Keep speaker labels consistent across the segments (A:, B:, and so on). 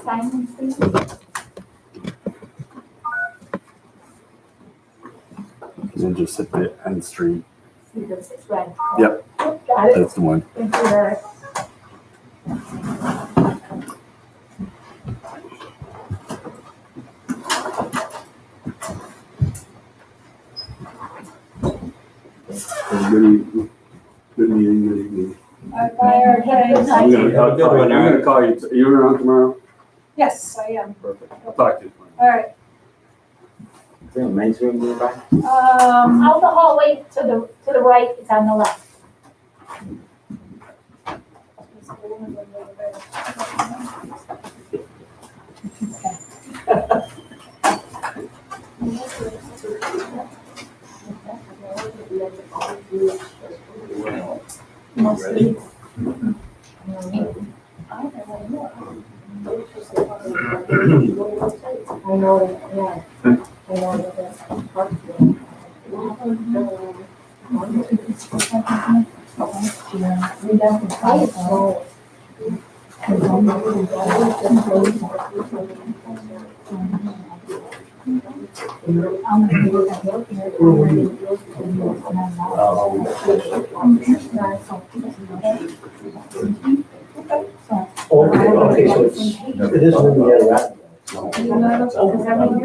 A: Simon Street.
B: And then just hit the end street.
A: See this, it's red.
B: Yep.
A: Got it.
B: That's the one.
A: Thank you, Eric.
B: Good meeting, good evening.
A: Bye, Eric.
B: I'm gonna call you. You're around tomorrow?
A: Yes, I am.
B: Perfect. I'll talk to you tomorrow.
A: All right.
C: Is there a men's room nearby?
A: Out the hallway to the right, it's on the left.
C: Ready?
A: I know, yeah. I know.
D: Okay, so it is in the other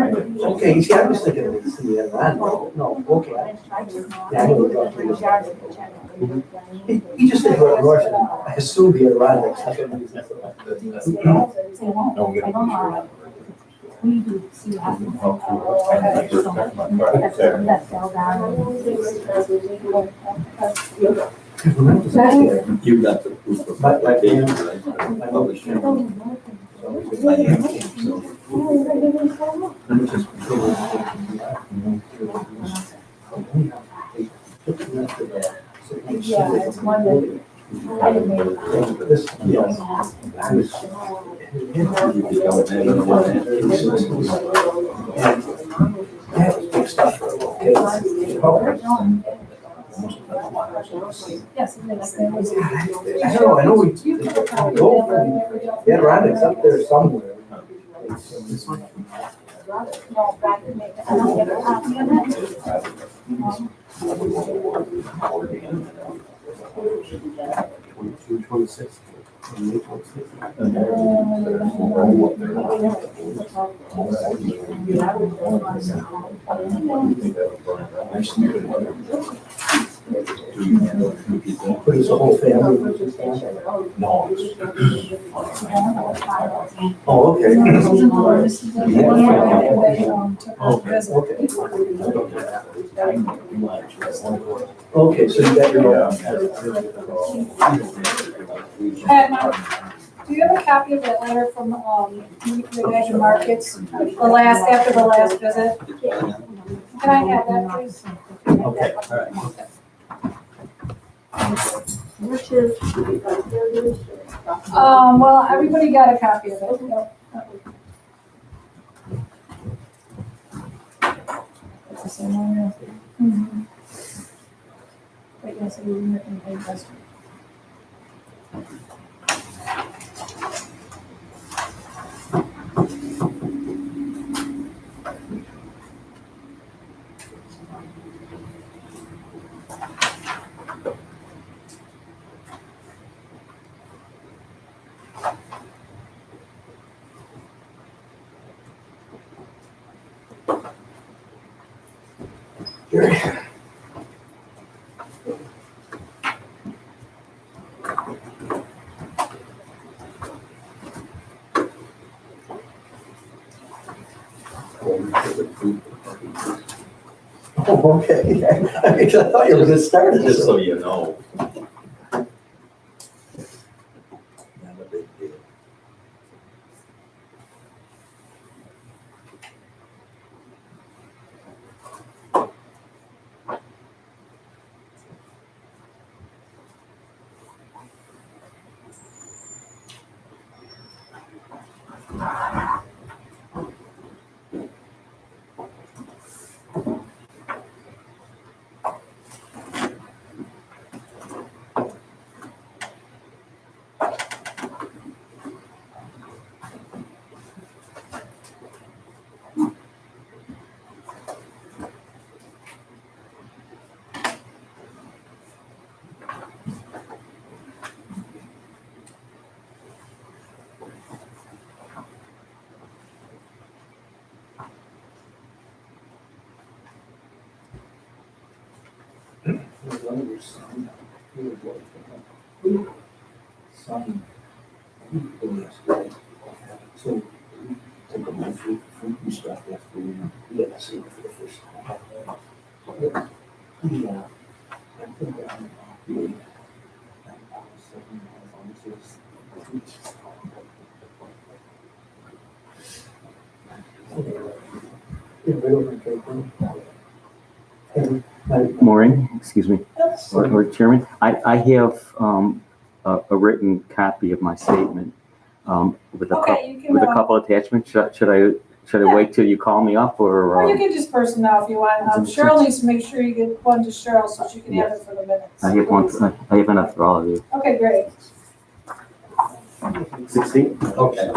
D: end. Okay, you see, I was thinking it's in the other end. No, okay. Yeah, I know what you're talking about. He just said we're north, I assume the other end.
A: We do see how.
C: You got the proof of
D: My
C: baby,
D: family,
C: right?
D: my mother's family.
A: Yeah, it's one that I didn't make.
D: This, yes. I was.
C: You become a man of one hand.
D: That was big stuff for a little kid.
A: Yes, it is.
D: I don't know, I know we go from, yeah, right, it's up there somewhere.
A: No, back to make. I don't get a copy of it.
B: 26.
D: But it's a whole family.
B: No.
D: Oh, okay. Okay, so you got your.
A: Do you have a copy of that letter from, United Markets, after the last visit? Can I have that, please?
D: Okay, all right.
A: Well, everybody got a copy of it. Yep. It's the same one, yeah. Mhm. But yes, we were making a best.
D: Oh, okay. I thought you were gonna start it.
C: Just so you know. Not a big deal.
D: other son, he was like, son, yesterday. So we took a monthly fruit and stuff after we had to see it for the first time. Yeah. I think he
E: Morning, excuse me, or Chairman. I have a written copy of my statement with
A: Okay, you can,
E: with a couple attachments. Should I wait till you call me up or?
A: or you can just person now if you want. Cheryl needs to make sure you get one to Cheryl so she can have it for the minutes.
E: I have one. I have enough for all of you.
A: Okay, great.
E: 16?
C: Okay.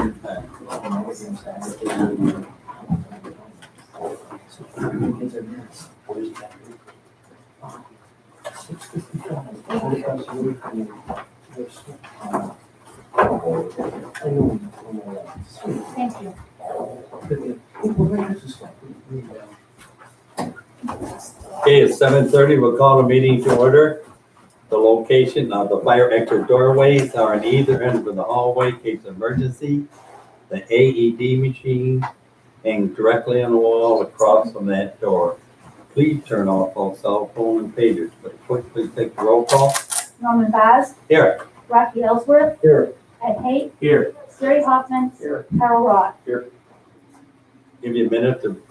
A: Thank you.
C: Okay, it's 7:30. We'll call the meeting to order. The location of the fire exit doorways are on either end of the hallway in case of emergency. The AED machine hangs directly on the wall across from that door. Please turn off all cell phone and pagers, but quickly take the roll call.
F: Norman Vaz,
C: Here.
F: Rocky Ellsworth,
D: Here.
F: Ed Haight,
B: Here.
F: Gary Hoffman,
B: Here.
F: Carol Rock.
C: Give you a minute to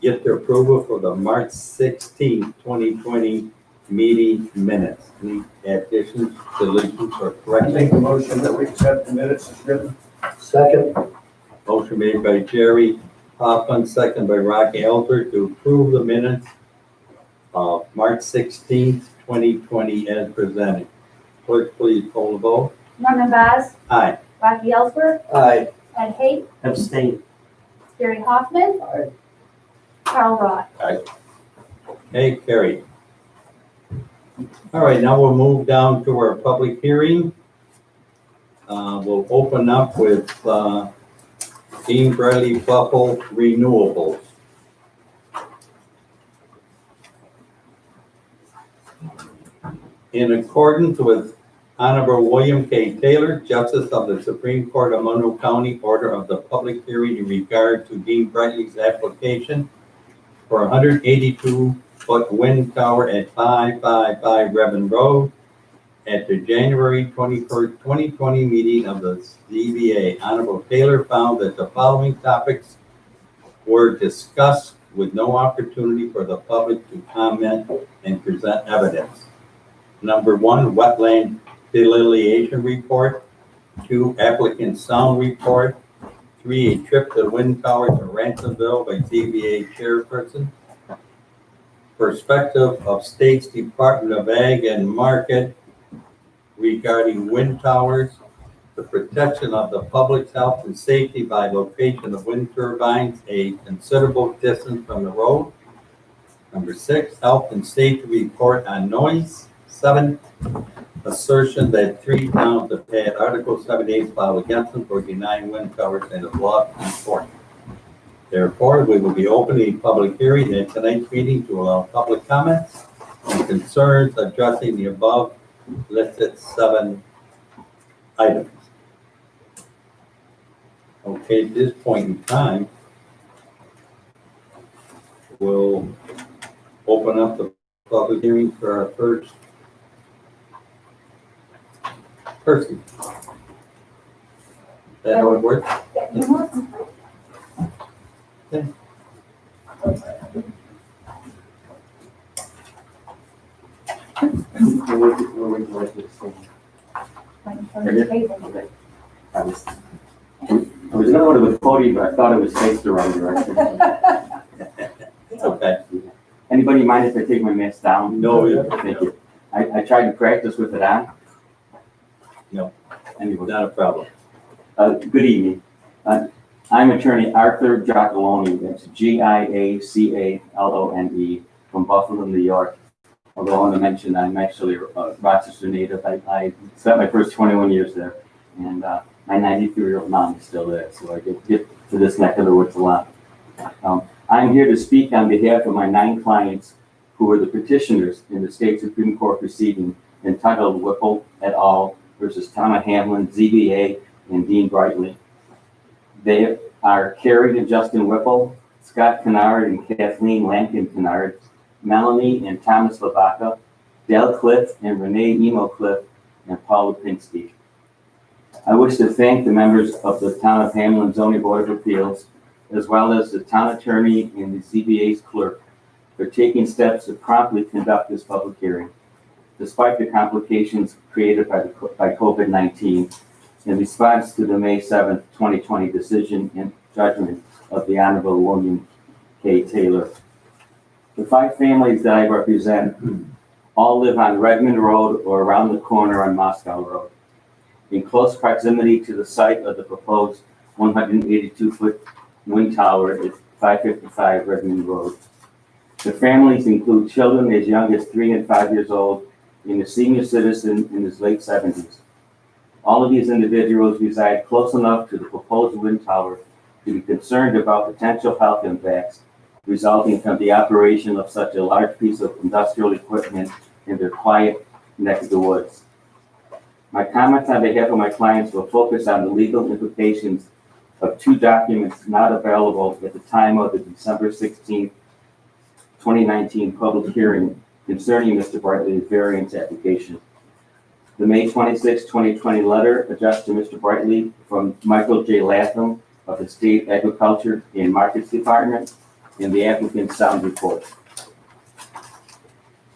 C: get the approval for the March 16th, 2020 meeting minutes. Any additions, deletions, or corrections?
B: Make a motion that we accept the minutes as written.
D: Second.
C: Motion made by Jerry Hoffman, second by Rocky Ellsworth to approve the minutes of March 16th, 2020 as presented. Clerk, please poll the vote.
F: Norman Vaz,
C: Aye.
F: Rocky Ellsworth,
D: Aye.
F: Ed Haight,
E: Abstain.
F: Gary Hoffman,
D: Aye.
F: Carol Rock.
C: Okay, carried. All right, now we'll move down to our public hearing. We'll open up with Dean Bradley Buffalo Renewables. In accordance with Honorable William K. Taylor, Justice of the Supreme Court of Monroe County, order of the public hearing in regard to Dean Bradley's application for a 182-foot wind tower at 555 Revan Road at the January 21st, 2020 meeting of the ZBA. Honorable Taylor found that the following topics were discussed with no opportunity for the public to comment and present evidence. Number one, wetland delineation report. 2, applicant sound report. 3, a trip to the wind tower to Ransomville by ZBA chairperson. Perspective of State's Department of Ag and Market regarding wind towers, the protection of the public's health and safety by location of wind turbines a considerable distance from the road. Number 6, health and safety report on noise. 7, assertion that 3 towns have had Article 78 filed against them for denying wind towers and the law enforcement. Therefore, we will be opening a public hearing at tonight's meeting to allow public comments and concerns addressing the above listed 7 items. Okay, at this point in time, we'll open up the public hearing for our first person. Is that how it works?
E: I was gonna go to the podium, but I thought it was faced the wrong direction.
C: It's okay.
E: Anybody mind if I take my mask down?
C: No.
E: Thank you. I tried to practice with it on.
C: No.
E: Anyway,
C: Not a problem.
E: good evening. I'm attorney Arthur Giacalone, that's Giacalone from Buffalo, New York. Although I want to mention I'm actually a Rochester native. I spent my first 21 years there, and my 93-year-old mom is still there, so I get to this neck of the woods a lot. I'm here to speak on behalf of my 9 clients who were the petitioners in the state Supreme Court proceeding entitled Whipple et al. Versus Town of Hamlin, ZBA, and Dean Brightly. They are Carrie and Justin Whipple, Scott Kennard and Kathleen Lankin Kennard, Melanie and Thomas Lavaca, Dale Cliff and Renee Emo Cliff, and Paul Lipinski. I wish to thank the members of the Town of Hamlin Zoning Board of Appeals, as well as the town attorney and the ZBA's clerk, for taking steps to promptly conduct this public hearing, despite the complications created by COVID-19, in response to the May 7th, 2020 decision and judgment of the Honorable William K. Taylor. The 5 families that I represent all live on Redmond Road or around the corner on Moscow Road, in close proximity to the site of the proposed 182-foot wind tower at 555 Redmond Road. The families include children as young as 3 and 5 years old and a senior citizen in his late 70s. All of these individuals reside close enough to the proposed wind tower to be concerned about potential health impacts resulting from the operation of such a large piece of industrial equipment in their quiet neck of the woods. My comments on behalf of my clients will focus on the legal implications of 2 documents not available at the time of the December 16, 2019 public hearing concerning Mr. Brightly's variance application. The May 26, 2020 letter addressed to Mr. Brightly from Michael J. Latham of the State Agriculture and Markets Department and the applicant's sound report.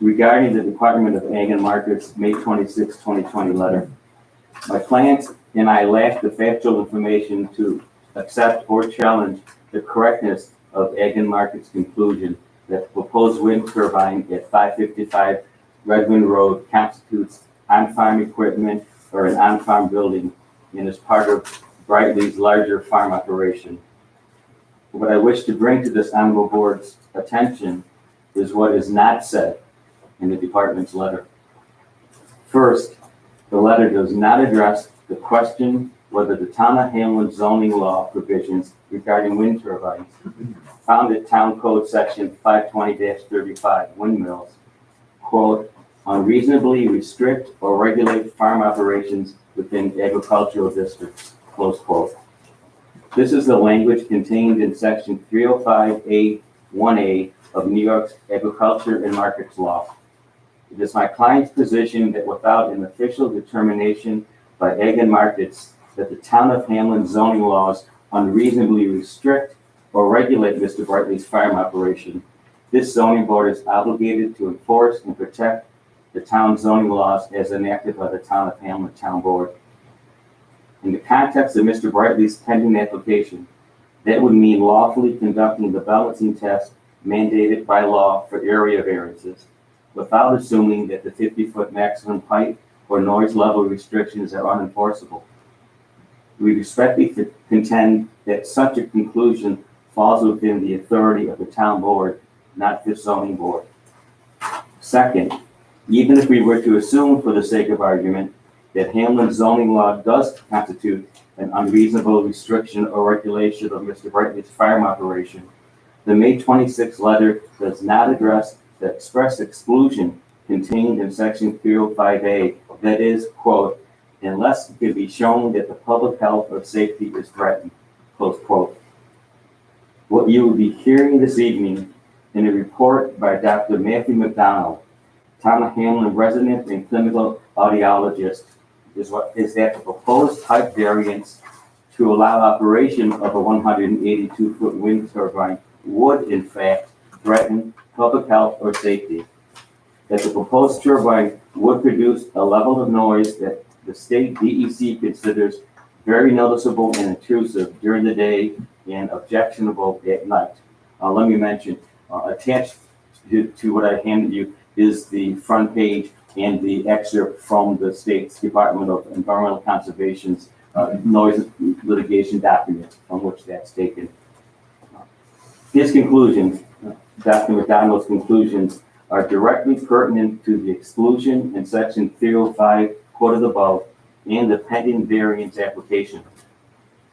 E: Regarding the Department of Ag and Markets May 26, 2020 letter, my clients and I lack the factual information to accept or challenge the correctness of Ag and Markets' conclusion that the proposed wind turbine at 555 Redmond Road constitutes on-farm equipment or an on-farm building and is part of Brightly's larger farm operation. What I wish to bring to this honorable board's attention is what is not said in the department's letter. First, the letter does not address the question whether the Town of Hamlin zoning law provisions regarding wind turbines found at Town Code Section 520-35 windmills, quote, unreasonably restrict or regulate farm operations within agricultural districts, close quote. This is the language contained in Section 305A1A of New York's Agriculture and Markets Law. It is my client's position that without an official determination by Ag and Markets that the Town of Hamlin zoning laws unreasonably restrict or regulate Mr. Brightly's farm operation, this zoning board is obligated to enforce and protect the town zoning laws as enacted by the Town of Hamlin Town Board. In the context of Mr. Brightly's pending application, that would mean lawfully conducting the balancing test mandated by law for area variances, without assuming that the 50-foot maximum height or noise level restrictions are unenforceable. We respectfully contend that such a conclusion falls within the authority of the town board, not the zoning board. Second, even if we were to assume for the sake of argument that Hamlin's zoning law does constitute an unreasonable restriction or regulation of Mr. Brightly's farm operation, the May 26 letter does not address the express exclusion contained in Section 305A, that is, quote, unless it can be shown that the public health or safety is threatened, close quote. What you will be hearing this evening in a report by Dr. Matthew McDonald, Town of Hamlin resident and clinical audiologist, is that the proposed height variance to allow operation of a 182-foot wind turbine would, in fact, threaten public health or safety. That the proposed turbine would produce a level of noise that the state DEC considers very noticeable and intrusive during the day and objectionable at night. Let me mention, attached to what I handed you is the front page and the excerpt from the state's Department of Environmental Conservation's noise litigation document from which that's taken. His conclusions, Dr. McDonald's conclusions, are directly pertinent to the exclusion in Section 305 quoted above and the pending variance application.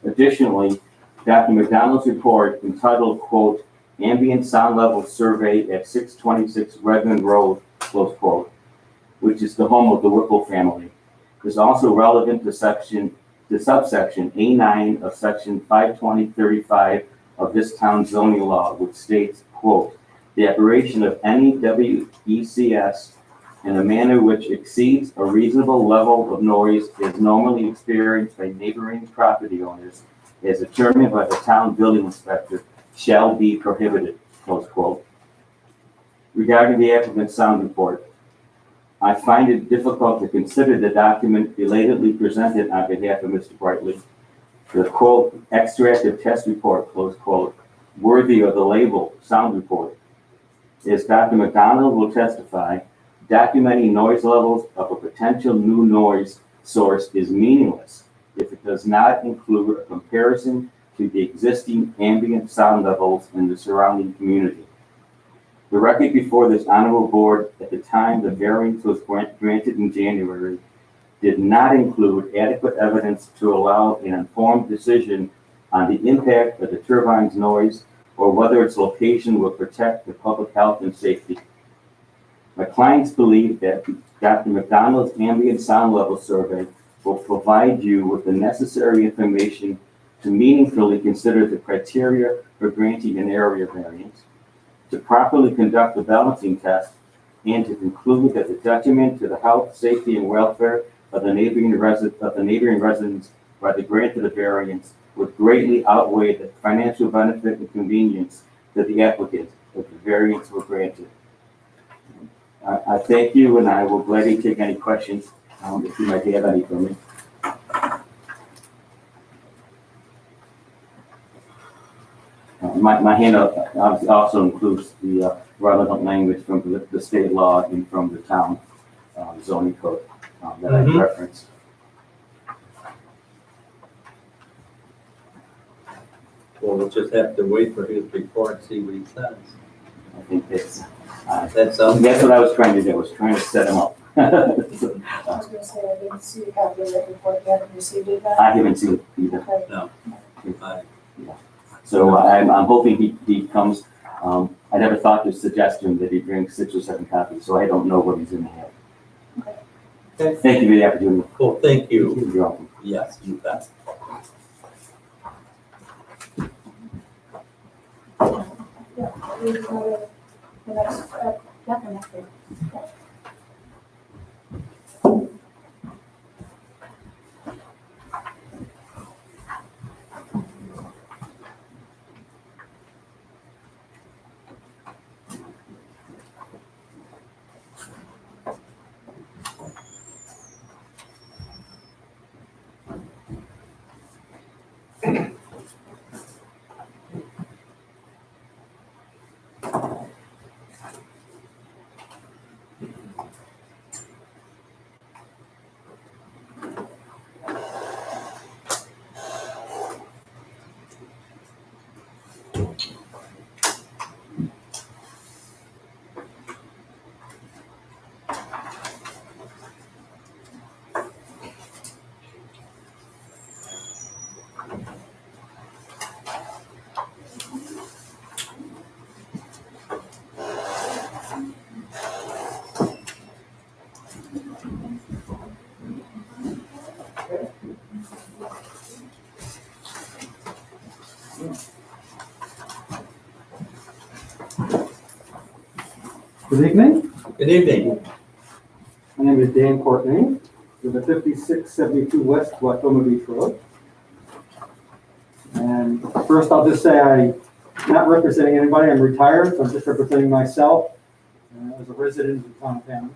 E: Additionally, Dr. McDonald's report entitled, quote, ambient sound level survey at 626 Redmond Road, close quote, which is the home of the Whipple family, is also relevant to subsection A9 of section 52035 of this town's zoning law, which states, quote, the operation of any WECS in a manner which exceeds a reasonable level of noise is normally experienced by neighboring property owners as determined by the town building inspector shall be prohibited, close quote. Regarding the applicant's sound report, I find it difficult to consider the document belatedly presented on behalf of Mr. Brightly, the quote, extracted test report, close quote, worthy of the label sound report. As Dr. McDonald will testify, documenting noise levels of a potential new noise source is meaningless if it does not include a comparison to the existing ambient sound levels in the surrounding community. The record before this honorable board at the time the variance was granted in January did not include adequate evidence to allow an informed decision on the impact of the turbine's noise or whether its location will protect the public health and safety. My clients believe that Dr. McDonald's ambient sound level survey will provide you with the necessary information to meaningfully consider the criteria for granting an area variance, to properly conduct the balancing test, and to conclude that the detriment to the health, safety, and welfare of the neighboring residents by the grant of the variance would greatly outweigh the financial benefit and convenience to the applicant if the variance were granted. I thank you, and I will gladly take any questions if you might have any for me. My handout also includes the relevant language from the state law and from the town zoning code that I referenced.
C: Well, we'll just have to wait for his report and see what he says.
E: I think that's
C: That's
E: what I was trying to do. I was trying to set him up.
A: I was gonna say, I didn't see a copy of that report, you haven't received it yet?
E: I haven't seen it either.
A: Okay.
C: No.
E: So I'm hoping he comes. I never thought to suggest to him that he brings 6 or 7 copies, so I don't know what he's in the head.
C: Okay.
E: Thank you for the opportunity.
C: Cool, thank you.
E: You're welcome.
C: Yes, you bet.
A: Yeah, we can go to the next, yeah, the next one. Yeah.
G: Good evening.
C: Good evening.
G: My name is Dan Courtney. We're at 5672 West Wautoma Beach Road. And first, I'll just say I'm not representing anybody. I'm retired, so I'm just representing myself as a resident of the town of Hamlin.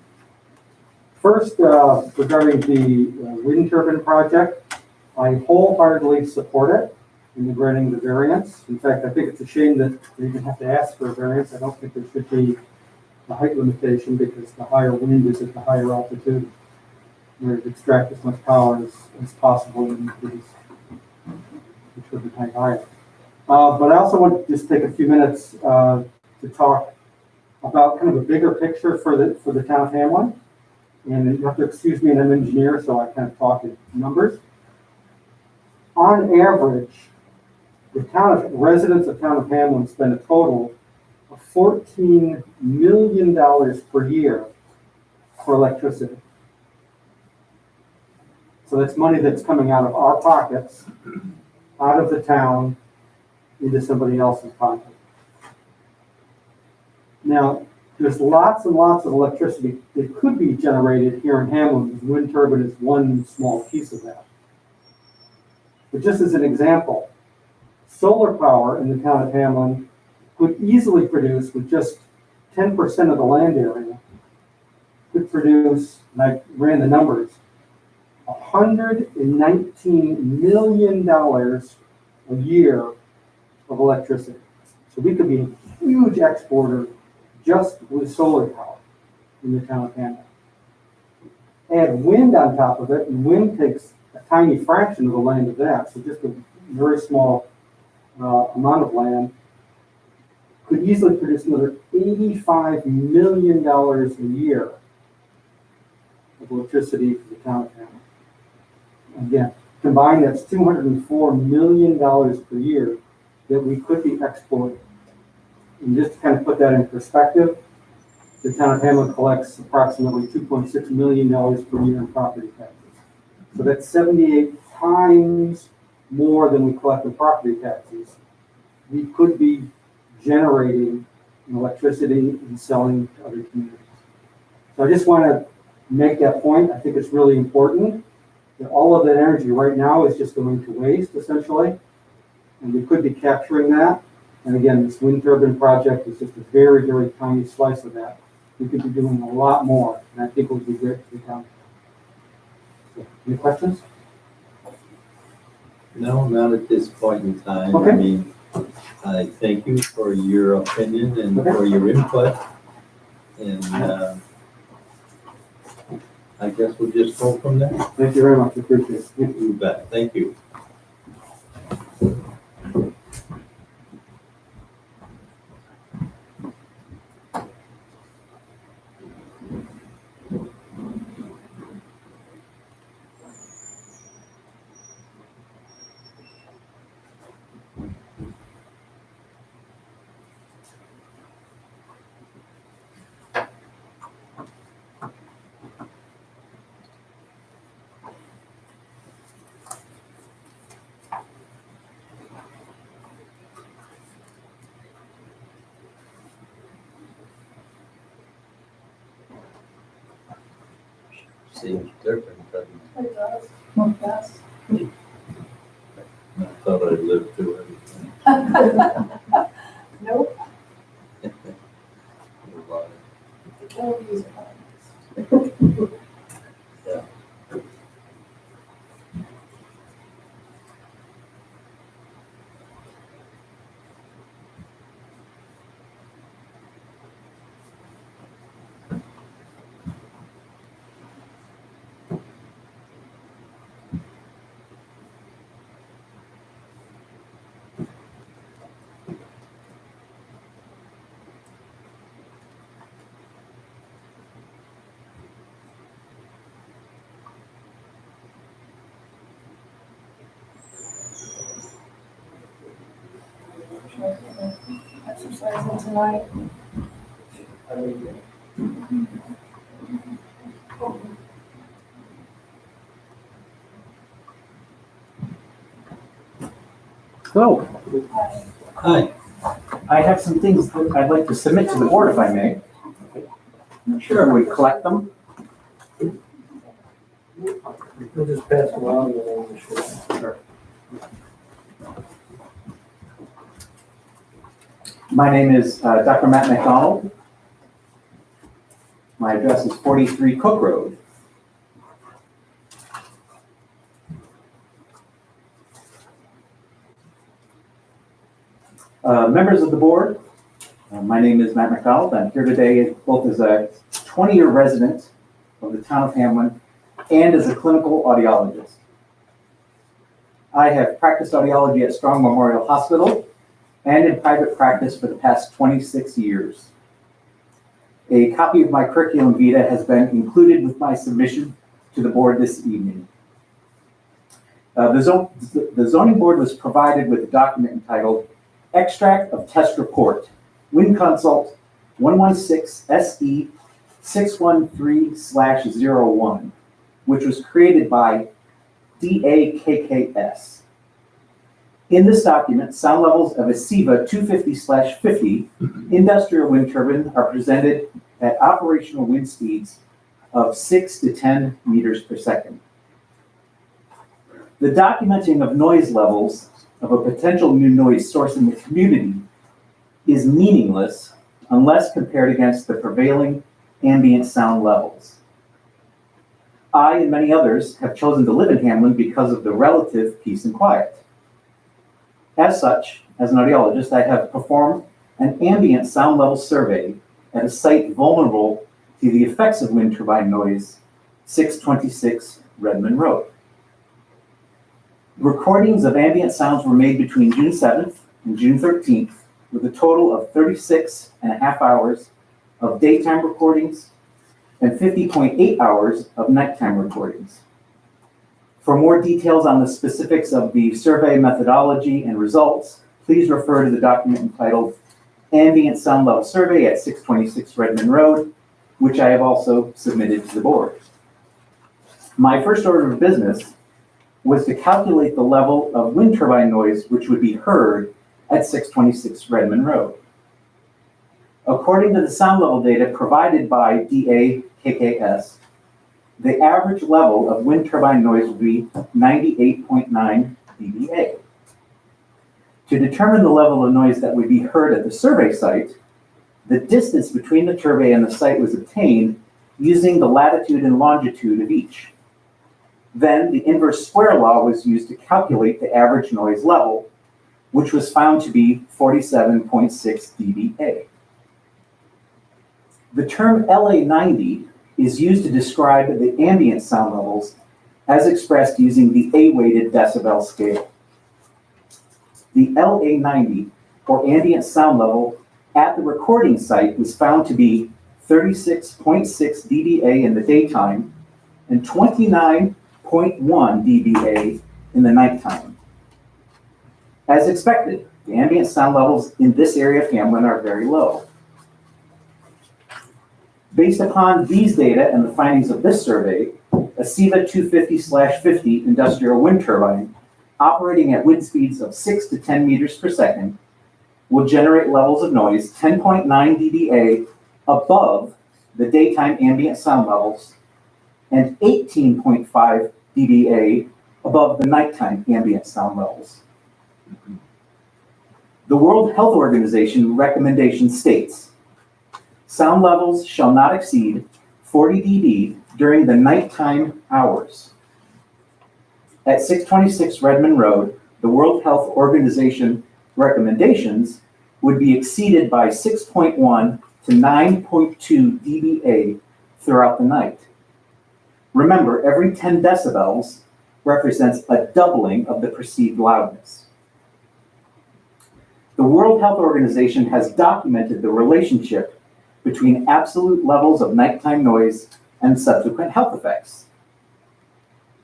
G: First, regarding the wind turbine project, I wholeheartedly support it in the granting of the variance. In fact, I think it's a shame that we even have to ask for a variance. I don't think there should be a height limitation because the higher wind is at the higher altitude, where it extract as much power as possible and increase, which would be higher. But I also want to just take a few minutes to talk about kind of a bigger picture for the town of Hamlin. And you have to excuse me, I'm an engineer, so I kind of talk in numbers. On average, residents of town of Hamlin spend a total of $14 million per year for electricity. So that's money that's coming out of our pockets, out of the town, into somebody else's pocket. Now, there's lots and lots of electricity that could be generated here in Hamlin. Wind turbine is one small piece of that. But just as an example, solar power in the town of Hamlin could easily produce, with just 10% of the land area, could produce, and I ran the numbers, $119 million a year of electricity. So we could be a huge exporter just with solar power in the town of Hamlin. Add wind on top of it, and wind takes a tiny fraction of the land of that, so just a very small amount of land could easily produce another $85 million a year of electricity for the town of Hamlin. Again, combined, that's $204 million per year that we could be exporting. And just to kind of put that in perspective, the town of Hamlin collects approximately $2.6 million per year in property taxes. So that's 78 times more than we collect in property taxes. We could be generating electricity and selling to other communities. So I just want to make that point. I think it's really important that all of that energy right now is just going to waste, essentially, and we could be capturing that. And again, this wind turbine project is just a very, very tiny slice of that. We could be doing a lot more, and I think it would be great for the county. So, any questions?
C: No, not at this point in time.
G: Okay.
C: I mean, I thank you for your opinion and
G: Okay.
C: for your input. And I guess we'll just go from there.
G: Thank you very much. Appreciate it.
C: You bet. Thank you. Seems different, but
A: It does. Yes.
C: I thought I lived through everything.
A: Nope.
C: About
A: The Kennedy's are
C: Yeah.
A: exercising tonight.
H: So,
C: Hi.
H: I have some things that I'd like to submit to the board if I may. I'm sure we collect them.
D: We'll just pass it along and then we'll show.
H: My name is Dr. Matt McDonald. My address is 43 Cook Road. Members of the board, my name is Matt McDonald. I'm here today both as a 20-year resident of the town of Hamlin and as a clinical audiologist. I have practiced audiology at Strong Memorial Hospital and in private practice for the past 26 years. A copy of my curriculum vitae has been included with my submission to the board this evening. The zoning board was provided with a document entitled Extract of Test Report, Wind Consult 116 SE 613/01, which was created by DAKKS. In this document, sound levels of a SEVA 250/50 industrial wind turbine are presented at operational wind speeds of 6 to 10 meters per second. The documenting of noise levels of a potential new noise source in the community is meaningless unless compared against the prevailing ambient sound levels. I and many others have chosen to live in Hamlin because of the relative peace and quiet. As such, as an audiologist, I have performed an ambient sound level survey at a site vulnerable to the effects of wind turbine noise, 626 Redmond Road. Recordings of ambient sounds were made between June 7th and June 13th, with a total of 36 and a half hours of daytime recordings and 50.8 hours of nighttime recordings. For more details on the specifics of the survey methodology and results, please refer to the document entitled Ambient Sound Level Survey at 626 Redmond Road, which I have also submitted to the board. My first order of business was to calculate the level of wind turbine noise which would be heard at 626 Redmond Road. According to the sound level data provided by DAKKS, the average level of wind turbine noise would be 98.9 dBA. To determine the level of noise that would be heard at the survey site, the distance between the turbine and the site was obtained using the latitude and longitude of each. Then the inverse square law was used to calculate the average noise level, which was found to be 47.6 dBA. The term LA90 is used to describe the ambient sound levels as expressed using the A-weighted decibel scale. The LA90, or ambient sound level, at the recording site was found to be 36.6 dBA in the daytime and 29.1 dBA in the nighttime. As expected, the ambient sound levels in this area of Hamlin are very low. Based upon these data and the findings of this survey, a SEVA 250/50 industrial wind turbine operating at wind speeds of 6 to 10 meters per second will generate levels of noise 10.9 dBA above the daytime ambient sound levels and 18.5 dBA above the nighttime ambient sound levels. The World Health Organization recommendation states, sound levels shall not exceed 40 dB during the nighttime hours. At 626 Redmond Road, the World Health Organization recommendations would be exceeded by 6.1 to 9.2 dBA throughout the night. Remember, every 10 decibels represents a doubling of the perceived loudness. The World Health Organization has documented the relationship between absolute levels of nighttime noise and subsequent health effects.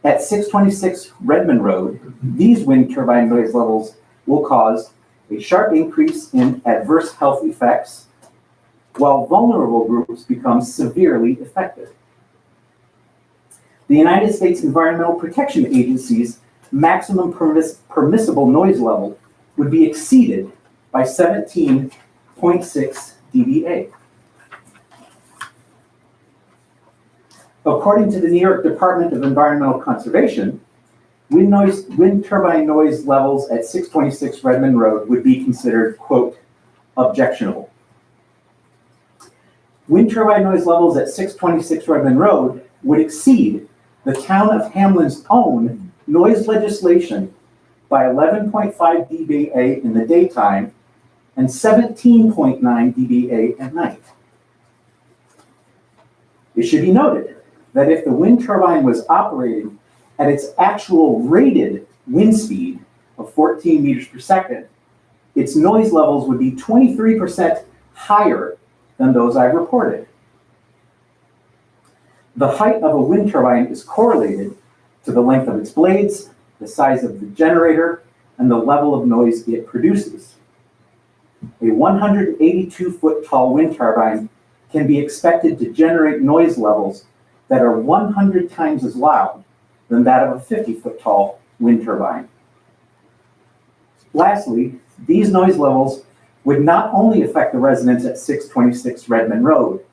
H: At 626 Redmond Road, these wind turbine noise levels will cause a sharp increase in adverse health effects, while vulnerable groups become severely affected. The United States Environmental Protection Agency's maximum permissible noise level would be exceeded by 17.6 dBA. According to the New York Department of Environmental Conservation, wind turbine noise levels at 626 Redmond Road would be considered, quote, objectionable. Wind turbine noise levels at 626 Redmond Road would exceed the town of Hamlin's own noise legislation by 11.5 dBA in the daytime and 17.9 dBA at night. It should be noted that if the wind turbine was operating at its actual rated wind speed of 14 meters per second, its noise levels would be 23% higher than those I've reported. The height of a wind turbine is correlated to the length of its blades, the size of the generator, and the level of noise it produces. A 182-foot tall wind turbine can be expected to generate noise levels that are 100 times as loud than that of a 50-foot tall wind turbine. Lastly, these noise levels would not only affect the residents at 626 Redmond Road.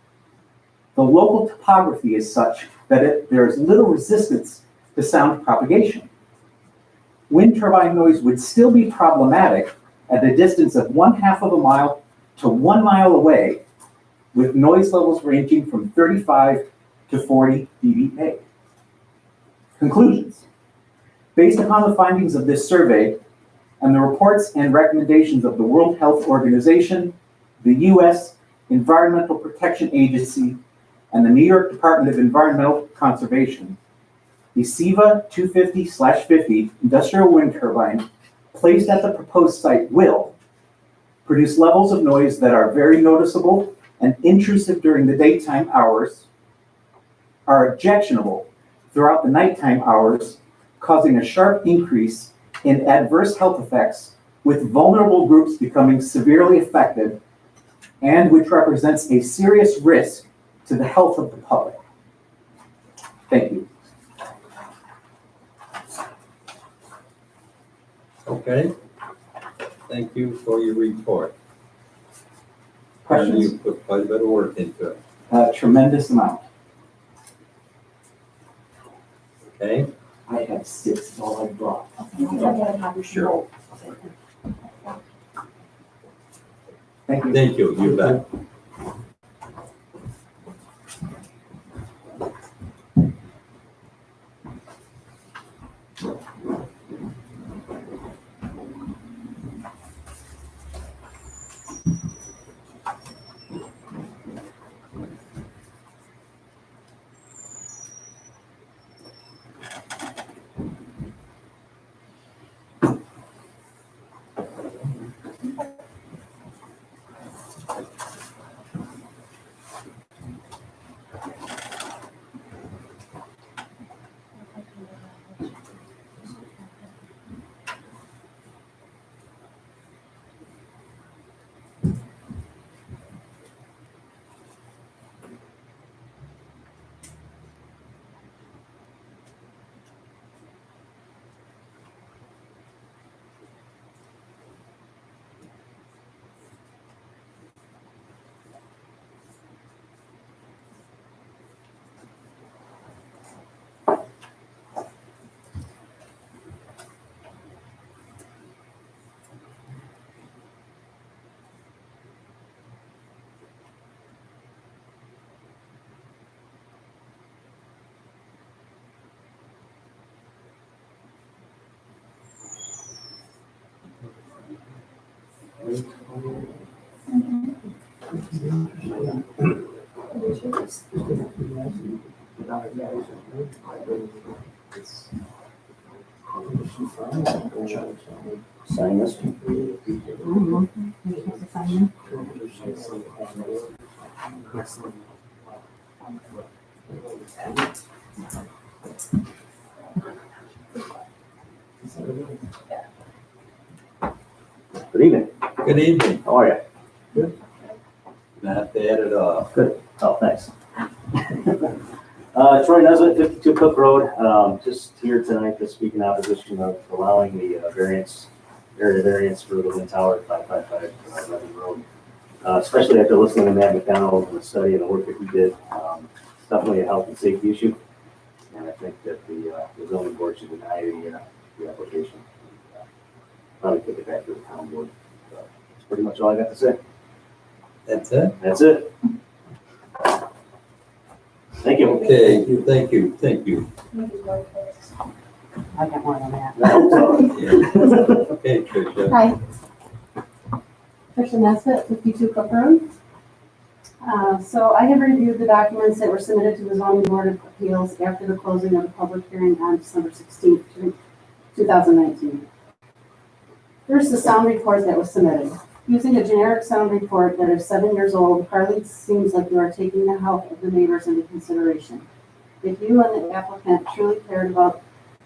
H: The local topography is such that there is little resistance to sound propagation. Wind turbine noise would still be problematic at a distance of 1/2 of a mile to 1 mile away, with noise levels ranging from 35 to 40 dBA. Conclusions. Based upon the findings of this survey and the reports and recommendations of the World Health Organization, the U.S. Environmental Protection Agency, and the New York Department of Environmental Conservation, the SEVA 250/50 industrial wind turbine placed at the proposed site will produce levels of noise that are very noticeable and intrusive during the daytime hours, are objectionable throughout the nighttime hours, causing a sharp increase in adverse health effects, with vulnerable groups becoming severely affected, and which represents a serious risk to the health of the public. Thank you.
C: Okay. Thank you for your report.
H: Questions?
C: You put quite a bit of work into it.
H: A tremendous amount.
C: Okay.
H: I have 6, is all I brought.
C: Sure.
H: Thank you.
C: Thank you. You bet.
D: Sign this. Good evening.
C: Good evening.
D: How are you?
C: Not bad at all.
D: Good. Oh, thanks. Troy Nesbitt, 52 Cook Road. Just here tonight to speak in opposition of allowing the area variance for the wind tower at 555 Levin Road. Especially after listening to Matt McDonald and the study and the work that he did. It's definitely a health and safety issue. And I think that the zoning board should deny the application. Probably take it back to the town board. So that's pretty much all I got to say.
C: That's it?
D: That's it. Thank you.
C: Okay, thank you, thank you.
I: I got more than that.
C: Yeah. Okay, Tricia.
I: Hi. Tricia Nesbitt, 52 Cook Road. So I have reviewed the documents that were submitted to the Zoning Board of Appeals after the closing of the public hearing on December 16th, 2019. First, the sound report that was submitted. Using a generic sound report that is 7 years old hardly seems like you are taking the health of the neighbors into consideration. If you and the applicant truly cared about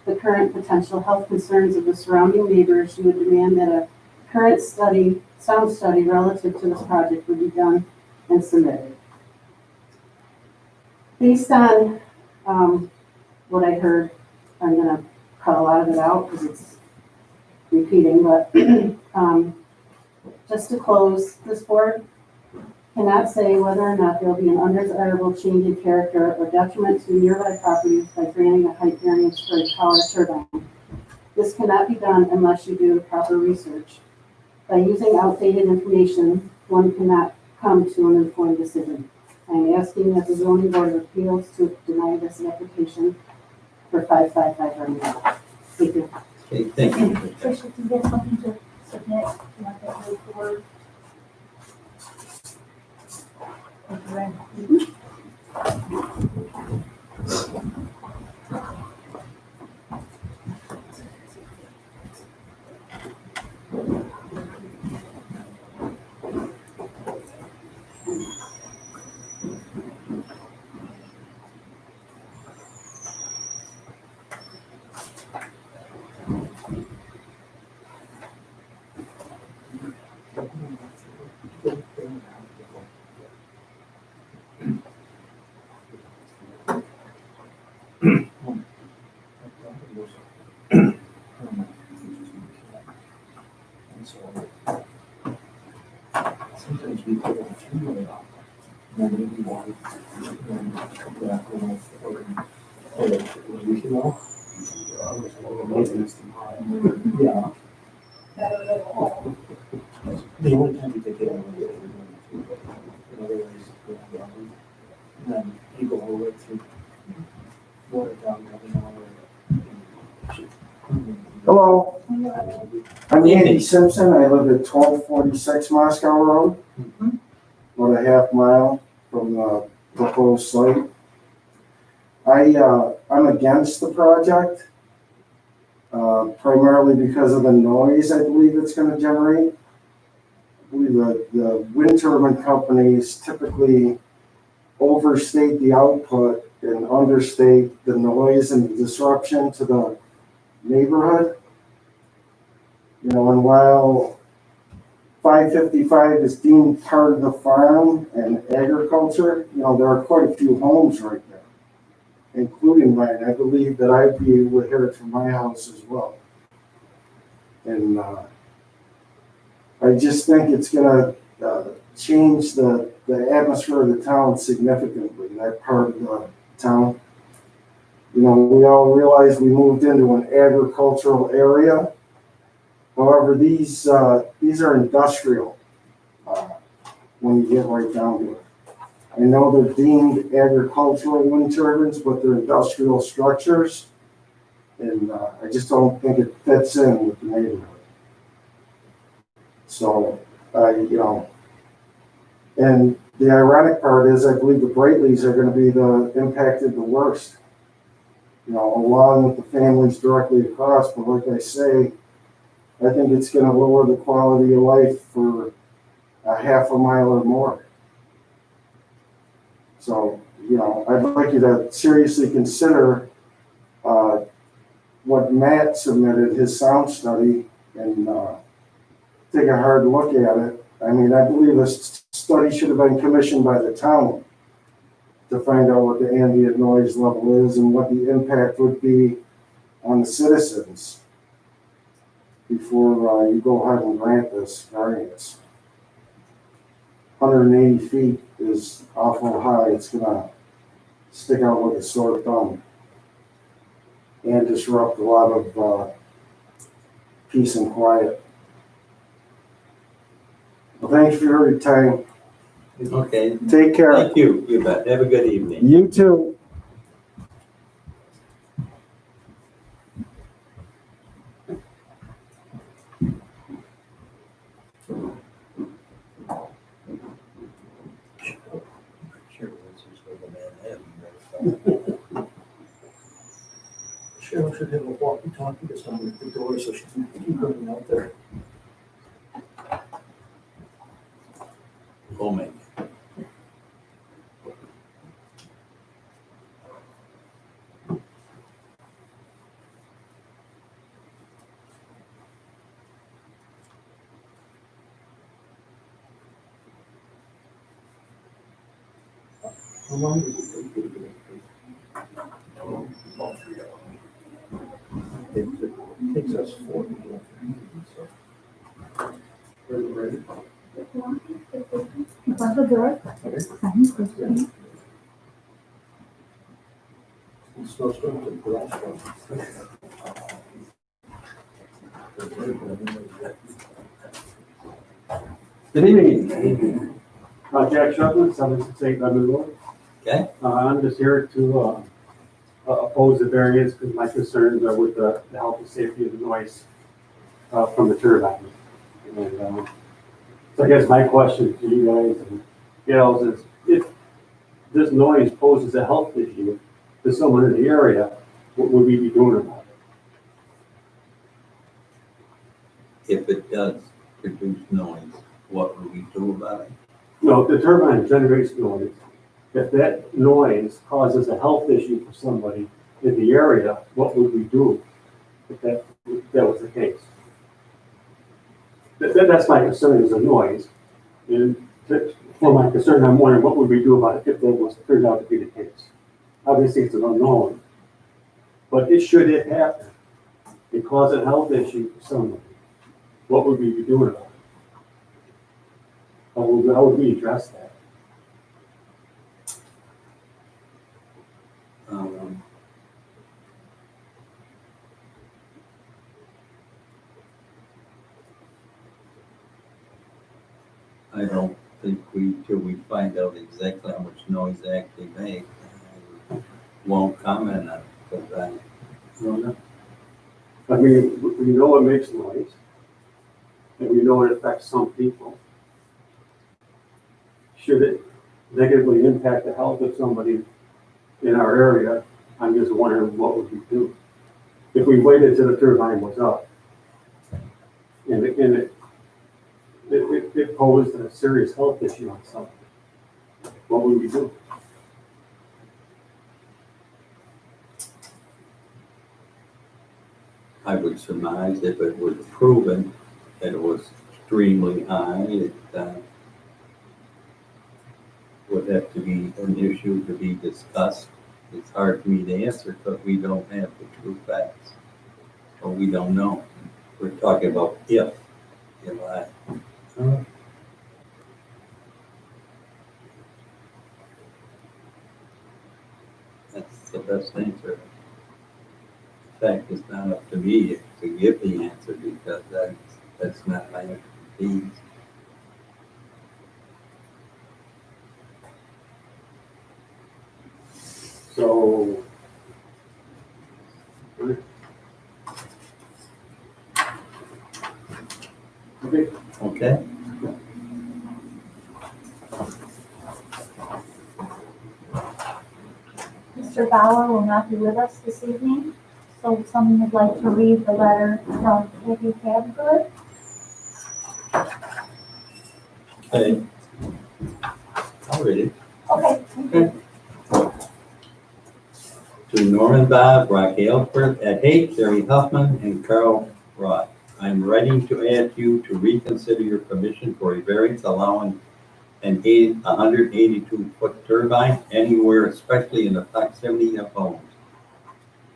I: the current potential health concerns of the surrounding neighbors, you would demand that a current sound study relative to this project would be done and submitted. Based on what I heard, I'm gonna cut a lot of it out because it's repeating, but just to close, this board cannot say whether or not there will be an undesirable change in character or detriment to nearby properties by granting a height variance for a taller turbine. This cannot be done unless you do the proper research. By using outdated information, one cannot come to an informed decision. I am asking that the zoning board of appeals to deny this application for 555 Vernon. Thank you.
C: Okay, thank you.
F: Tricia, do you get something to submit? You want that move forward? Thank you, Ren.
D: Sometimes we put a few of them. And then we want to back yeah. The only time you take it out is otherwise, then you go all the way through water down,
J: Hello, I'm Andy Simpson. I live at 1246 Moscow Road, about a half mile from the proposed site. I'm against the project, primarily because of the noise I believe it's going to generate. I believe the wind turbine companies typically overstate the output and understate the noise and disruption to the neighborhood. You know, and while 555 is deemed part of the farm and agriculture, you know, there are quite a few homes right there, including mine. I believe that I'd be able to hear it from my house as well. And I just think it's gonna change the atmosphere of the town significantly, that part of the town. You know, we all realize we moved into an agricultural area. However, these are industrial when you get right down to it. I know they're deemed agricultural wind turbines, but they're industrial structures, and I just don't think it fits in with the neighborhood. So, you know, and the ironic part is I believe the Brightleys are going to be the impacted the worst. You know, along with the families directly across, but like I say, I think it's going to lower the quality of life for a half a mile or more. So, you know, I'd like you to seriously consider what Matt submitted, his sound study, and take a hard look at it. I mean, I believe this study should have been commissioned by the town to find out what the ambient noise level is and what the impact would be on the citizens before you go ahead and grant this variance. 180 feet is awful high. It's gonna stick out like a sore thumb and disrupt a lot of peace and quiet. Well, thank you for your time.
C: Okay,
J: Take care.
C: thank you. You bet. Have a good evening.
J: You too.
D: Cheryl should have a walkie-talkie to someone at the door so she can keep going out there.
C: Homemade.
D: How long does it take you to get it? It takes us 40 minutes. So. Ready?
F: Above the door. Sign, please, please.
D: It's no strength to put out.
G: Good evening. Jack Shetland, 768 Redmond Road.
C: Okay.
G: I'm just here to oppose the variance because my concerns are with the health and safety of the noise from the turbine. And so I guess my question to you guys and gals is, if this noise poses a health issue to someone in the area, what would we be doing about it?
C: If it does produce noise, what will we do about it?
G: No, if the turbine generates noise, if that noise causes a health issue for somebody in the area, what would we do if that was the case? That's my concern, is the noise. And for my concern, I'm wondering what would we do about it if that was turned out to be the case? Obviously, it's an unknown. But should it happen, it cause a health issue for somebody, what would we be doing about it? How would we address that?
C: I don't think till we find out exactly how much noise they actually make, I won't comment on it, because I don't know.
G: I mean, we know it makes noise, and we know it affects some people. Should it negatively impact the health of somebody in our area, I'm just wondering what would we do? If we waited till the turbine was up, and it posed a serious health issue on something, what would we do?
C: I would surmise if it was proven that it was extremely high, it would have to be an issue to be discussed. It's hard for me to answer because we don't have the true facts, or we don't know. We're talking about if, that's the best answer. In fact, it's not up to me to give the answer because that's not my expertise.
G: So, okay.
C: Okay?
F: Mr. Bauer will not be with us this evening, so if someone would like to read the letter from Peggy Cadgood.
C: Okay. I'll read it.
F: Okay, thank you.
C: To Norman Bob, Rock Aylford, Ed H., Jerry Huffman, and Carl Roth. I'm writing to ask you to reconsider your permission for a variance allowing an 182-foot turbine anywhere, especially in the proximity of homes.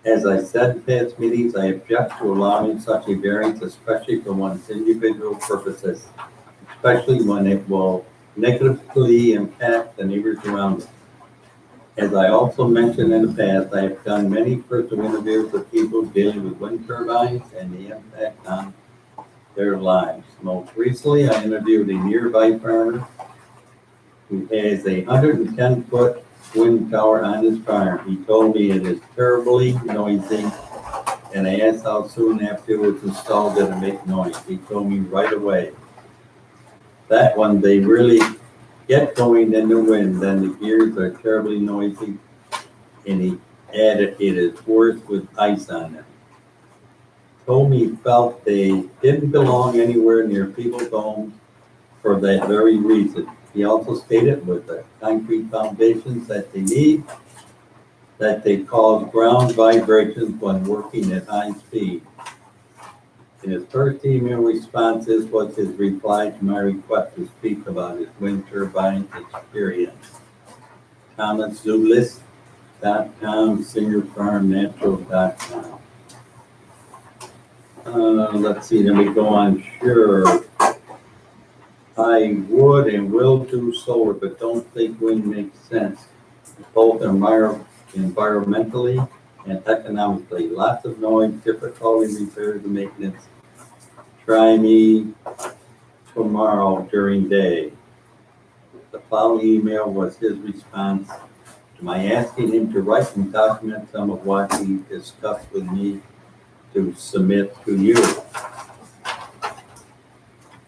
C: As I said in past meetings, I object to allowing such a variance, especially for one's individual purposes, especially when it will negatively impact the neighbors around it. As I also mentioned in the past, I have done many personal interviews with people dealing with wind turbines and the impact on their lives. Most recently, I interviewed a nearby farmer who has a 110-foot wind tower on his farm. He told me it is terribly noisy, and I asked how soon after it was installed did it make noise. He told me right away. That one, they really get going in the wind, then the gears are terribly noisy, and he added it is worse with ice on them. Told me he felt they didn't belong anywhere near people's homes for that very reason. He also stated with the concrete foundations that they need, that they cause ground vibrations when working at high speed. In his first email responses was his reply to my request to speak about his wind turbine experience. CommonZoolist.com, SingerFarmNatural.com. Let's see, then we go on, sure. I would and will do solar, but don't think wind makes sense. Both environmentally and economically. Lots of noise, difficulty, repairs and maintenance. Try me tomorrow during day. The following email was his response to my asking him to write and document some of what he discussed with me to submit to you.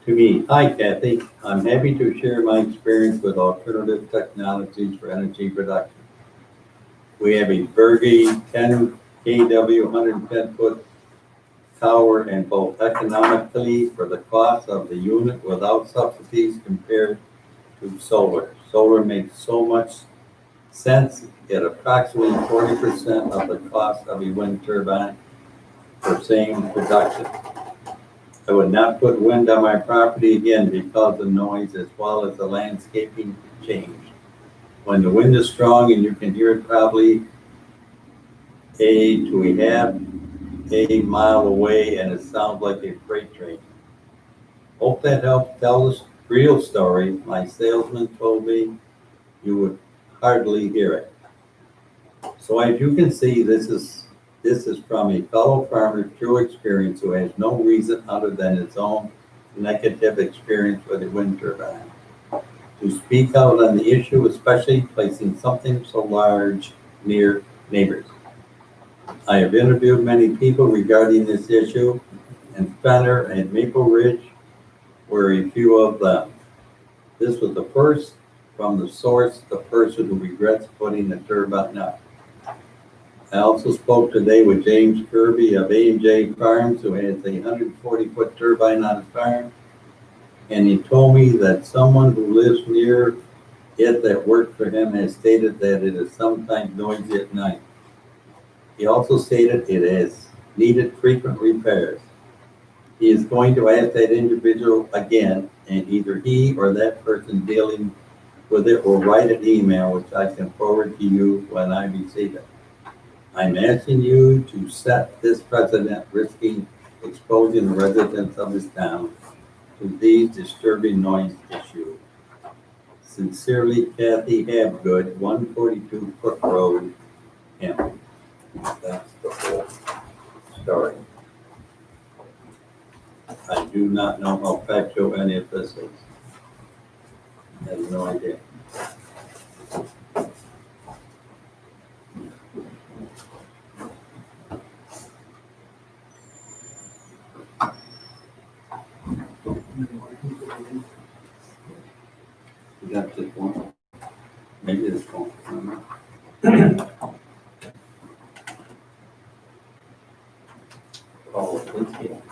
C: To me, hi Kathy, I'm happy to share my experience with alternative technologies for energy production. We have a Berge 10 kW 110 foot tower and both economically for the cost of the unit without subsidies compared to solar. Solar makes so much sense at approximately 40% of the cost of a wind turbine for same production. I would not put wind on my property again because of noise as well as the landscaping change. When the wind is strong and you can hear it probably a half mile away and it sounds like a freight train. Hope that helps tell the real story. My salesman told me you would hardly hear it. So as you can see, this is from a fellow farmer's true experience who has no reason other than his own negative experience with a wind turbine to speak out on the issue, especially placing something so large near neighbors. I have interviewed many people regarding this issue, and Fenner and Maple Ridge were a few of them. This was the first from the source, the person who regrets putting the turbine up. I also spoke today with James Kirby of A&J Farms, who has a 140-foot turbine on his farm, and he told me that someone who lives near it that worked for him has stated that it is sometimes noisy at night. He also stated it has needed frequent repairs. He is going to ask that individual again, and either he or that person dealing with it will write an email, which I can forward to you when I receive it. I'm asking you to set this precedent, risking exposing the residents of this town to these disturbing noise issues. Sincerely, Kathy Habgood, 142 Cook Road, Hamlin. That's the whole story. I do not know how factual any of this is. I have no idea. You got this one? Maybe this one. I don't know. Oh, please get it.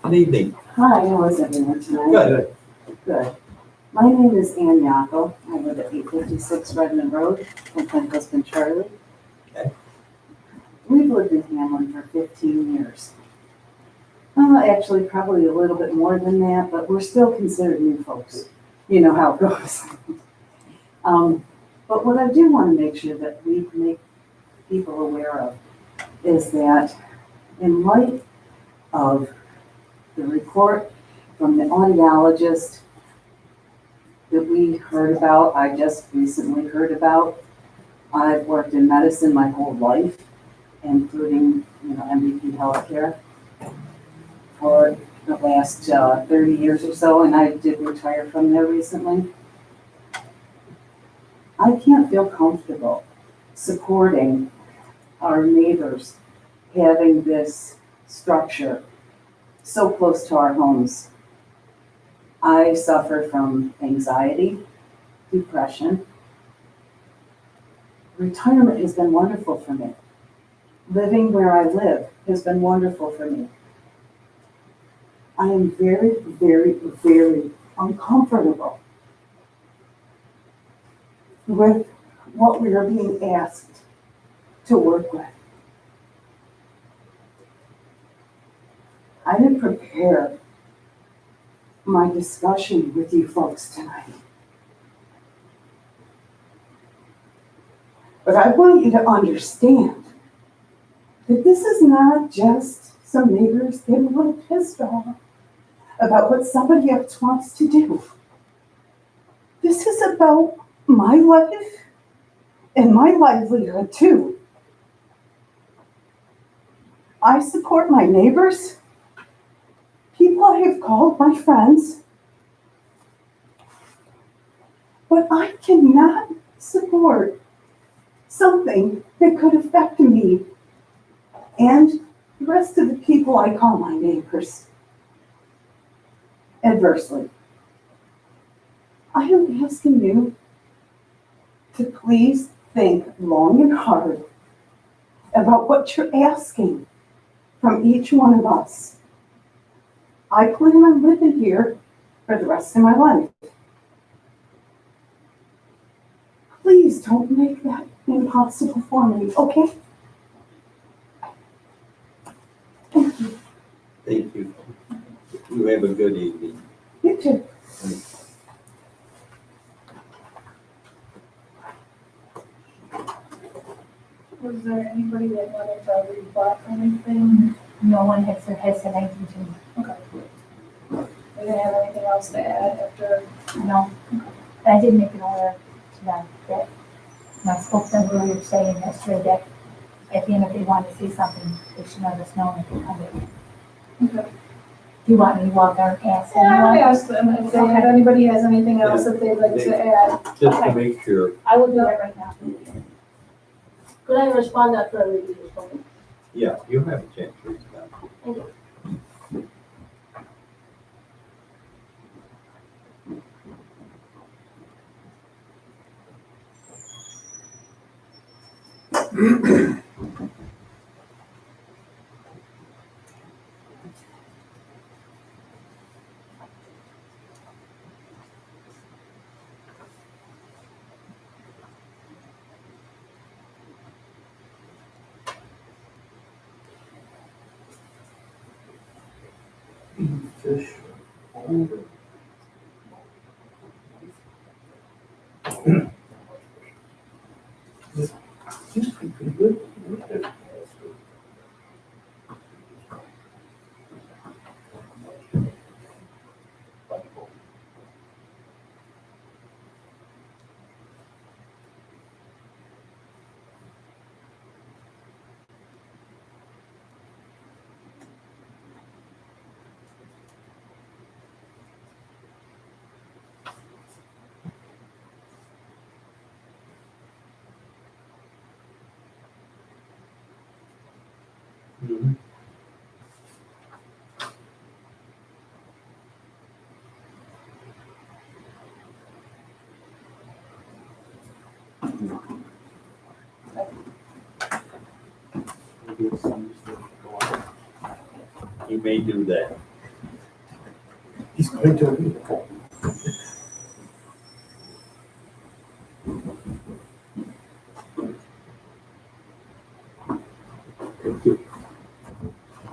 C: Good evening.
K: Hi, how is everyone tonight?
C: Good.
K: Good. My name is Ann Yockel. I live at 856 Redmond Road with my husband Charlie.
C: Okay.
K: We've lived in Hamlin for 15 years. Actually, probably a little bit more than that, but we're still considered new folks. You know how it goes. But what I do want to make sure that we make people aware of is that in light of the report from the audiologist that we heard about, I just recently heard about. I've worked in medicine my whole life, including, MVP healthcare for the last 30 years or so, and I did retire from there recently. I can't feel comfortable supporting our neighbors having this structure so close to our homes. I suffer from anxiety, depression. Retirement has been wonderful for me. Living where I live has been wonderful for me. I am very, very, very uncomfortable with what we are being asked to work with. I didn't prepare my discussion with you folks tonight. But I want you to understand that this is not just some neighbors getting a little pissed off about what somebody else wants to do. This is about my life and my livelihood too. I support my neighbors, people I have called my friends, but I cannot support something that could affect me and the rest of the people I call my neighbors adversely. I am asking you to please think long and hard about what you're asking from each one of us. I plan on living here for the rest of my life. Please don't make that impossible for me, okay? Thank you.
C: Thank you. You have a good evening.
K: You too.
A: Was there anybody that wanted to rebut anything?
F: No one has said anything to me.
A: Okay. They didn't have anything else to add after?
F: No. But I did make it aware to them that, and I spoke to them earlier saying yesterday that at the end, if they want to say something, they should let us know and they can come in.
A: Okay.
F: Do you want me to walk out and ask
A: Yeah, I would
F: anyone?
A: ask them if they have, anybody has anything else that they'd like to add.
C: Just to make sure.
F: I will do that right now.
L: Could I respond after I read this one?
C: Yeah, you have a chance to respond.
L: Thank you.
D: Fish. Seems to be pretty good.
C: Mhm. You may do that.
D: He's going to.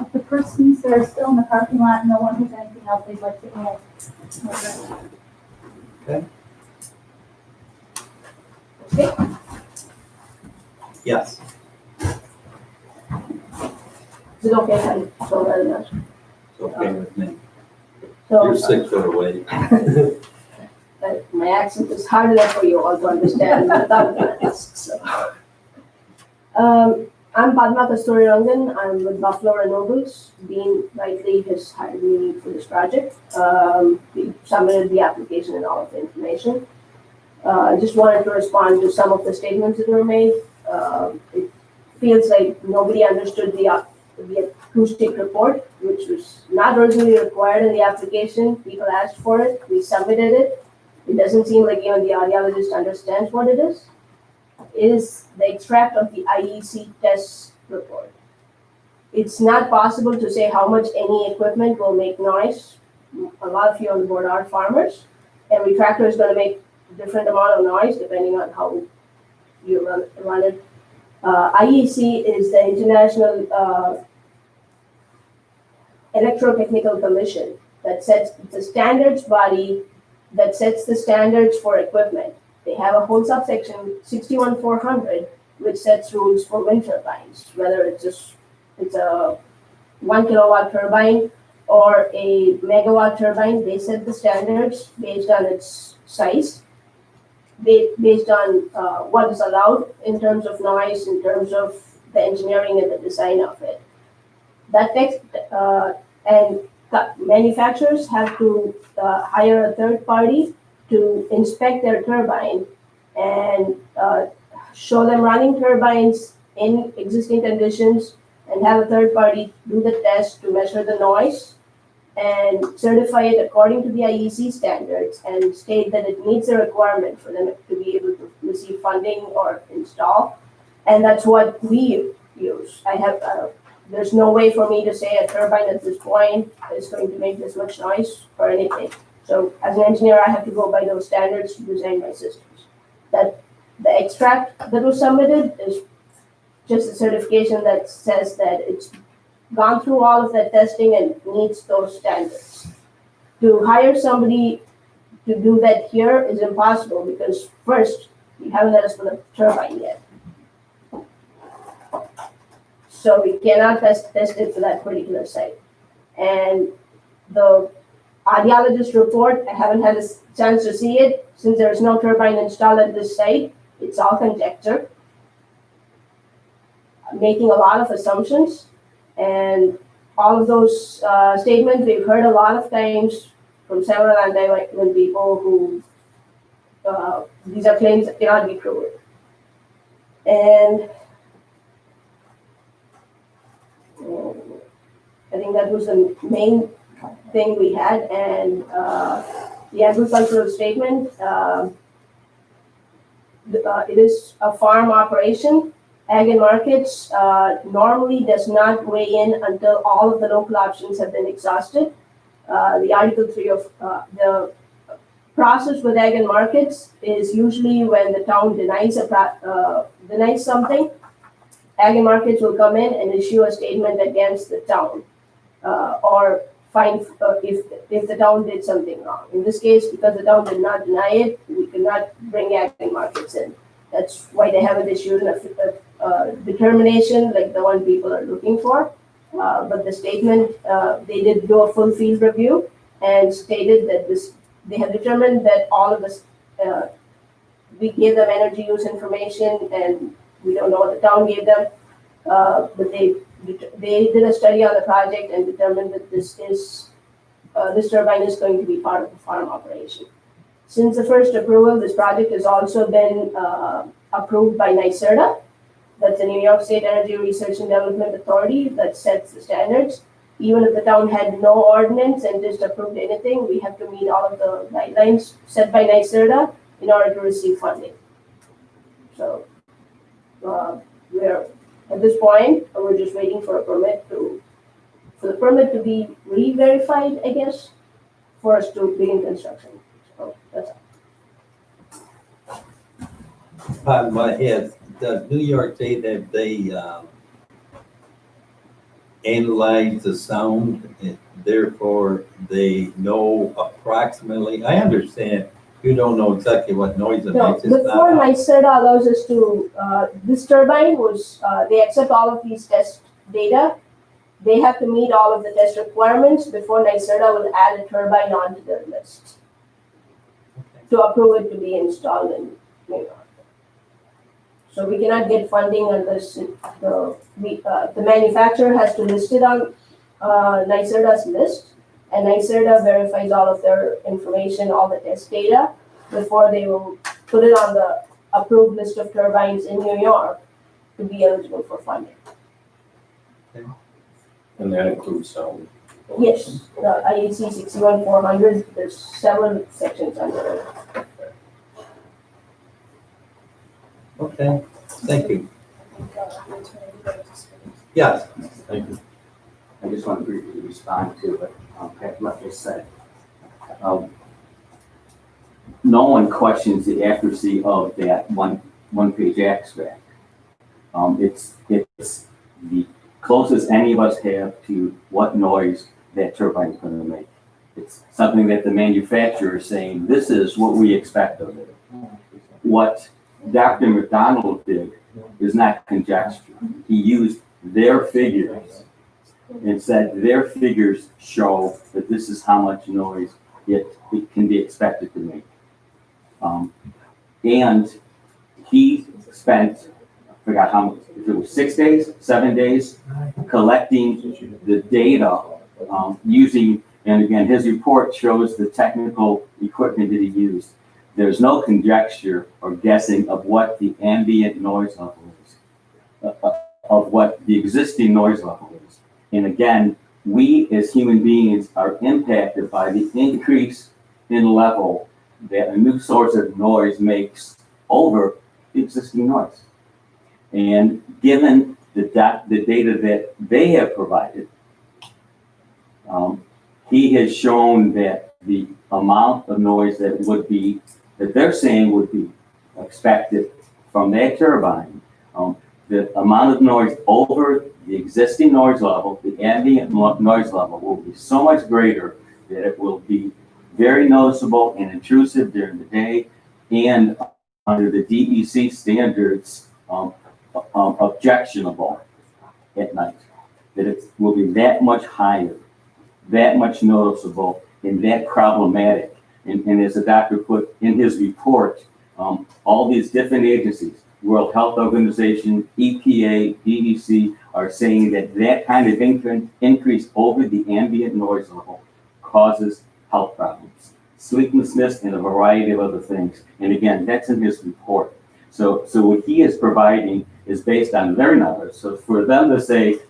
F: If the persons that are still in the parking lot, no one has anything else they'd like to add.
C: Okay. Yes.
L: Is it okay if I show that enough?
C: It's okay with me.
L: So,
C: You're 6 foot away.
L: my accent is hard enough for you all to understand without this, so. I'm Padma Kasturirangan. I'm with Buffalo Renewables. Dean Rightly has hired me for this project. We submitted the application and all of the information. I just wanted to respond to some of the statements that were made. It feels like nobody understood the acoustic report, which was not originally required in the application. People asked for it. We submitted it. It doesn't seem like even the audiologist understands what it is. It is the extract of the IEC test report. It's not possible to say how much any equipment will make noise. A lot of you on the board are farmers. Every tractor is going to make a different amount of noise depending on how you run it. IEC is the International Electrotechnical Commission that sets the standards body that sets the standards for equipment. They have a whole subsection 61400 which sets rules for wind turbines, whether it's a 1 kilowatt turbine or a megawatt turbine. They set the standards based on its size, based on what is allowed in terms of noise, in terms of the engineering and the design of it. That text and manufacturers have to hire a third party to inspect their turbine and show them running turbines in existing conditions and have a third party do the test to measure the noise and certify it according to the IEC standards and state that it meets the requirement for them to be able to receive funding or install. And that's what we use. There's no way for me to say a turbine at this point is going to make this much noise or anything. So as an engineer, I have to go by those standards to design my systems. That the extract that was submitted is just a certification that says that it's gone through all of that testing and meets those standards. To hire somebody to do that here is impossible because first, you haven't let us put a turbine yet. So we cannot test it for that particular site. And the audiologist report, I haven't had a chance to see it. Since there is no turbine installed at this site, it's all conjecture. Making a lot of assumptions. And all of those statements we've heard a lot of times from several anti-wind people who, these are claims that cannot be proven. And I think that was the main thing we had. And the agricultural statement, it is a farm operation. Ag and Markets normally does not weigh in until all of the local options have been exhausted. The Article 3 of the process with Ag and Markets is usually when the town denies something. Ag and Markets will come in and issue a statement against the town or find if the town did something wrong. In this case, because the town did not deny it, we could not bring Ag and Markets in. That's why they haven't issued a determination like the one people are looking for. But the statement, they did do a full field review and stated that they have determined that all of this, we gave them energy use information and we don't know what the town gave them. But they did a study on the project and determined that this turbine is going to be part of the farm operation. Since the first approval, this project has also been approved by NYSERDA. That's the New York State Energy Research and Development Authority that sets the standards. Even if the town had no ordinance and just approved anything, we have to meet all of the guidelines set by NYSERDA in order to receive funding. So we're at this point, we're just waiting for the permit to be re-verified, I guess, for us to begin construction. So that's all.
C: My head, does New York say that they analyze the sound and therefore they know approximately? I understand You don't know exactly what noise it
L: No,
C: makes. It's
L: before
C: not,
L: NYSERDA allows us to, this turbine was, they accept all of these test data. They have to meet all of the test requirements before NYSERDA will add a turbine onto their list to approve it to be installed in New York. So we cannot get funding unless the manufacturer has to list it on NYSERDA's list, and NYSERDA verifies all of their information, all the test data, before they will put it on the approved list of turbines in New York to be eligible for funding.
B: And that includes sound.
L: Yes, the IEC 61400, there's several sections under it.
C: okay, thank you. Yes,
E: Thank you. I just want to briefly respond to what Pat Leffer said. No one questions the accuracy of that one-page extract. It's the closest any of us have to what noise that turbine is going to make. It's something that the manufacturer is saying, this is what we expect of it. What Dr. McDonald did is not conjecture. He used their figures and said their figures show that this is how much noise it can be expected to make. And he spent, I forgot how much, if it was 6 days, 7 days, collecting the data using, and again, his report shows the technical equipment that he used. There's no conjecture or guessing of what the ambient noise level is, of what the existing noise level is. And again, we as human beings are impacted by the increase in level that a new source of noise makes over the existing noise. And given the data that they have provided, he has shown that the amount of noise that they're saying would be expected from that turbine, the amount of noise over the existing noise level, the ambient noise level, will be so much greater that it will be very noticeable and intrusive during the day, and under the DEC standards, objectionable at night. That it will be that much higher, that much noticeable, and that problematic. And as the doctor put in his report, all these different agencies, World Health Organization, EPA, DEC, are saying that that kind of increase over the ambient noise level causes health problems, sleeplessness, and a variety of other things. And again, that's in his report. So what he is providing is based on their numbers. So for them to say,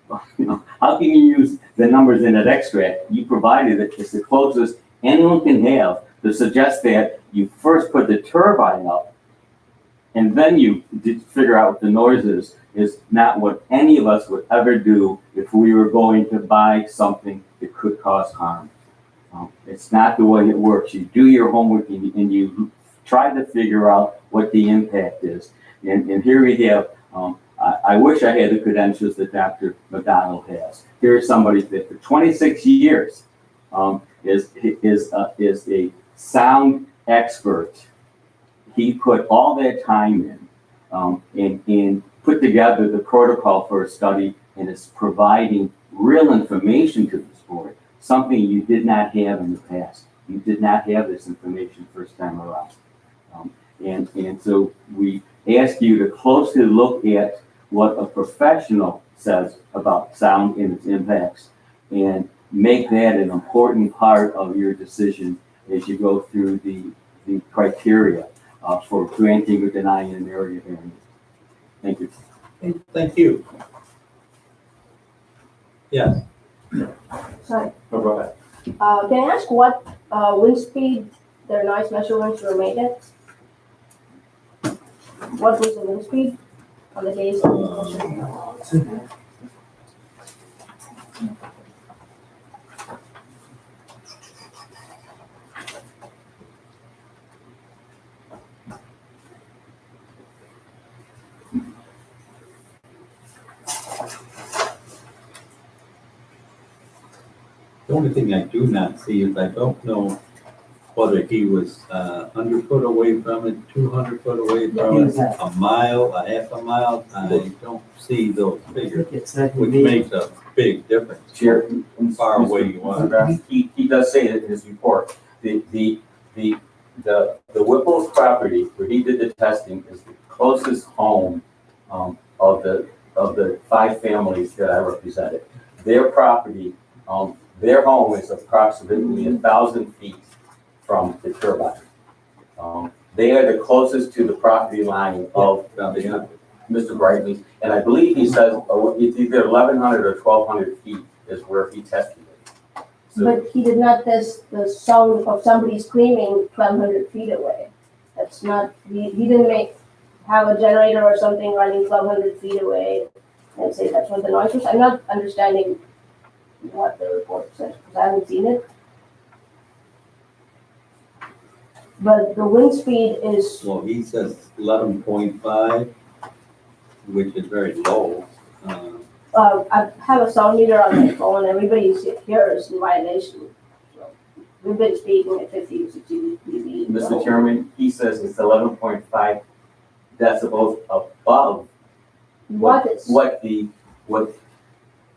E: how can you use the numbers in that extract? You provided it. It's the closest anyone can have to suggest that you first put the turbine up and then you figure out what the noise is not what any of us would ever do if we were going to buy something that could cause harm. It's not the way it works. You do your homework and you try to figure out what the impact is. And here we have, I wish I had the credentials that Dr. McDonald has. Here's somebody that for 26 years is a sound expert. He put all that time in and put together the protocol for a study, and is providing real information to this board, something you did not have in the past. You did not have this information first time around. And so we ask you to closely look at what a professional says about sound and its impacts, and make that an important part of your decision as you go through the criteria for granting or denying an area variance. Thank you.
C: thank you. Yes,
L: Sorry.
B: Oh, go ahead.
L: Can I ask what wind speed their noise measurements were made at? What was the wind speed on the days of the session?
C: the only thing I do not see is I don't know whether he was 100 foot away from it, 200 foot away from it,
K: Exactly.
C: a mile, a half a mile. I don't see those figures,
K: It said
C: which
K: we
C: makes a big difference.
E: Chair,
C: Far away you are.
E: He does say it in his report, the Whipple's property where he did the testing is the closest home, of the 5 families that I represented. Their property, their home is approximately 1,000 feet from the turbine. They are the closest to the property line of Mr. Brightly's, and I believe he says it's either 1,100 or 1,200 feet is where he tested it. So,
L: But he did not test the sound of somebody screaming 1,200 feet away. That's not, he didn't have a generator or something running 1,200 feet away and say that's what the noise was. I'm not understanding what the report says, because I haven't seen it. But the wind speed is,
C: Well, he says 11.5, which is very low.
L: I have a sound meter on my phone, everybody here is in violation. So we've been speaking at 50 to 60 dB.
E: Mr. Chairman, he says it's 11.5 decibels above what the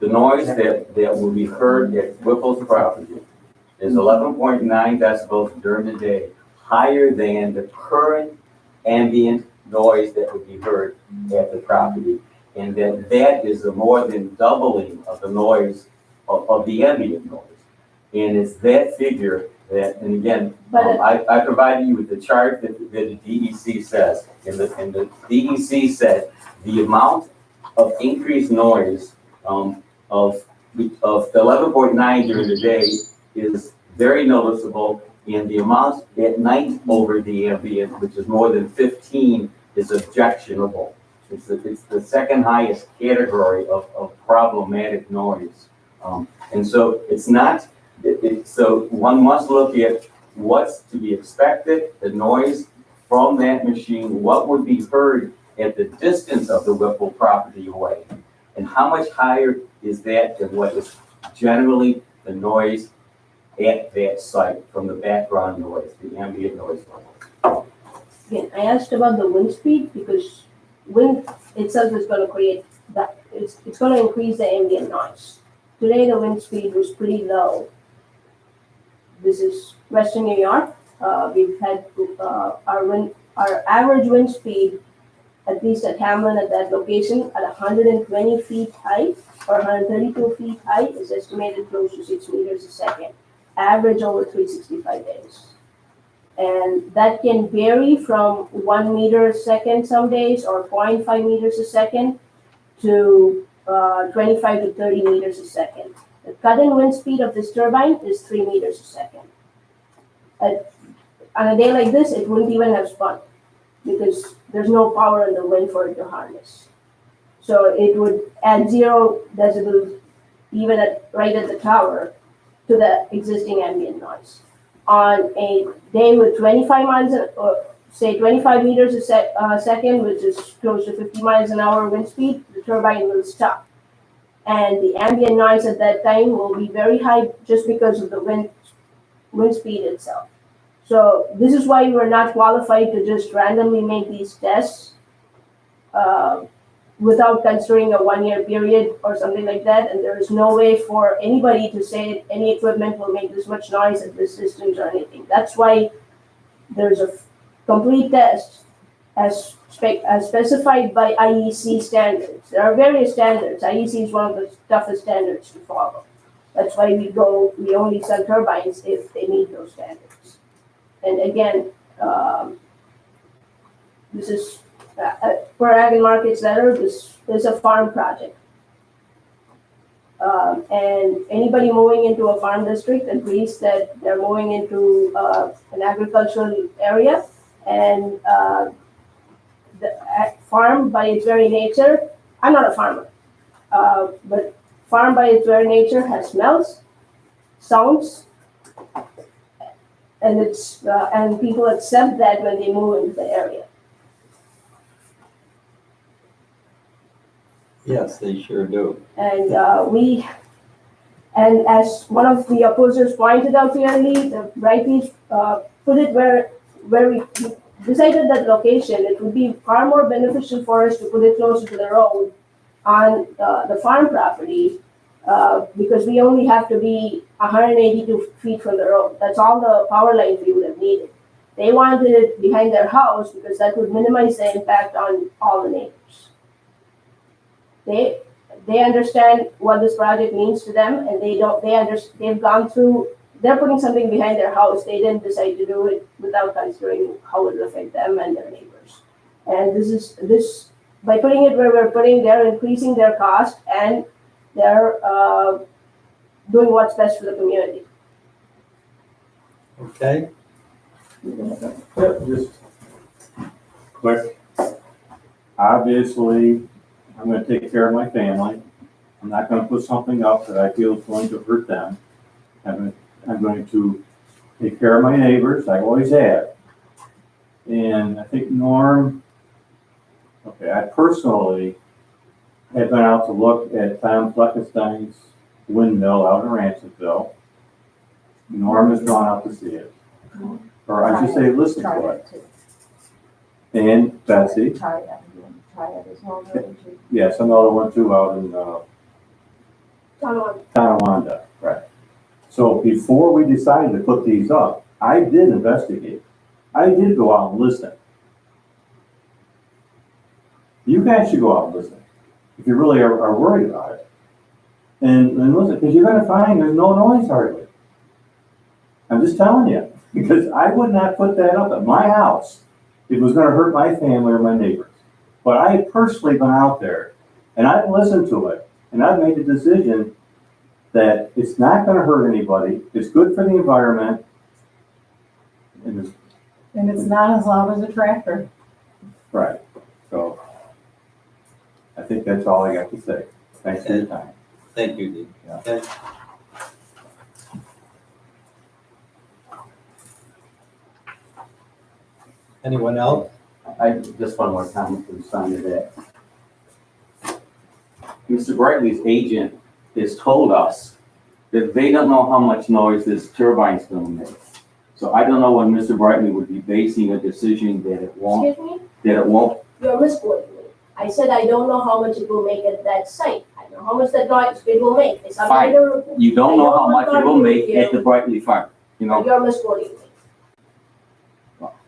E: noise that will be heard at Whipple's property is 11.9 decibels during the day, higher than the current ambient noise that would be heard at the property. And that is a more than doubling of the noise of the ambient noise. And it's that figure that, and again, I provided you with the chart that the DEC says, and the DEC said the amount of increased noise of the 11.9 during the day is very noticeable, and the amount at night over the ambient, which is more than 15, is objectionable. It's the second highest category of problematic noise. And so it's not, so one must look at what's to be expected, the noise from that machine, what would be heard at the distance of the Whipple property away, and how much higher is that than what is generally the noise at that site from the background noise, the ambient noise level.
L: Again, I asked about the wind speed because wind itself is going to create that, it's going to increase the ambient noise. Today the wind speed was pretty low. This is Western New York. We've had our average wind speed, at least at Hamlin at that location, at 120 feet high or 132 feet high is estimated close to 6 meters a second. Average over 365 days. And that can vary from 1 meter a second some days or 0.5 meters a second to 25 to 30 meters a second. The cut-in wind speed of this turbine is 3 meters a second. On a day like this, it wouldn't even have spun because there's no power in the wind for it to harness. So it would add 0 decibels even right at the tower to the existing ambient noise. On a day with 25 miles, or say 25 meters a second, which is close to 50 miles an hour wind speed, the turbine will stop. And the ambient noise at that time will be very high just because of the wind speed itself. So this is why we're not qualified to just randomly make these tests without considering a 1-year period or something like that. And there is no way for anybody to say any equipment will make this much noise at this distance or anything. That's why there's a complete test as specified by IEC standards. There are various standards. IEC is one of the toughest standards to follow. That's why we only sell turbines if they meet those standards. And again, this is, per Ag and Markets letter, this is a farm project. And anybody moving into a farm district agrees that they're moving into an agricultural area, and the farm by its very nature, I'm not a farmer, but farm by its very nature has smells, sounds, and and people accept that when they move into the area.
C: Yes, they sure do.
L: And and as one of the opposers pointed out clearly, the Brightly's put it where we decided that location, it would be far more beneficial for us to put it closer to the road on the farm property, because we only have to be 182 feet from the road. That's all the power lines we would have needed. They wanted it behind their house because that would minimize the impact on all the neighbors. They understand what this project means to them, and they've gone through, they're putting something behind their house. They didn't decide to do it without considering how it would affect them and their neighbors. And by putting it where we're putting, they're increasing their cost, and they're doing what's best for the community.
C: Okay,
B: Just quick. Obviously, I'm gonna take care of my family. I'm not gonna put something up that I feel is going to hurt them. I'm going to take care of my neighbors, I always have. And I think Norm, okay, I personally have been out to look at Tom Fleckenstein's windmill out in Ransomville. Norm has gone out to see it. Or I should say, listen to it. And Betsy.
F: Try it as well.
B: Yes, another one too out in Tonawanda. Right. So before we decided to put these up, I did investigate. I did go out and listen. You guys should go out and listen if you really are worried about it. And listen, because you're going to find there's no noise hardly. I'm just telling you, because I would not put that up at my house if it was going to hurt my family or my neighbors. But I have personally been out there, and I've listened to it, and I've made a decision that it's not going to hurt anybody. It's good for the environment. And
A: it's not as loud as a tractor.
B: right. So I think that's all I got to say. Thanks for your time.
C: thank you, Dean.
B: Yeah.
C: Okay. Anyone else?
E: Just one more comment to the sign of that. Mr. Brightly's agent has told us that they don't know how much noise this turbine's gonna make. So I don't know when Mr. Brightly would be basing a decision that it won't,
L: Excuse me?
E: You're
L: misquoting me. I said I don't know how much it will make at that site. I know how much that noise it will make. It's up to
E: Fine.
L: the report.
E: You don't know how much it will make
L: Yeah.
E: at the Brightly farm, you know?
L: You're misquoting me.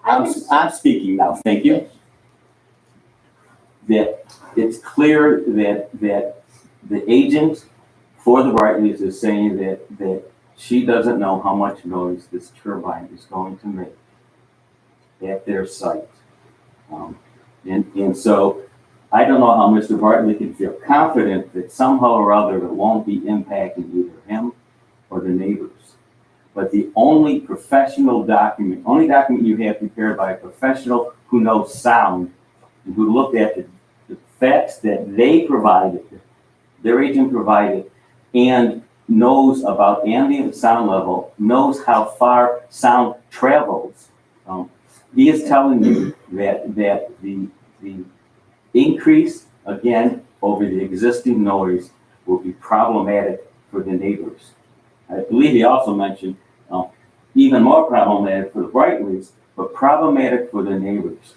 E: I'm speaking now, thank you. That it's clear that the agent for the Brightleys is saying that she doesn't know how much noise this turbine is going to make at their site. And so I don't know how Mr. Brightly can feel confident that somehow or other it won't be impacting either him or the neighbors. But the only document you have prepared by a professional who knows sound, and who looked at the facts that they provided, their agent provided, and knows about ambient sound level, knows how far sound travels. He is telling you that the increase, again, over the existing noise will be problematic for the neighbors. I believe he also mentioned even more problematic for the Brightleys, but problematic for the neighbors.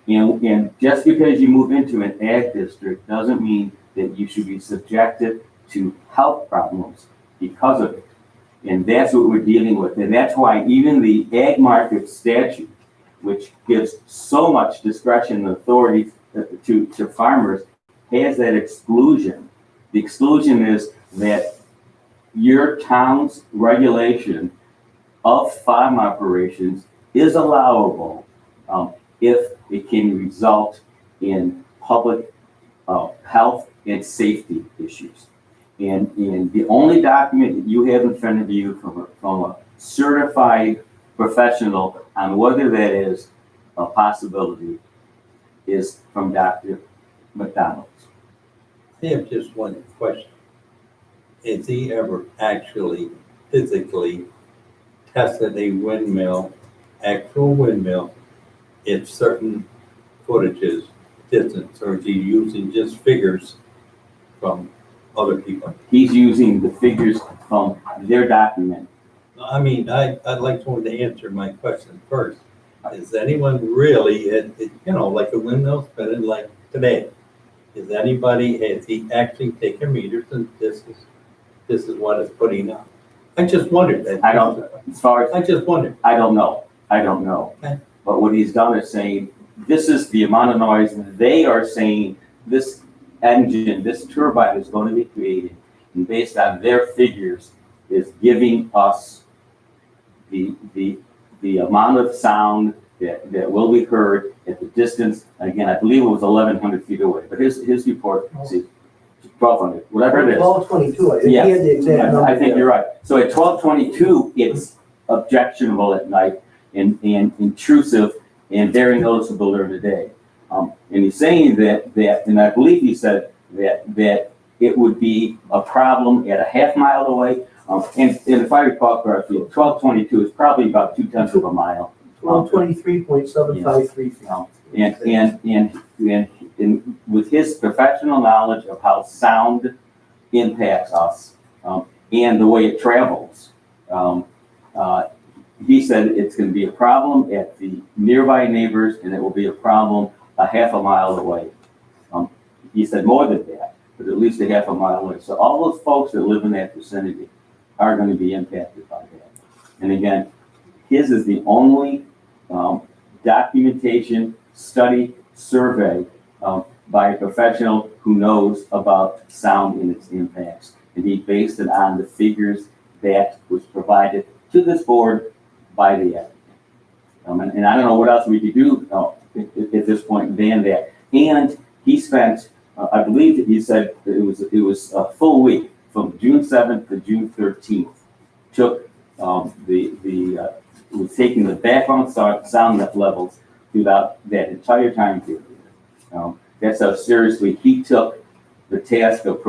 E: And just because you move into an ag district doesn't mean that you should be subjected to health problems because of it. And that's what we're dealing with. And that's why even the ag market statute, which gives so much discretion and authority to farmers, has that exclusion. The exclusion is that your town's regulation of farm operations is allowable if it can result in public health and safety issues. And the only document that you have in front of you from a certified professional on whether that is a possibility is from Dr. McDonald's.
C: I have just one question. Has he ever actually physically tested a windmill, actual windmill, at certain footages, distance, or is he using just figures from other people?
E: He's using the figures from their document
C: I mean, I'd like someone to answer my question first. Is anyone really, like a windmill spinning like today? Has he actually taken meters and this is what it's putting out? I just wondered.
E: I don't, as far as,
C: I just wondered.
E: I don't know.
C: Okay.
E: But what he's done is saying, this is the amount of noise they are saying this engine, this turbine is going to be created. And based on their figures, is giving us the amount of sound that will be heard at the distance. Again, I believe it was 1,100 feet away, but his report, see, 1,200, whatever it is.
D: 1222,
E: Yeah.
D: he had the exact number.
E: I think you're right. So at 12:22, it's objectionable at night and intrusive and very noticeable during the day. And he's saying that, and I believe he said that it would be a problem at a half mile away. And if I recall correctly, 12:22 is probably about 2/10 of a mile.
D: 1223.753 feet.
E: And with his professional knowledge of how sound impacts us and the way it travels, he said it's going to be a problem at the nearby neighbors and it will be a problem a half a mile away. He said more than that, but at least a half a mile away. So all those folks that live in that vicinity are going to be impacted by that. And again, his is the only documentation, study, survey by a professional who knows about sound and its impacts. And he based it on the figures that was provided to this board by the applicant. And I don't know what else we could do at this point than that. And he spent, I believe that he said that it was a full week from June 7th to June 13th. Took was taking the background sound levels throughout that entire time period. That's how seriously he took the task of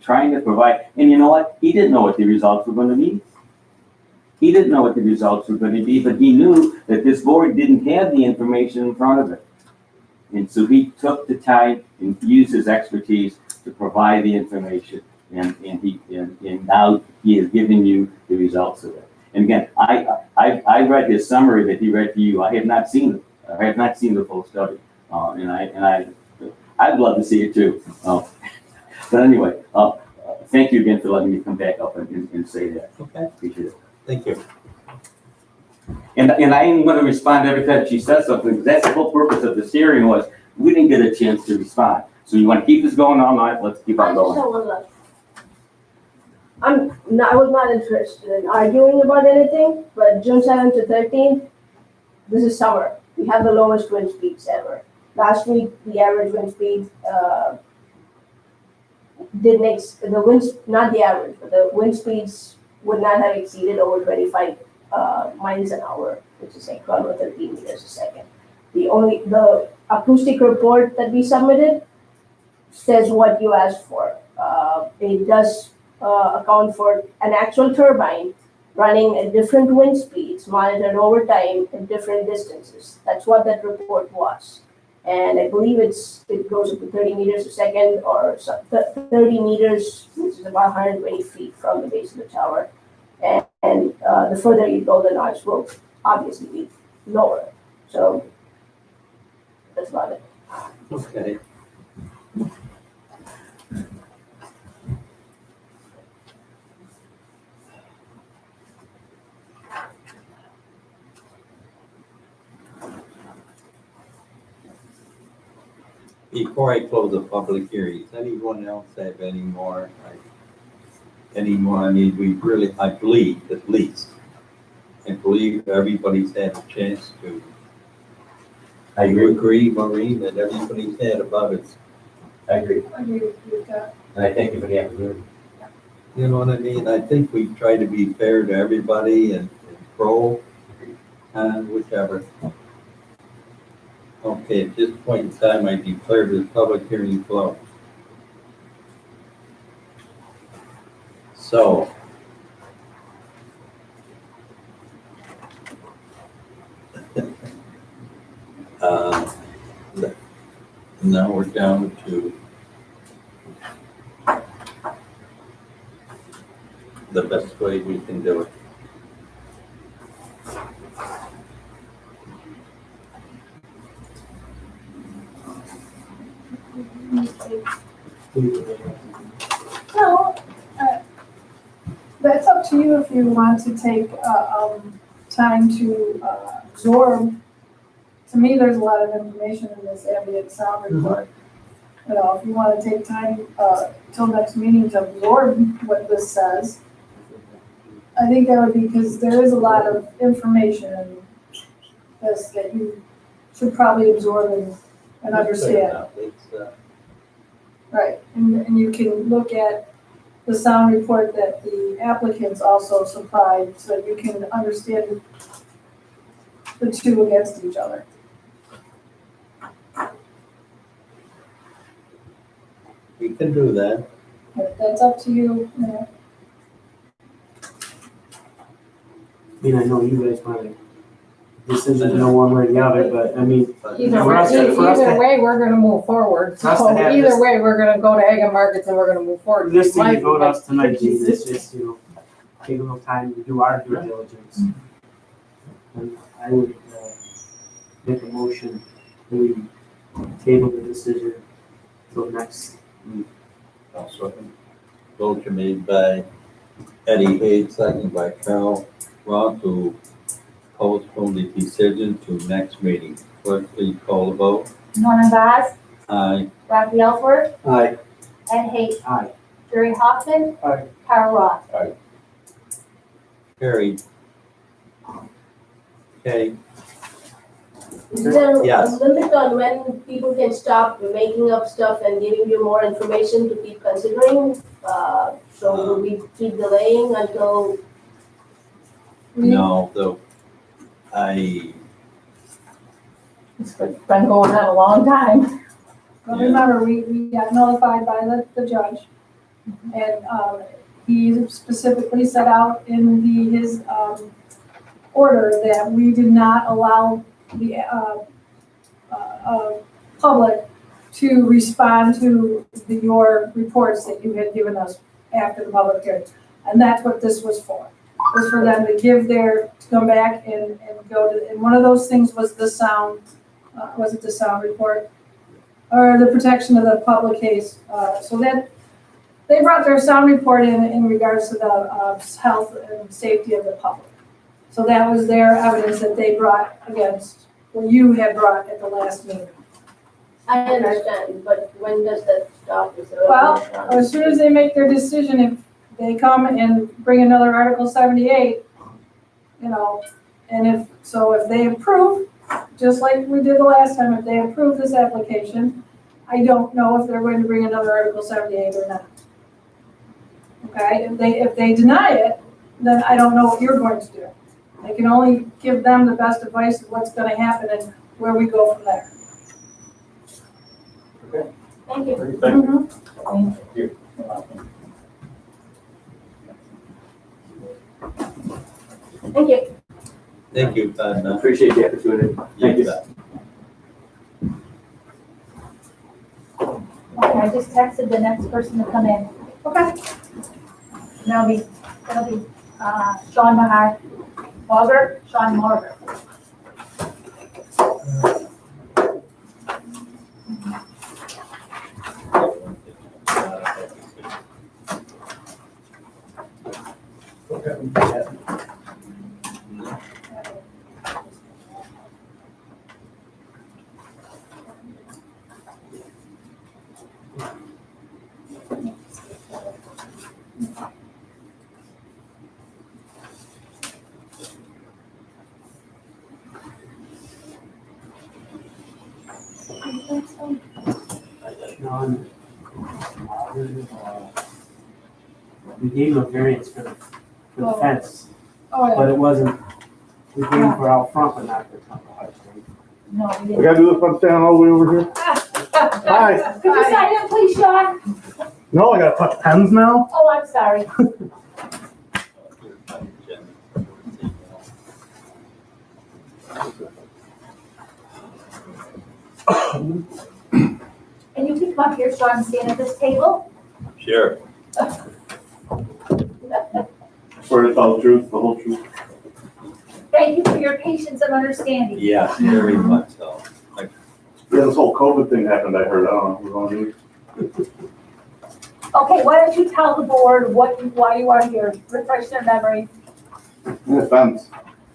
E: trying to provide, and you know what? He didn't know what the results were going to be. He didn't know what the results were going to be, but he knew that this board didn't have the information in front of it. And so he took the time and used his expertise to provide the information. And now he is giving you the results of it. And again, I read his summary that he read to you. I have not seen it. I have not seen the full study, I'd love to see it too. But anyway, thank you again for letting me come back up and say that.
C: Okay.
E: Appreciate it.
C: Thank you.
E: And I am going to respond every time she says something, because that's the whole purpose of this hearing was we didn't get a chance to respond. So you want to keep this going all night? Let's keep on
L: I just
E: going.
L: have one last. I was not interested in arguing about anything, but June 7th to 13th, this is summer. We have the lowest wind speeds ever. Last week, the average wind speed not the average, but the wind speeds would not have exceeded over 25 miles an hour, which is like 12 or 13 meters a second. The acoustic report that we submitted says what you asked for. It does account for an actual turbine running at different wind speeds, monitored over time at different distances. That's what that report was. And I believe it goes up to 30 meters a second or 30 meters, which is about 120 feet from the base of the tower. And the further you go, the noise will obviously be lower. So that's about it.
C: Okay. Before I close the public hearing, does anyone else have any more? I mean, I believe at least, everybody's had a chance to.
H: I
C: You agree, Maureen, that everybody's had about it?
H: I agree.
A: I agree with that.
H: And I thank you for the opportunity.
C: You know what I mean? I think we try to be fair to everybody and pro, whichever. Okay, at this point in time, I declare this public hearing closed. So. Now we're down to the best way we can do it.
A: up to you if you want to take, time to, absorb. To me, there's a lot of information in this ambient sound report. You know, if you wanna take time, till next meeting to absorb what this says, I think that would be, because there is a lot of information in this that you should probably absorb and understand. Right, and you can look at the sound report that the applicants also supplied, so that you can understand the two against each other.
C: We can do that.
A: But that's up to you, you know.
D: I mean, I know you guys want a decision to know one way or the other, but I mean,
M: Either
D: For us to- for us to-
M: way, we're gonna move forward.
D: For us to
M: So
D: have
M: either
D: this-
M: way, we're gonna go to Ag and Markets and we're gonna move forward.
D: this thing
M: My-
D: you vote us tonight,
M: my-
D: Gene, is just, take a little time to do our due diligence. And I would, make a motion that we table the decision till next.
C: Motion made by Eddie Hayes, seconded by Carol Roth to postpone the decision to next meeting. Clerk, please call the vote.
F: Norman Vaz,
C: Aye.
F: Robbie Ellsworth,
D: Aye.
F: Ed Hayes,
D: Aye.
F: Jerry Hoffman,
D: Aye.
F: Carl Ross.
C: Carried. Okay,
L: Is there a
C: Yes.
L: limit on when people can stop making up stuff and giving you more information to keep considering? So will we keep delaying until,
C: no, though, I,
M: It's been going on a long time.
A: But remember, we got notified by the judge, and, he specifically set out in his, order that we did not allow the, public to respond to your reports that you had given us after the public hearing. And that's what this was for. It was for them to to come back and go to, and one of those things was the sound, was it the sound report? Or the protection of the public case, so that, they brought their sound report in regards to the, health and safety of the public. So that was their evidence that they brought against, what you had brought at the last meeting.
L: I understand, but when does that stop? Is there a
A: Well,
L: limit on it?
A: as soon as they make their decision, if they come and bring another Article 78, you know, and if they approve, just like we did the last time, if they approve this application, I don't know if they're going to bring another Article 78 or not. Okay, if they deny it, then I don't know what you're going to do. I can only give them the best advice of what's gonna happen and where we go from there.
L: Thank you.
A: Mhm.
L: Thank you.
C: thank you, Todd.
E: Appreciate the opportunity. Thank you.
C: bet.
F: Okay, I just texted the next person to come in.
A: Okay.
F: And that'll be, Sean Mahar, Sean Margaret.
D: John, we gave him a variance for the fence,
A: Oh,
D: but
A: yeah.
D: it wasn't, we gave him for out front, but not for top of Hutch Street.
F: No, we
J: We
F: didn't.
J: gotta do this one standing all the way over here? Hi.
F: Could you sign in, please, Sean?
J: No, I gotta touch pens now?
F: Oh, I'm sorry. And you can come up here, Sean, and stand at this table.
C: Sure.
B: Swear to tell the truth, the whole truth.
F: Thank you for your patience and understanding.
C: Yes, very much so.
B: Yeah, this whole COVID thing happened, I heard, I don't know, we're going to do.
F: Okay, why don't you tell the board why you are here, refresh their memory.
N: The fence.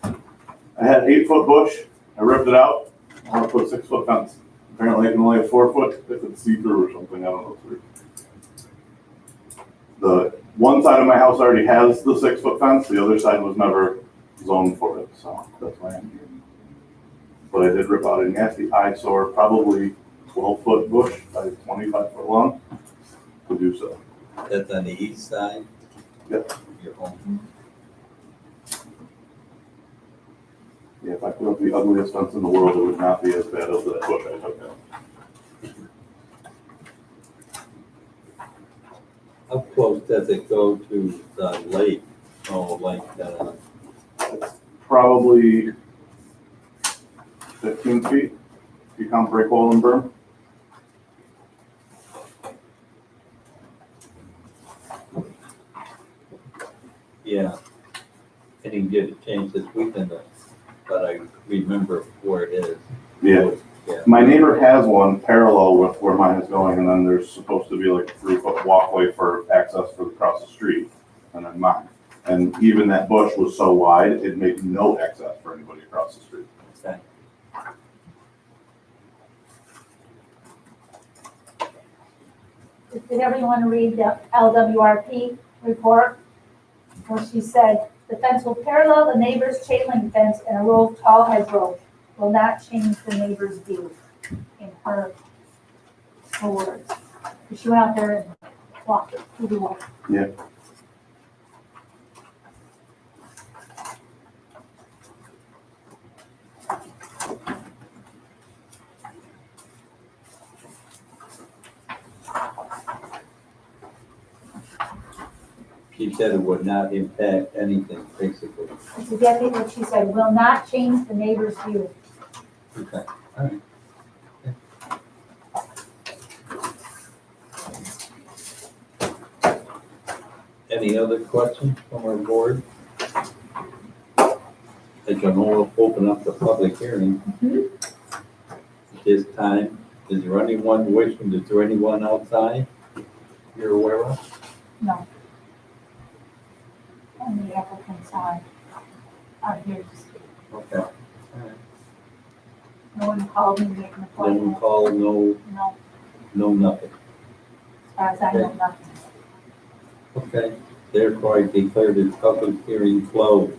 N: I had 8-foot bush, I ripped it out, I want to put a 6-foot fence. Apparently I can only have 4 foot if it's see-through or something, I don't know. The one side of my house already has the 6-foot fence, the other side was never zoned for it, so that's why I'm here. But I did rip out a nasty eyesore, probably 12-foot bush by 25-foot long to do so.
C: That's on the east side?
N: Yep.
C: of Your home.
N: Yeah, if I put up the ugliest fence in the world, it would not be as bad as that bush I took out.
C: How close does it go to the lake? Oh, like,
N: Probably 15 feet, if you count break wall and berm.
C: yeah. I didn't get a chance this weekend, but I remember where it is.
N: Yeah.
C: Yeah.
N: My neighbor has one parallel with where mine is going, and then there's supposed to be like a 3-foot walkway for access for across the street, and then mine. And even that bush was so wide, it made no access for anybody across the street.
C: Okay.
F: Did everyone read the LWRP report? Where she said, the fence will parallel the neighbor's chain link fence and a row of tall hedgerow will not change the neighbor's view, in her words. She went out there and walked it through the wall.
N: Yeah.
C: She said it would not impact anything, basically.
F: That's exactly what she said, will not change the neighbor's view.
C: Okay, all right. Any other questions from our board? I can open up the public hearing. At this time, is there anyone wishing, is there anyone outside you're aware of?
F: No. And the applicants are here to speak.
C: Okay. All right.
F: No one called me to make an
C: No
F: appointment.
C: one called, no,
F: No,
C: no nothing.
F: as far as I know, nothing.
C: Okay, therefore I declare the public hearing closed.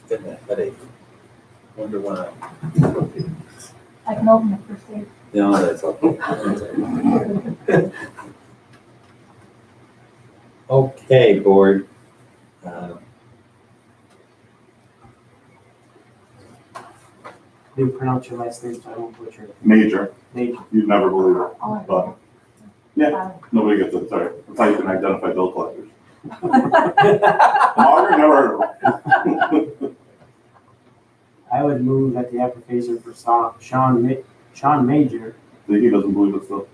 C: Getting a headache. Wonder why.
F: I can open it first aid.
C: No, that's okay. Okay, board.
O: How do you pronounce your last name so I won't butcher it?
N: Major,
O: Major.
N: you'd never believe it,
F: Oh,
N: but yeah, nobody gets it, sorry. That's how you can identify bill collectors. Margaret, never heard of them.
O: I would move that the application for Sean Major
N: He doesn't believe it still.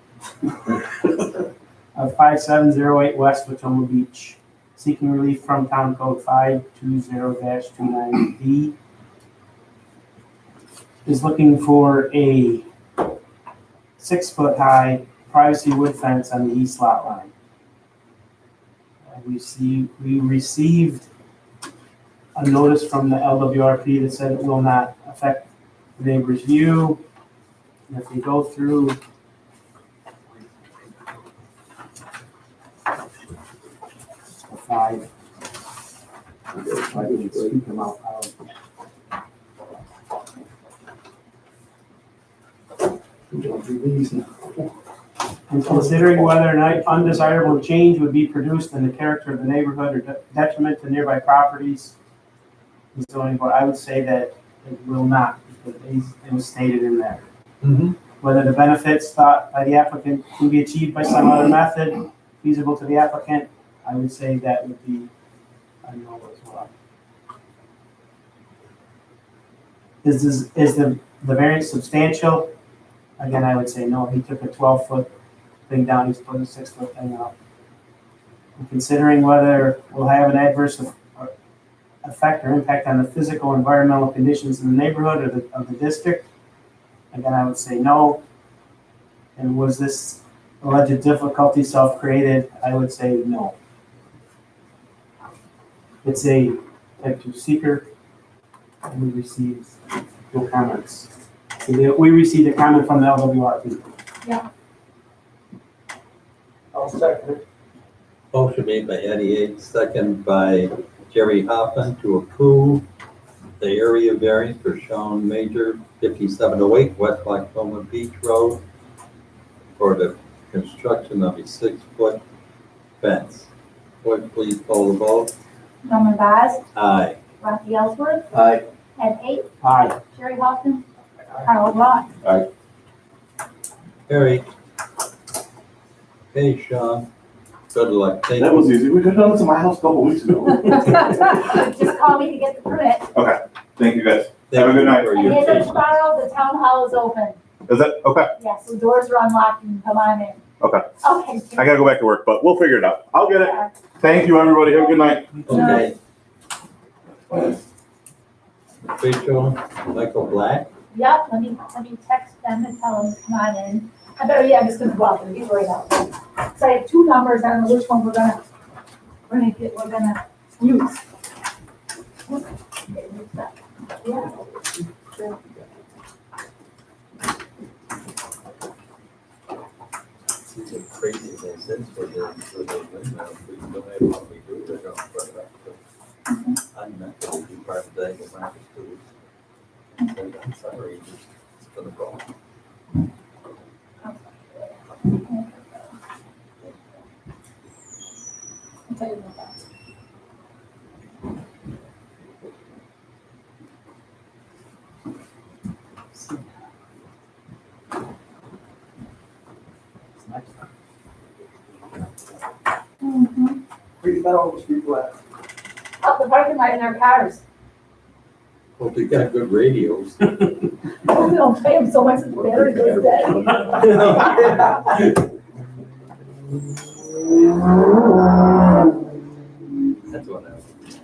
O: of 5708 West Watoma Beach, seeking relief from Town Code 520-29B, is looking for a 6-foot-high privacy wood fence on the east lot line. We received a notice from the LWRP that said it will not affect the neighbor's view. And if we go through the 5, I can speak them out loud. And considering whether an undesirable change would be produced in the character of the neighborhood or detriment to nearby properties, the zoning board, I would say that it will not, because it was stated in there. Whether the benefits thought by the applicant can be achieved by some other method feasible to the applicant, I would say that would be a no as well. Is the variance substantial? Again, I would say no. He took a 12-foot thing down, he's putting a 6-foot thing up. And considering whether we'll have an adverse effect or impact on the physical and environmental conditions in the neighborhood or of the district, again, I would say no. And was this alleged difficulty self-created? I would say no. It's a type 2 seeker, and we received no comments. We received a comment from the LWRP.
G: I'll second it.
C: Motion made by Eddie H, second by Jerry Hoffman to approve the area variance for Sean Major, 5708 West Lacoma Beach Road for the construction of a 6-foot fence. Clerk, please call the vote.
F: Norman Vaz,
C: Aye.
F: Rafi Ellsworth,
H: Aye.
F: Ed Hay,
O: Aye.
F: Jerry Hoffman, Harold Roth.
C: Harry. Hey, Sean. Good luck. Thank
N: That
C: you.
N: was easy. We could have done this in my house a couple weeks ago.
F: Just call me to get the permit.
N: Okay, thank you guys.
C: Thank
N: Have a good
C: you
N: night.
C: for
F: And
C: your
F: as of
C: patience.
F: tomorrow, the town hall is open.
N: Is that, okay,
F: Yes, the doors are unlocked and come on in.
N: okay.
F: Okay.
N: I gotta go back to work, but we'll figure it out. I'll get it. Thank you, everybody. Have a good night.
C: Okay. Official Michael Black.
F: Yep, let me text them and tell them to come on in. I better, yeah, I'm just gonna go out there, he's right out there. So I have two numbers, I don't know which one we're gonna use. Yeah.
C: It's a crazy sense for the windmills. We don't have what we do, they're going for that. I'm not gonna be part of that, because I'm just doing. I'm sorry, it's gonna go.
A: I'll tell you about that.
G: Where you got all those people at?
F: Up the parking lot in their cars.
C: Hope they got good radios.
F: We don't pay them so much that the battery goes dead.
C: That's what I.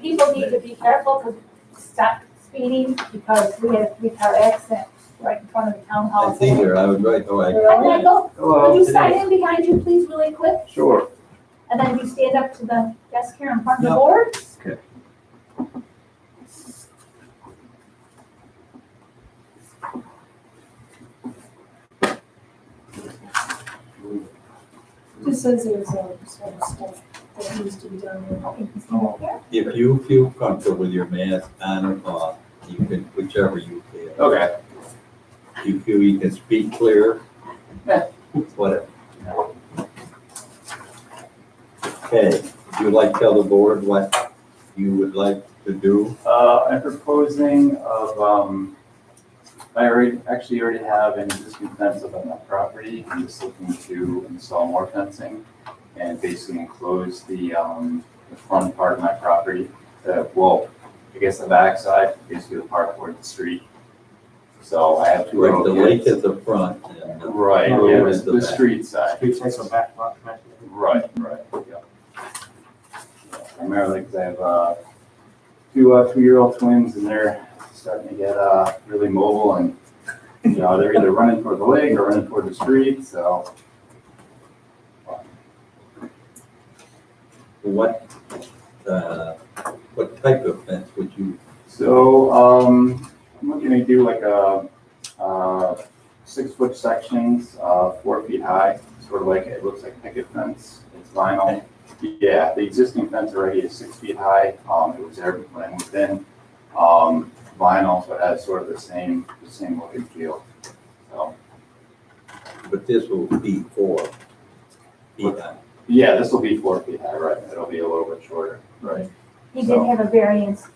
F: People need to be careful to stop speeding because we had a 3-car accident right in front of the town hall.
C: I see her, I was right, oh, I.
F: And then go,
C: Hello.
F: would you sign in behind you, please, really quick?
C: Sure.
F: And then you stand up to the desk here in front of the board.
C: Okay.
A: Just says there's some stuff that needs to be done.
F: Okay, you stand up here.
C: If you feel comfortable with your mask on or off, you can, whichever you feel.
E: Okay.
C: You feel you can speak clear?
E: Yeah.
C: Whatever. Okay, would you like to tell the board what you would like to do?
E: I'm proposing I already have an existing fence up on my property. I'm just looking to install more fencing and basically enclose the front part of my property. Well, I guess the back side, basically the part toward the street. So I have two.
C: Right, the lake is the front and the
E: Right,
C: road
E: yeah,
C: is
E: the
C: back.
E: street side.
O: Street side, so back.
E: Right, yeah. Primarily because I have two two-year-old twins and they're starting to get really mobile and, you know, they're either running toward the lake or running toward the street, so.
C: What type of fence would you,
E: So, I'm looking to do like a 6-foot sections, 4 feet high, sort of like, it looks like picket fence. It's vinyl. Yeah, the existing fence already is 6 feet high. It was there when I moved in. Vinyl, so it has sort of the same look and feel. So,
C: but this will be 4 feet high.
E: yeah, this will be 4 feet high, right? It'll be a little bit shorter. Right.
F: He did have a variance,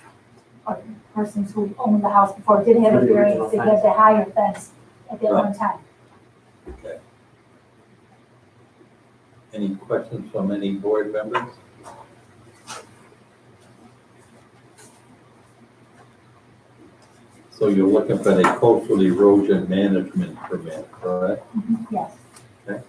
F: or persons who owned the house before did have a variance to get the higher fence at that one time.
C: Okay. Any questions from any board members? So you're looking for the coastal erosion management permit, correct?
F: Yes.
C: Okay.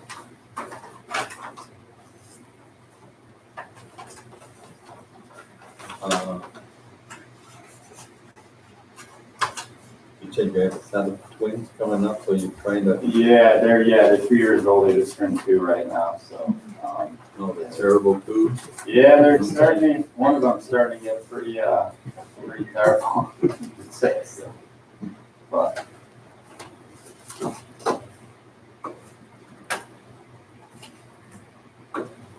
C: You said you have a 7? twins coming up, so you're trying to,
E: they're 2 years old, they just turned 2 right now, so,
C: know the terrible foods.
E: yeah, they're starting, one of them's starting to get pretty terrible. Sick, so. But,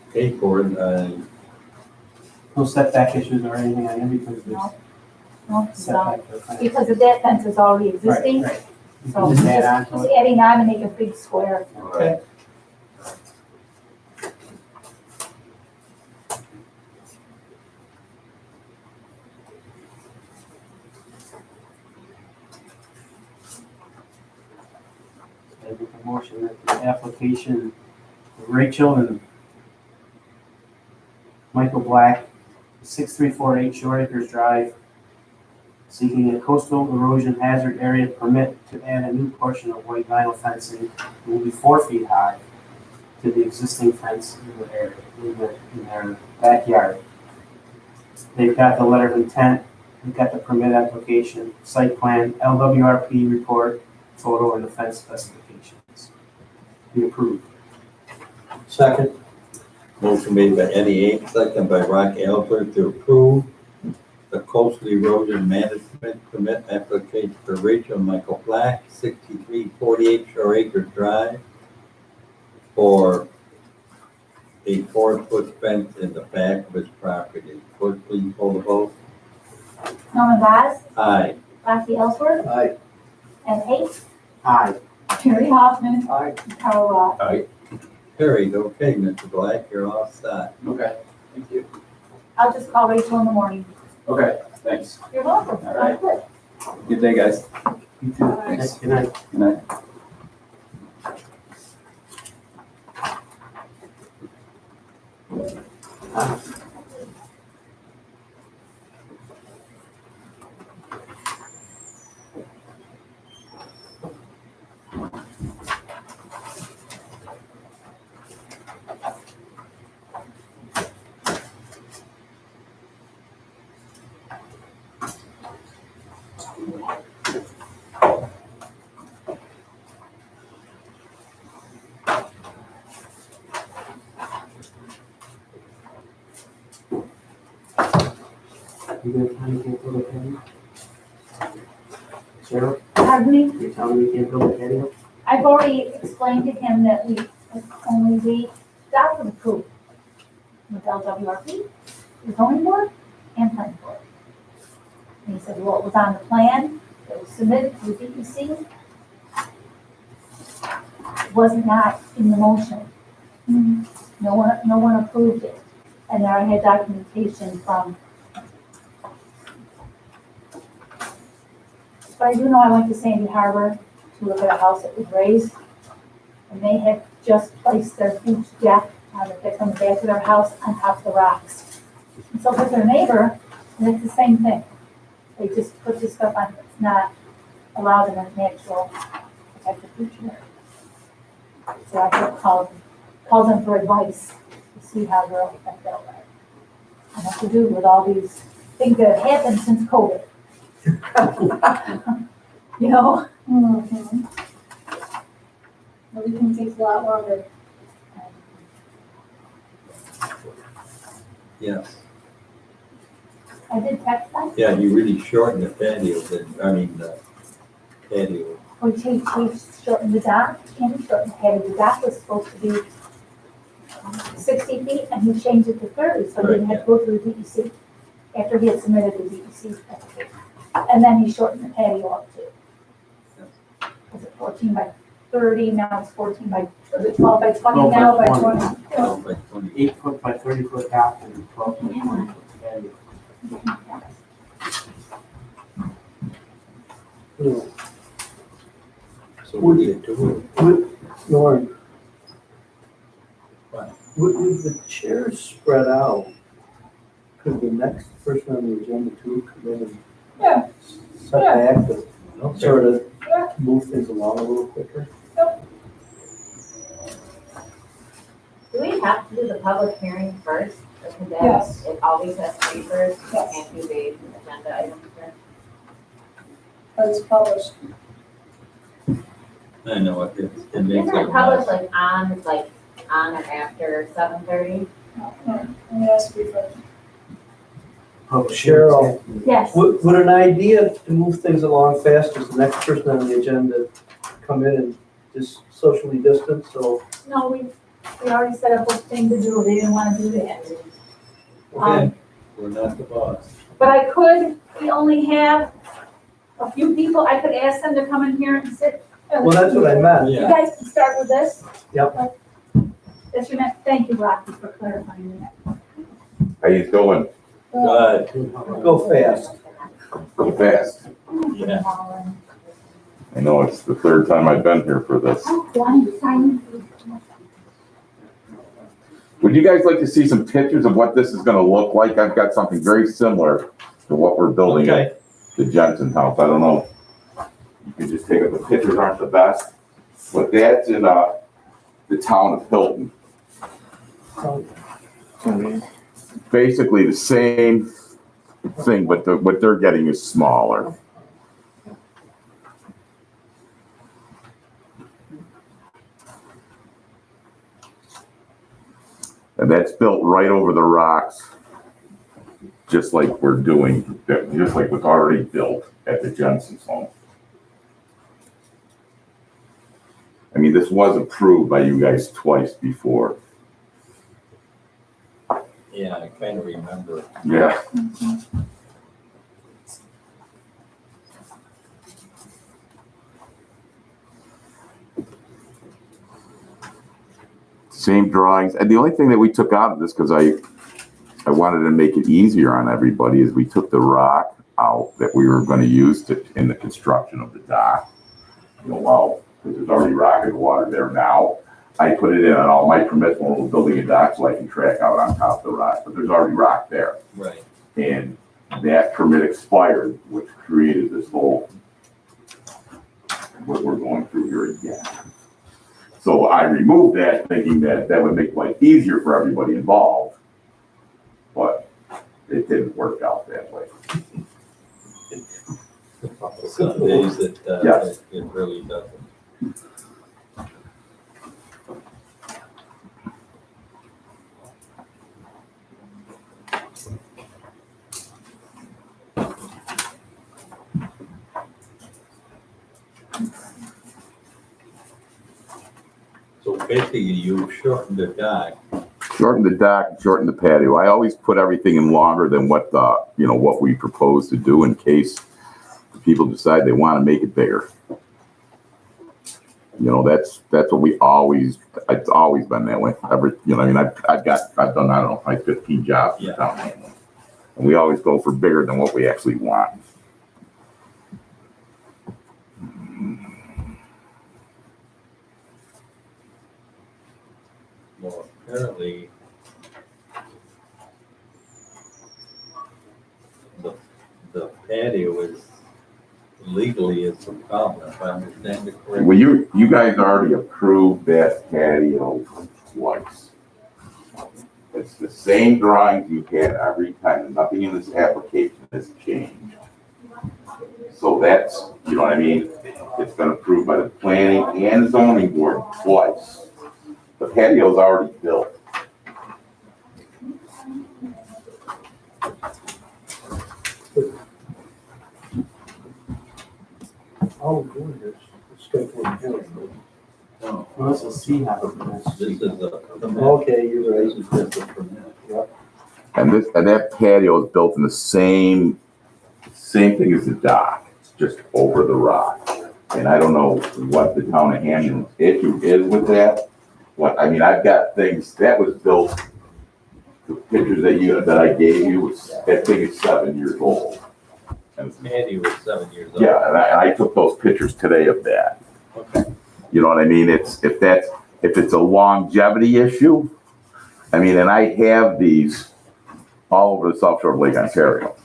C: Okay, Gordon,
O: No setback issues or anything on it because there's
F: No, no,
O: setback. for the fence.
F: because the that fence is already existing,
O: Right, right.
F: so
O: Just add
F: just
O: on to
F: just
O: it.
F: adding on to make a big square.
E: right.
O: I make a motion that the application of Rachel and Michael Black, 6348 Short Acres Drive, seeking a coastal erosion hazard area permit to add a new portion of white vinyl fencing that will be 4 feet high to the existing fence in the area, in their backyard. They've got the letter of intent, they've got the permit application, site plan, LWRP report, photo, and the fence specifications. Be approved.
G: Second.
C: motion made by Eddie Ain't, second by Rock Albert to approve the coastal erosion management permit application for Rachel and Michael Black, 6348 Shore Acres Drive, for a 4-foot fence in the back of his property. Clerk, please hold the vote.
F: Norman Vaz,
C: Aye.
F: Rafi Ellsworth,
G: Aye.
F: and Eight,
O: Aye.
F: Terry Hoffman,
G: Aye.
F: and Carl Ross.
C: Carried, okay, Mr. Black, you're all set.
E: Okay, thank you.
F: I'll just call Rachel in the morning.
E: Okay, thanks.
F: You're welcome.
E: All right.
F: Good.
E: Good day, guys.
O: You too.
E: Thanks.
O: Good night.
E: Good night.
O: You gonna tell me you can't build a patio? Cheryl,
F: Pardon me?
O: you're telling me you can't build a patio?
F: I've already explained to him that we only wait document approval with LWRP, the zoning board, and planning board. And he said, well, it was on the plan, it was submitted to the DEC. It was not in the motion. No one approved it. And I had documentation from. But I do know I went to Sandy Harbor to look at a house that was raised. And they had just placed their huge deck on the back of their house on top of the rocks. And so with their neighbor, and it's the same thing. They just put this stuff on, it's not allowed in a natural protected feature. So I just called them for advice to see how they'll affect that way. And what to do with all these things that have happened since COVID. You know?
A: Mm-hmm. Everything takes a lot longer.
C: Yes.
F: I did text them.
C: Yeah, you really shortened the patio, the patio.
F: We shortened the dock, and we shortened the patio. The dock was supposed to be 60 feet, and he changed it to 30, so he didn't have to go through the DEC after he had submitted the DEC application. And then he shortened the patio up too. Was it 14 by 30, now it's 14 by, was it 12 by 20 now by 20?
C: 12 by 20.
O: 8 foot by 30 foot dock and 12 by 20 foot patio.
C: So what do you do?
D: Norm,
C: What?
D: with the chairs spread out, could the next person on the agenda too come in and
A: Yeah.
D: set back to
C: Okay.
D: sort of
A: Yeah.
D: move things along a little quicker?
P: Do we have to do the public hearing first? Because
A: Yes.
P: it always has to be first,
A: Yes.
P: can't do the agenda items first.
A: But it's published.
C: I know it makes
P: Isn't
C: it
P: it
C: a
P: published
C: mess.
P: like on or after 7:30?
A: Yes, before.
O: Cheryl,
F: Yes.
O: would an idea to move things along faster, is the next person on the agenda come in and just socially distance, so.
F: No, we already set up a thing to do, they didn't wanna do that.
C: Okay, we're not the boss.
F: But we only have a few people, I could ask them to come in here and sit.
O: Well, that's what I meant.
F: You guys can start with this?
O: Yep.
F: That's your next, thank you, Rocky, for clarifying that.
Q: How you doing?
C: Good,
O: Go fast.
Q: Go fast.
C: yeah.
Q: I know it's the third time I've been here for this. Would you guys like to see some pictures of what this is gonna look like? I've got something very similar to what we're building
C: Okay.
Q: at the Jensen house. I don't know. You can just take it, the pictures aren't the best, but that's in, the town of Hilton. Basically the same thing, but what they're getting is smaller. And that's built right over the rocks, just like we're doing, just like what's already built at the Jensen's home. I mean, this was approved by you guys twice before.
C: Yeah, I kind of remember.
Q: Yeah. Same drawings, and the only thing that we took out of this, because I wanted to make it easier on everybody, is we took the rock out that we were going to use in the construction of the dock. You know, well, because there's already rock and water there now. I put it in on all my permits when we're building a dock so I can track out on top of the rock, but there's already rock there.
C: Right.
Q: And that permit expired, which created this whole, what we're going through here again. So I removed that, thinking that that would make life easier for everybody involved, but it didn't work out that way.
C: Some days
Q: Yes.
C: it really doesn't. So basically, you shortened the dock.
Q: Shorten the dock, shorten the patio. I always put everything in longer than what what we propose to do in case people decide they want to make it bigger. You know, that's what we always, it's always been that way. I've done, I don't know, like 15 jobs in town. And we always go for bigger than what we actually want.
C: Well, apparently, the patio is legally it's a problem, if I understand it correctly.
Q: Well, you guys already approved that patio twice. It's the same drawings you had every time, and nothing in this application has changed. So that's, you know what I mean? It's been approved by the planning and zoning board twice. The patio's already built.
O: All we're doing is scheduling hearing.
C: No,
O: Well, that's a C happen.
C: this is a permit.
O: Okay, you're right.
C: This is just a permit.
Q: And that patio is built in the same thing as the dock. It's just over the rock. And I don't know what the town of Hamlin's issue is with that. But I mean, I've got things that was built. The pictures that I gave you, that thing is 7 years old. And
C: Patio was 7 years old.
Q: yeah, and I took those pictures today of that.
C: Okay.
Q: You know what I mean? If it's a longevity issue, I mean, and I have these all over the South Shore of Lake Ontario.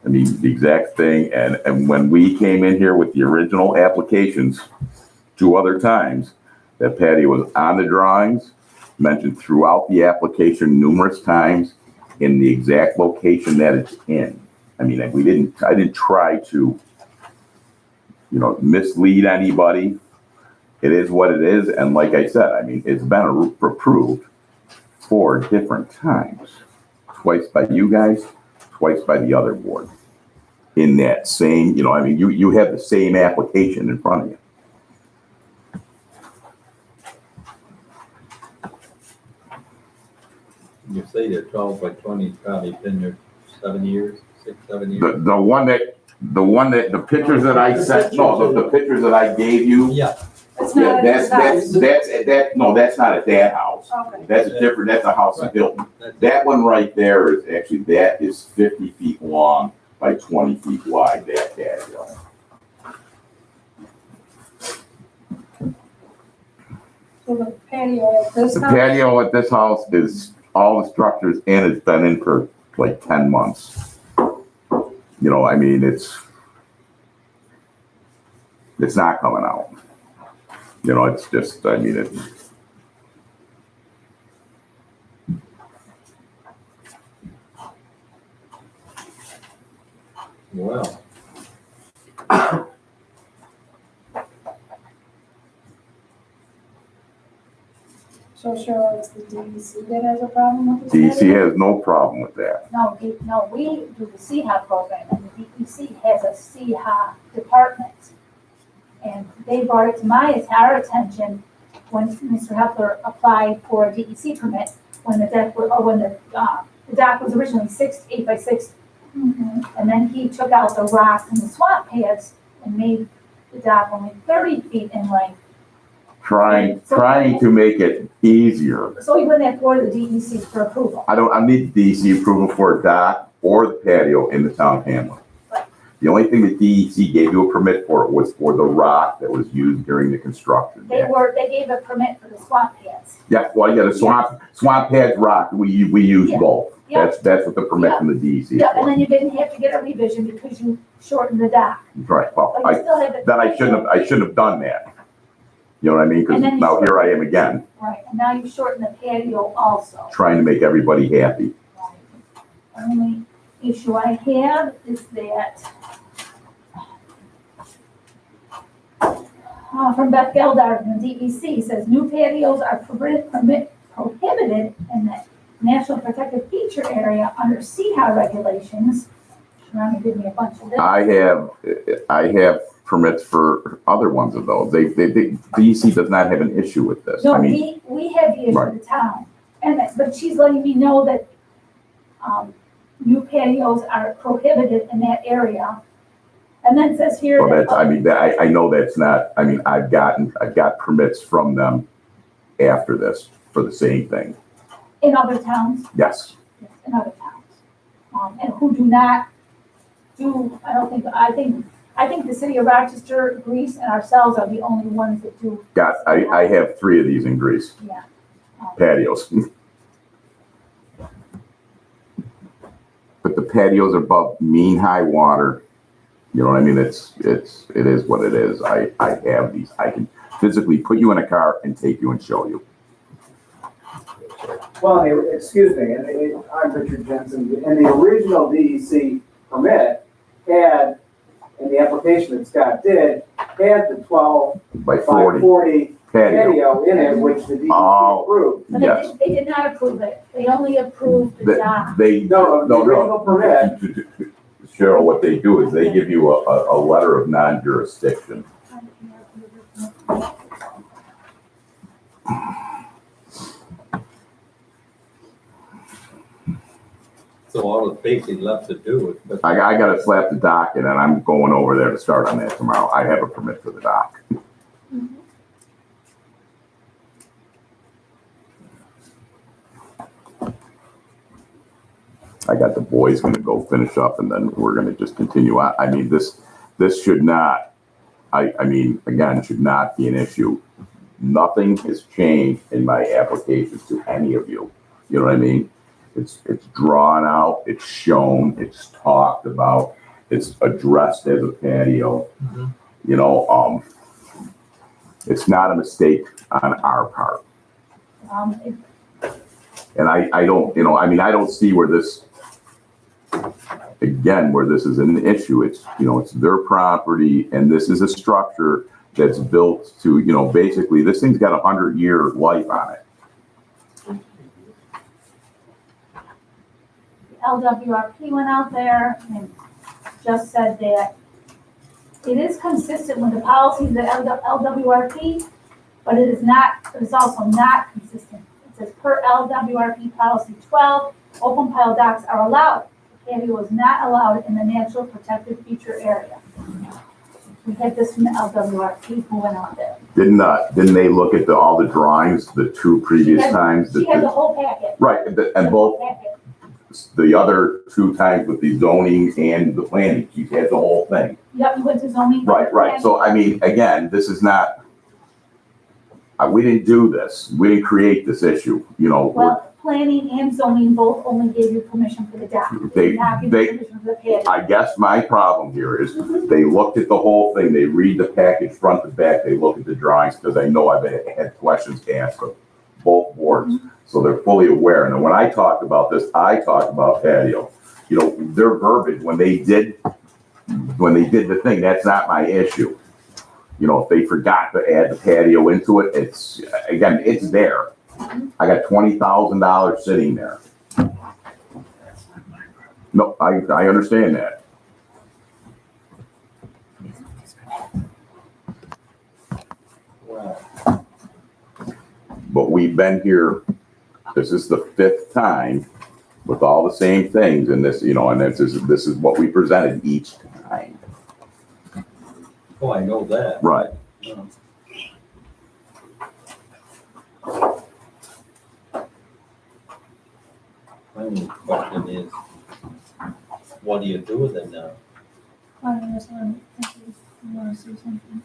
Q: I mean, the exact thing, and when we came in here with the original applications 2 other times, that patio was on the drawings, mentioned throughout the application numerous times, in the exact location that it's in. I mean, I didn't try to mislead anybody. It is what it is, and like I said, I mean, it's been approved 4 different times. Twice by you guys, twice by the other board. In that same, you have the same application in front of you.
C: You say they're 12 by 20, probably been there 7 years, 6, 7 years.
Q: The pictures that I sent, the pictures that I gave you.
C: Yeah.
A: It's not.
Q: That's not at that house.
A: Okay.
Q: That's a house in Hilton. That one right there is actually, that is 50 feet long by 20 feet wide, that patio.
A: So the patio at this
Q: The
A: house.
Q: patio at this house is all the structures and it's been in for like 10 months. I mean, it's not coming out. It's just, I mean, it's.
C: Well.
A: So Cheryl, it's the DEC that has a problem with this?
Q: DEC has no problem with that.
F: No, we do the CHA program, and the DEC has a CHA department. And they brought it to our attention when Mr. Hepler applied for a DEC permit, when the dock was originally 8 by 6.
A: Mm-hmm.
F: And then he took out the rocks and the swamp pads and made the dock only 30 feet in length.
Q: Trying to make it easier.
F: So he went there for the DEC for approval.
Q: I need DEC approval for a dock or the patio in the town of Hamlin.
F: Right.
Q: The only thing that DEC gave you a permit for was for the rock that was used during the construction.
F: They gave a permit for the swamp pads.
Q: Yeah, well, you got a swamp pads rock. We use both.
F: Yeah.
Q: That's what the permit from the DEC is
F: Yeah, and
Q: for.
F: then you didn't have to get a revision because you shortened the dock.
Q: Right, well,
F: But you still had the.
Q: then I shouldn't have done that. You know what I mean? Because
F: And then you
Q: now
F: should-
Q: here I am again,
F: Right, and now you shorten the patio also.
Q: trying to make everybody happy.
F: Right. The only issue I have is that from Beth Geldar from the DEC says new patios are prohibited in the National Protected Feature Area under CHA regulations. Trying to give me a bunch of this.
Q: I have permits for other ones of those. DEC does not have an issue with this.
F: No,
Q: I mean,
F: we have the issue
Q: Right.
F: of the town, but she's letting me know that, new patios are prohibited in that area. And then it says here
Q: well,
F: that.
Q: I know that's not, I mean, I've got permits from them after this for the same thing.
F: In other towns,
Q: Yes.
F: yes, in other towns, and who do not do, I think the city of Rochester, Greece, and ourselves are the only ones that do.
Q: I have 3 of these in Greece,
F: Yeah.
Q: patios. But the patios are above mean high water. You know what I mean? It is what it is. I have these. I can physically put you in a car and take you and show you.
G: Well, excuse me, I'm Richard Jensen, and the original DEC permit had, in the application that Scott did, had the 12
Q: By
G: by
Q: 40
G: 40
Q: patio.
G: patio in it, which the DEC
Q: Oh.
G: approved.
F: But
Q: Yes.
F: they did not approve it. They only approved the dock.
G: No, the original permit,
Q: Cheryl, what they do is they give you a letter of non-jurisdiction.
C: So all that's basically left to do is. But
Q: I gotta slap the dock and then I'm going over there to start on that tomorrow. I have a permit for the dock. I got the boys gonna go finish up and then we're gonna just continue on. I mean, this should not, I mean, again, should not be an issue. Nothing has changed in my application to any of you. You know what I mean? It's drawn out, it's shown, it's talked about, it's addressed as a patio.
C: Mhm.
Q: You know, it's not a mistake on our part.
F: It-
Q: And I don't, you know, I mean, I don't see where this again, where this is an issue, it's, it's their property, and this is a structure that's built to, basically, this thing's got 100-year life on it.
F: LWRP went out there and just said that it is consistent with the policies of the LWRP, but it is also not consistent. It says per LWRP policy 12, open pile docks are allowed. The patio is not allowed in the natural protected feature area. We had this from the LWRP who went out there.
Q: Didn't they look at all the drawings, the two previous times?
F: She had the whole packet.
Q: Right, and both, the other 2 times with the zoning and the planning, she had the whole thing.
F: Yep, we went to zoning.
Q: Right. So, I mean, again, this is not, we didn't do this. We didn't create this issue,
F: Well, planning and zoning both only gave you permission for the dock. They did not give you permission for the patio.
Q: I guess my problem here is they looked at the whole thing, they read the package front to back, they look at the drawings, because I know I've had questions asked of both boards. So they're fully aware. And when I talked about this, I talked about patio. Their verbiage, when they did the thing, that's not my issue. If they forgot to add the patio into it, it's there. I got $20,000 sitting there. No, I understand that. But we've been here, this is the 5th time with all the same things, and this, and this is what we presented each time.
C: Oh, I know that.
Q: Right.
C: My only question is, what do you do with it now?
F: You want to say something?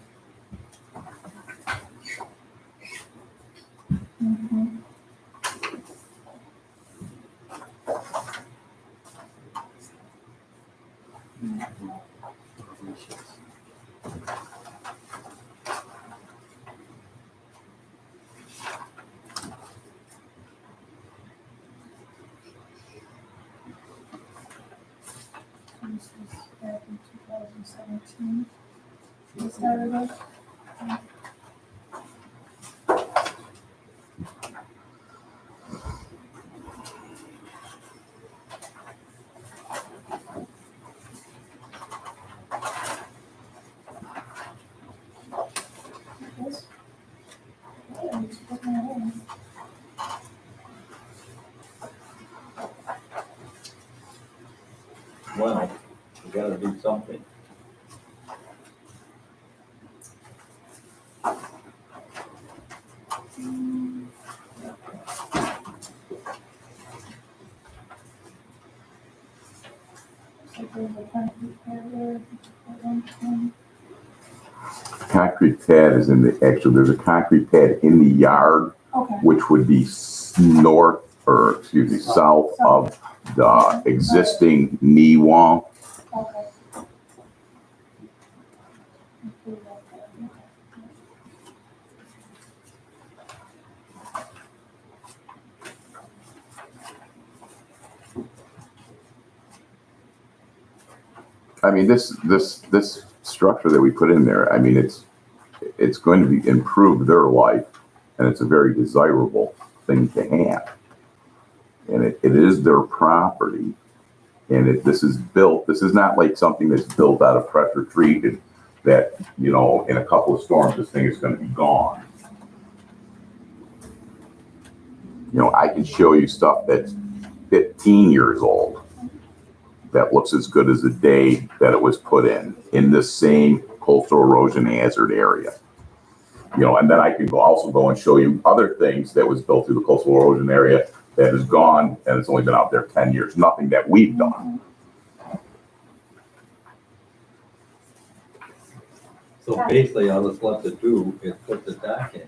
F: This was back in 2017. We started off.
C: Well, we gotta do something.
Q: Concrete pad is there's a concrete pad in the yard,
F: Okay.
Q: which would be south of the existing knee wall.
F: Okay.
Q: I mean, this structure that we put in there, I mean, it's going to improve their life, and it's a very desirable thing to have. And it is their property, and this is not like something that's built out of pressure treated that, in a couple of storms, this thing is going to be gone. I can show you stuff that's 15 years old that looks as good as the day that it was put in this same coastal erosion hazard area. And then I can also go and show you other things that was built through the coastal erosion area that is gone, and it's only been out there 10 years. Nothing that we've done.
C: So basically, all that's left to do is put the dock in.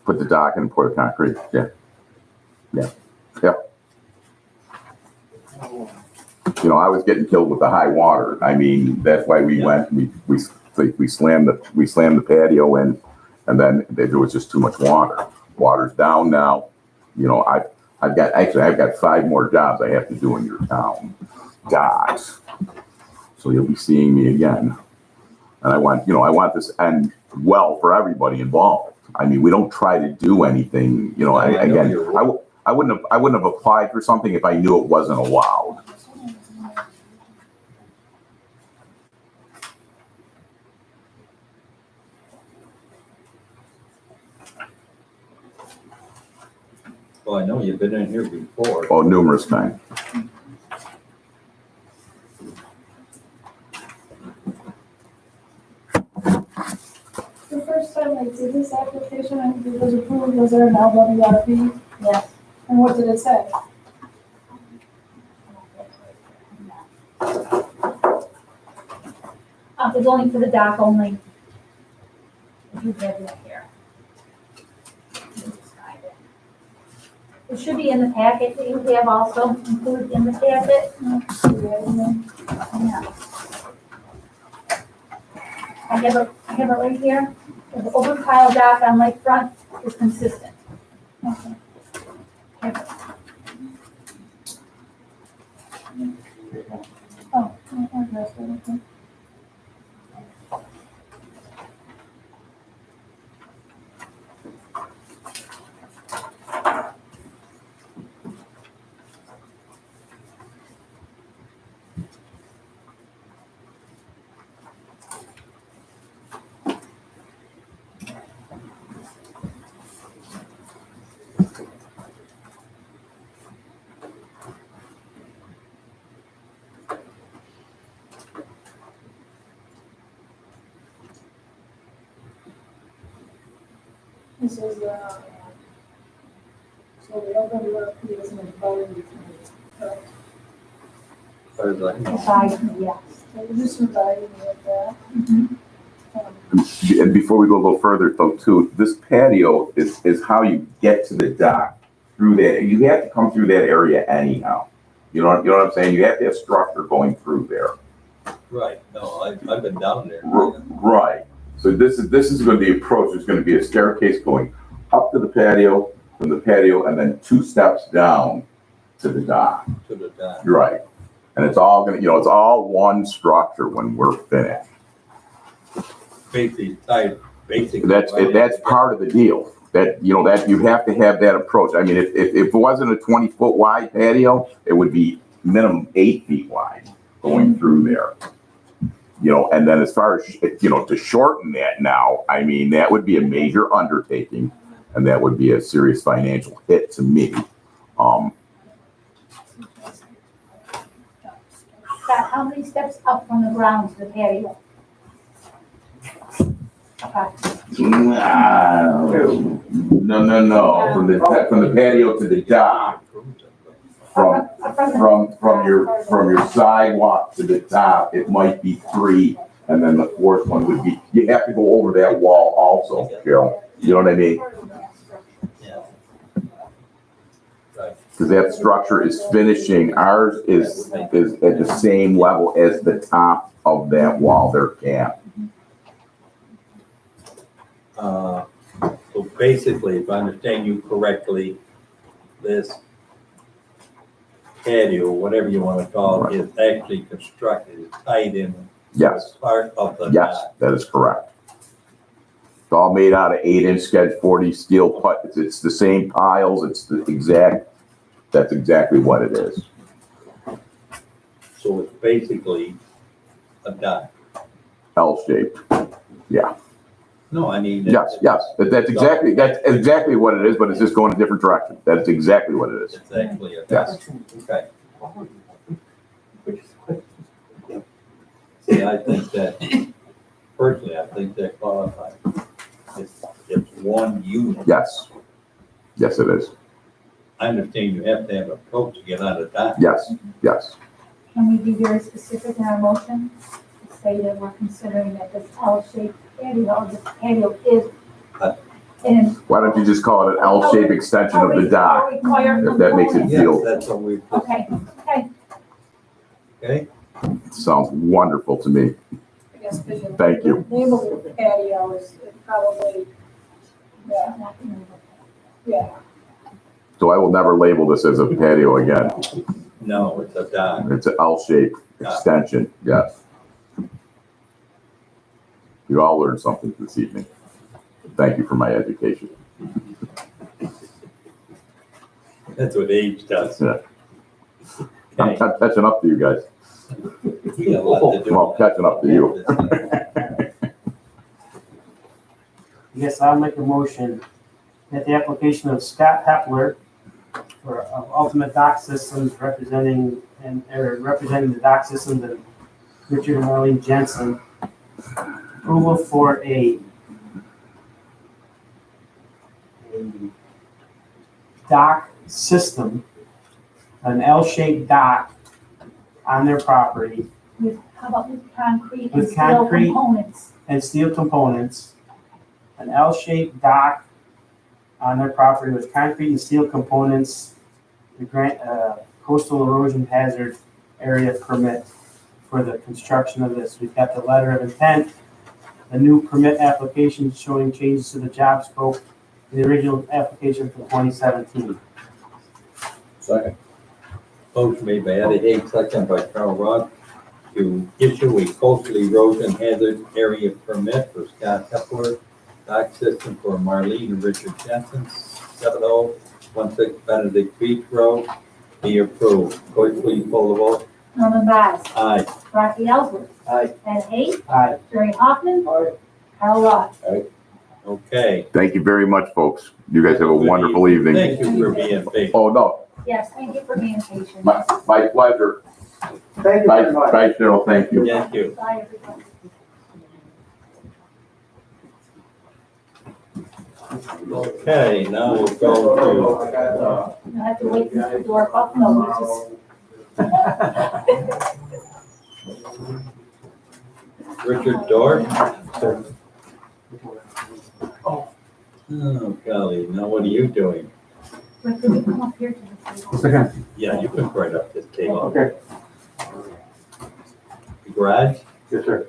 Q: Put the dock in and pour the concrete. Yeah. I was getting killed with the high water. I mean, that's why we went. We slammed the patio in, and then there was just too much water. Water's down now. I've got 5 more jobs I have to do in your town. dot. So you'll be seeing me again. And I want this to end well for everybody involved. I mean, we don't try to do anything, I wouldn't have applied for something if I knew it wasn't allowed.
C: Well, I know you've been in here before.
Q: Oh, numerous times.
A: The first time I did this application, I think it was approved, was there an LWRP?
F: Yes.
A: And what did it say?
F: It's only for the dock only. If you have it here. It should be in the packet that you have also included in the packet. Yeah. I have it right here. The open pile dock on lakefront is consistent.
A: Okay. Oh, okay. This is, so the LWRP is an advisory committee, correct?
C: As far as I know.
F: Besides, yes.
A: So we're just advising with that.
Q: And before we go a little further though, too, this patio is how you get to the dock through that. You have to come through that area anyhow. You know what I'm saying? You have to have structure going through there.
C: Right, no, I've been down there.
Q: Right. So this is going to be the approach. There's going to be a staircase going up to the patio, from the patio, and then 2 steps down to the dock.
C: To the dock.
Q: Right. And it's all it's all one structure when we're finished.
C: Basically.
Q: That's part of the deal. That you have to have that approach. I mean, if it wasn't a 20-foot wide patio, it would be minimum 8 feet wide going through there. And then as far as, to shorten that now, I mean, that would be a major undertaking and that would be a serious financial hit to me.
F: Scott, how many steps up from the ground to the patio? Okay.
Q: No. From the patio to the dock. From your sidewalk to the top, it might be 3, and then the 4th one would be, you have to go over that wall also, Cheryl. You know what I mean?
C: Yeah. Right.
Q: Because that structure is finishing, ours is at the same level as the top of that wall, their cap.
C: So basically, if I understand you correctly, this patio, whatever you want to call it, is actually constructed, is tied in.
Q: Yes.
C: Part of the
Q: Yes,
C: dock.
Q: that is correct. It's all made out of 8-inch sketch 40 steel put. It's the same piles. That's exactly what it is.
C: So it's basically a dock.
Q: L-shaped. Yeah.
C: No, I mean.
Q: Yes. That's exactly what it is, but it's just going a different direction. That's exactly what it is.
C: It's actually a dock.
Q: Yes.
C: Okay. See, I think that, personally, I think that qualifies. It's one unit.
Q: Yes. Yes, it is.
C: I understand you have to have a approach to get out of dock.
Q: Yes.
F: Can we be very specific in our motion? Say that we're considering that this L-shaped patio, the patio is in.
Q: Why don't you just call it an L-shaped extension of the dock, if that makes it
C: Yes,
Q: feel,
C: that's what we.
F: Okay.
C: Okay,
Q: sounds wonderful to me.
A: I guess, because
Q: Thank you.
A: the name of the patio is probably, yeah.
Q: So I will never label this as a patio again.
C: No, it's a dock.
Q: It's an L-shaped extension, yes. You all learned something this evening. Thank you for my education.
C: That's what age does.
Q: Yeah. I'm
C: Okay.
Q: catching up to you guys.
C: We got a lot to do.
Q: Well, catching up to you.
O: Yes, I'll make a motion that the application of Scott Hepler for Ultimate Dock Systems representing the dock systems and Richard and Marlene Jensen, approval for a dock system, an L-shaped dock on their property
F: How about with concrete and
O: With
F: steel
O: concrete.
F: components?
O: and steel components, an L-shaped dock on their property with concrete and steel components, the grant, coastal erosion hazard area permit for the construction of this. We've got the letter of intent, the new permit application showing changes to the job scope, the original application from 2017.
C: Second. Motion made by Eddie Hay, second by Carl Rock, to issue a coastal erosion hazard area permit for Scott Hepler, dock system for Marlene and Richard Jensen, 7016 Benedict Beach Road, be approved. Clerk, please poll the vote.
F: Norman Vaz.
C: Aye.
F: Rocky Ellsworth.
C: Aye.
F: Ed Hay.
O: Aye.
F: Jerry Hoffman. Carl Rock.
C: Okay.
Q: Thank you very much, folks. You guys have a wonderful evening.
C: Thank you for being patient.
Q: Oh, no,
F: Yes, thank you for being patient.
Q: my pleasure.
G: Thank you very much.
Q: Bye, Cheryl, thank you.
C: Thank you.
F: Bye, everybody.
C: Okay, now we'll go
F: I have to wait for the door up. No,
C: to Richard Dorr. Oh, golly, now what are you doing?
F: Rick, could you come up here to the table?
C: Yeah, you can right up this table.
G: Okay.
C: The garage,
B: Yes, sir.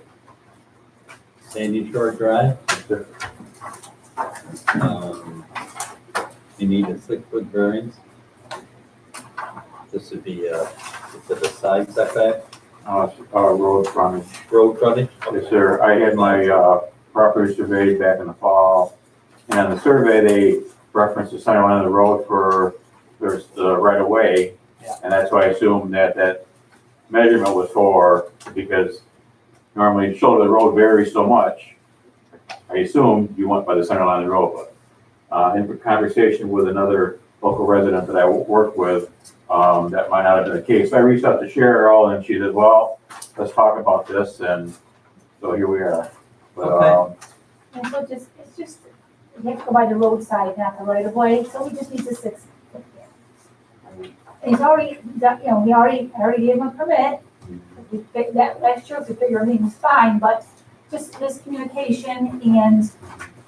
C: Sandy Shore Drive.
B: Sir.
C: You need a 6-foot variance. This would be is it a side setback,
B: Road frontage.
C: road frontage?
B: Yes, sir. I had my, property surveyed back in the fall. And on the survey, they referenced the center line of the road for, there's the right of way.
O: Yeah.
B: And that's why I assumed that measurement was for, because normally the shoulder of the road varies so much. I assumed you went by the center line of the road, but, in conversation with another local resident that I work with, that might not have been the case. So I reached out to Cheryl and she said, well, let's talk about this. And so here we are. But,
C: Okay.
F: And so it's just, you have to go by the roadside, not the right of way, so he just needs a 6-foot there. He's already, we already gave him a permit. We figured that last year, we figured everything was fine, but just miscommunication and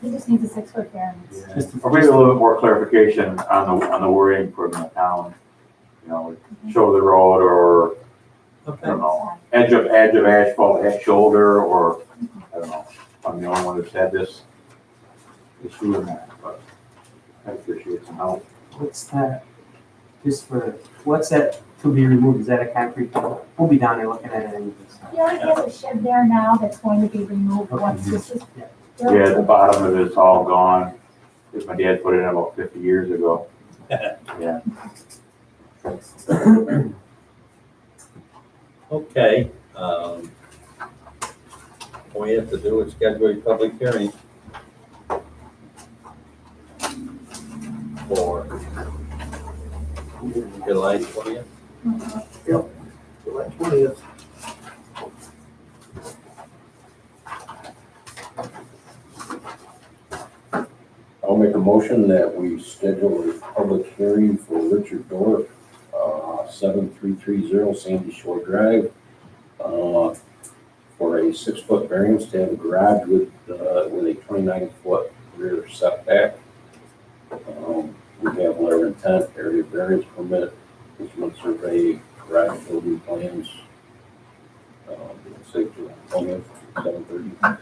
F: he just needs a 6-foot variance.
B: or maybe a little bit more clarification on the wording for the town. Show the road or, I
C: Okay.
B: don't know, edge of asphalt at shoulder, or, I don't know. I'm the only one who's had this issue in that, but I appreciate some help.
O: What's that? What's that to be removed? Is that a concrete wall? We'll be down there looking at it anyways.
F: He already has a shed there now that's going to be removed once this is.
B: Yeah, the bottom of it's all gone, because my dad put it in about 50 years ago. Yeah.
C: Okay, all we have to do is schedule a public hearing for July 20th.
J: July 20th.
R: I'll make a motion that we schedule a public hearing for Richard Dorff, 7330 Sandy Shore Drive, for a 6-foot variance to have a garage with a 29-foot rear setback. We have letter of intent, area variance permit, instrument survey, garage building plans. Say July 20th, 7:30.